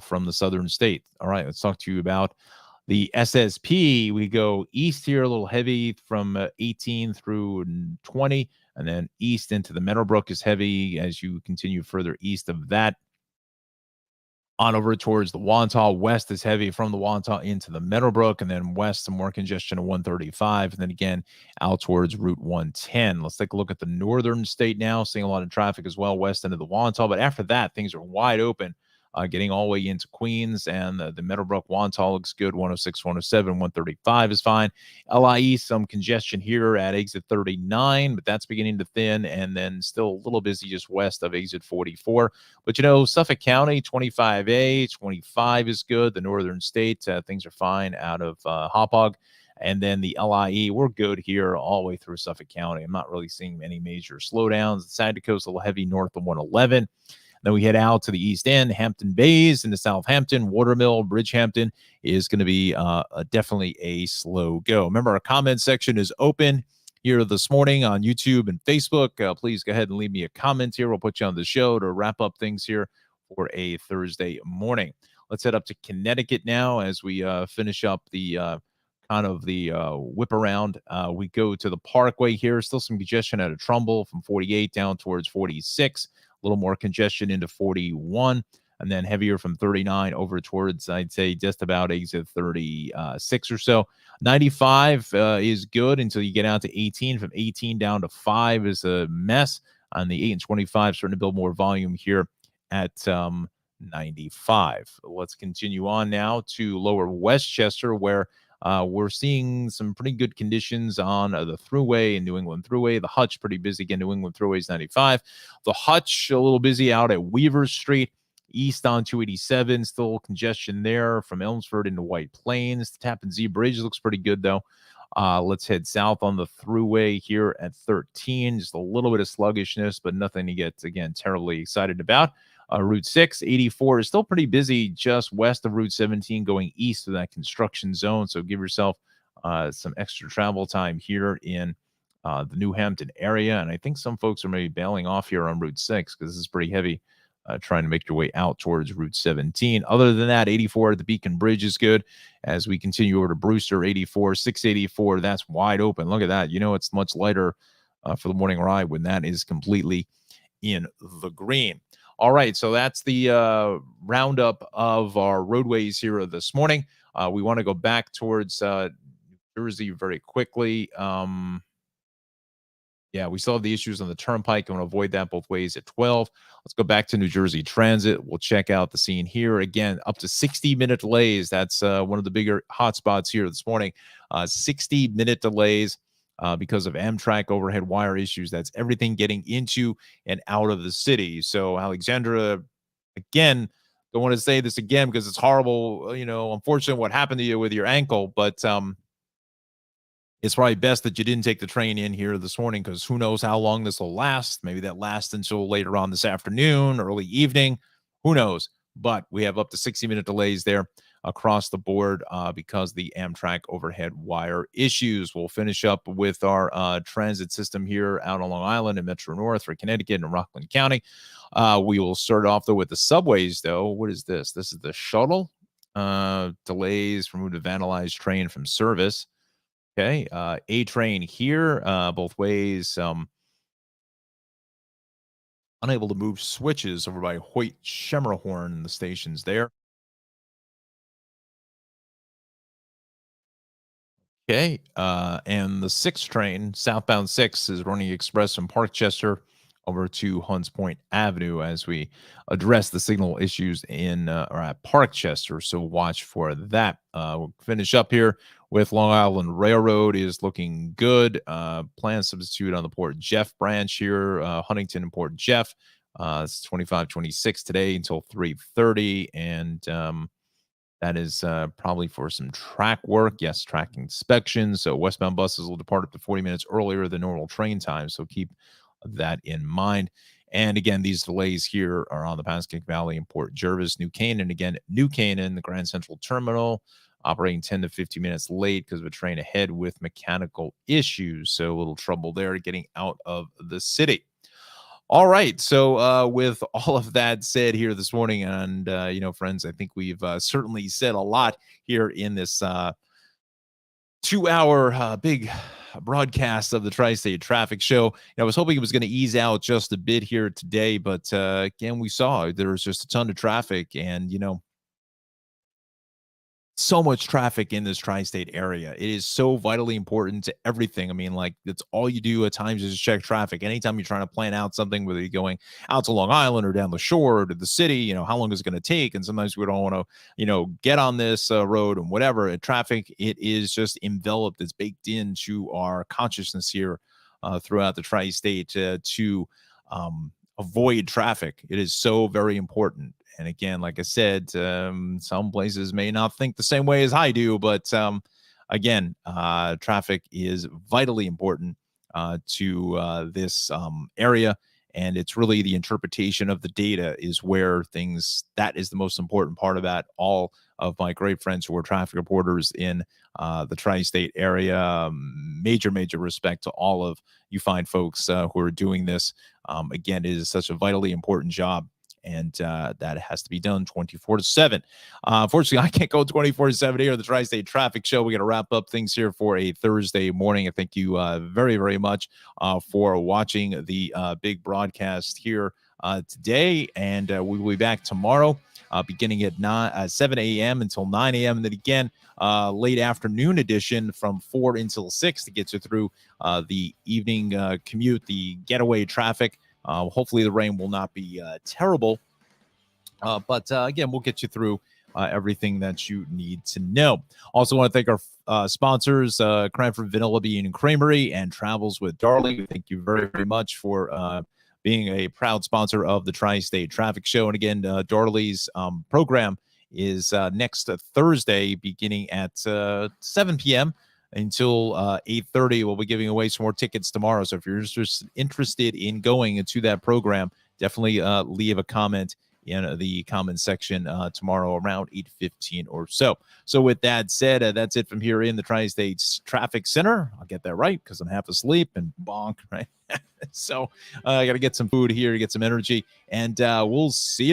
from the southern state. All right, let's talk to you about the SSP. We go east here, a little heavy from 18 through 20. And then east into the Meadowbrook is heavy as you continue further east of that. On over towards the Wantagh. West is heavy from the Wantagh into the Meadowbrook. And then west, some more congestion at 135. And then again, out towards Route 110. Let's take a look at the northern state now. Seeing a lot of traffic as well, west into the Wantagh. But after that, things are wide open. Getting all the way into Queens, and the Meadowbrook Wantagh looks good. 106, 107, 135 is fine. LIE, some congestion here at exit 39, but that's beginning to thin, and then still a little busy just west of exit 44. But, Suffolk County, 25A, 25 is good. The northern state, things are fine out of Hauppauge. And then the LIE, we're good here all the way through Suffolk County. I'm not really seeing any major slowdowns. The side of the coast, a little heavy north of 111. Then we head out to the east end, Hampton Bays into Southampton. Watermill, Bridgehampton is going to be definitely a slow go. Remember, our comment section is open here this morning on YouTube and Facebook. Please go ahead and leave me a comment here. We'll put you on the show to wrap up things here for a Thursday morning. Let's head up to Connecticut now as we finish up the whip around. We go to the Parkway here. Still some congestion out of Trumbull from 48 down towards 46. A little more congestion into 41, and then heavier from 39 over towards, I'd say, just about exit 36 or so. 95 is good until you get out to 18. From 18 down to 5 is a mess. On the 8 and 25, starting to build more volume here at 95. Let's continue on now to lower Westchester, where we're seeing some pretty good conditions on the Thruway and New England Thruway. The Hutch pretty busy again. New England Thruway is 95. The Hutch a little busy out at Weaver Street. East on 287, still congestion there from Elmsford into White Plains. The Tappan Zee Bridge looks pretty good though. Let's head south on the Thruway here at 13. Just a little bit of sluggishness, but nothing to get, again, terribly excited about. Route 6, 84 is still pretty busy just west of Route 17 going east of that construction zone. So give yourself some extra travel time here in the New Hampton area. And I think some folks are maybe bailing off here on Route 6 because this is pretty heavy trying to make your way out towards Route 17. Other than that, 84 at the Beacon Bridge is good. As we continue over to Brewster, 84, 684, that's wide open. Look at that. You know, it's much lighter for the morning ride when that is completely in the green. All right, so that's the roundup of our roadways here this morning. We want to go back towards New Jersey very quickly. Yeah, we still have the issues on the turnpike. I want to avoid that both ways at 12. Let's go back to New Jersey Transit. We'll check out the scene here. Again, up to 60-minute delays. That's one of the bigger hotspots here this morning. 60-minute delays because of Amtrak overhead wire issues. That's everything getting into and out of the city. So Alexandra, again, don't want to say this again because it's horrible, you know, unfortunate what happened to you with your ankle, but it's probably best that you didn't take the train in here this morning because who knows how long this will last. Maybe that lasts until later on this afternoon, early evening. Who knows? But we have up to 60-minute delays there across the board because the Amtrak overhead wire issues. We'll finish up with our transit system here out on Long Island and Metro North for Connecticut and Rockland County. We will start off, though, with the subways, though. What is this? This is the shuttle. Delays from a vandalized train from service. Okay, A train here, both ways. Unable to move switches over by Hoyt Schemerhorn, the stations there. Okay, and the 6 train, southbound 6, is running express from Parkchester over to Hunts Point Avenue as we address the signal issues in or at Parkchester. So watch for that. We'll finish up here with Long Island Railroad is looking good. Planned substitute on the Port Jeff branch here, Huntington and Port Jeff. It's 25-26 today until 3:30, and that is probably for some track work. Yes, track inspection. So westbound buses will depart up to 40 minutes earlier than normal train time. So keep that in mind. And again, these delays here are on the Pascagoula Valley and Port Jervis, New Canaan. Again, New Canaan, the Grand Central Terminal, operating 10 to 15 minutes late because of a train ahead with mechanical issues. So a little trouble there getting out of the city. All right. So with all of that said here this morning, and, you know, friends, I think we've certainly said a lot here in this 2-hour big broadcast of the Tri-State Traffic Show. I was hoping it was going to ease out just a bit here today, but again, we saw there was just a ton of traffic and, you know, so much traffic in this tri-state area. It is so vitally important to everything. I mean, like, that's all you do at times is check traffic. Anytime you're trying to plan out something, whether you're going out to Long Island or down the shore or to the city, you know, how long is it going to take? And sometimes we don't want to, you know, get on this road and whatever. Traffic, it is just enveloped. It's baked into our consciousness here throughout the tri-state to avoid traffic. It is so very important. And again, like I said, some places may not think the same way as I do, but again, traffic is vitally important to this area. And it's really the interpretation of the data is where things, that is the most important part of that. All of my great friends who are traffic reporters in the tri-state area, major respect to all of you fine folks who are doing this. Again, it is such a vitally important job. And that has to be done 24/7. Unfortunately, I can't go 24/7 here at the Tri-State Traffic Show. We got to wrap up things here for a Thursday morning. I thank you very much for watching the big broadcast here today. And we will be back tomorrow beginning at 7 a.m. until 9 a.m. And then again, late afternoon edition from 4 until 6 to get you through the evening commute, the getaway traffic. Hopefully the rain will not be terrible. But again, we'll get you through everything that you need to know. Also want to thank our sponsors, Cranford Vanilla Bean and Creamery and Travels with Darling. Thank you very much for being a proud sponsor of the Tri-State Traffic Show. And again, Darley's program is next Thursday beginning at 7 p.m. until 8:30. We'll be giving away some more tickets tomorrow. So if you're interested in going into that program, definitely leave a comment in the comment section tomorrow around 8:15 or so. So with that said, that's it from here in the Tri-States Traffic Center. I'll get that right because I'm half asleep and bonk, right? So I got to get some food here to get some energy, and we'll see you tomorrow.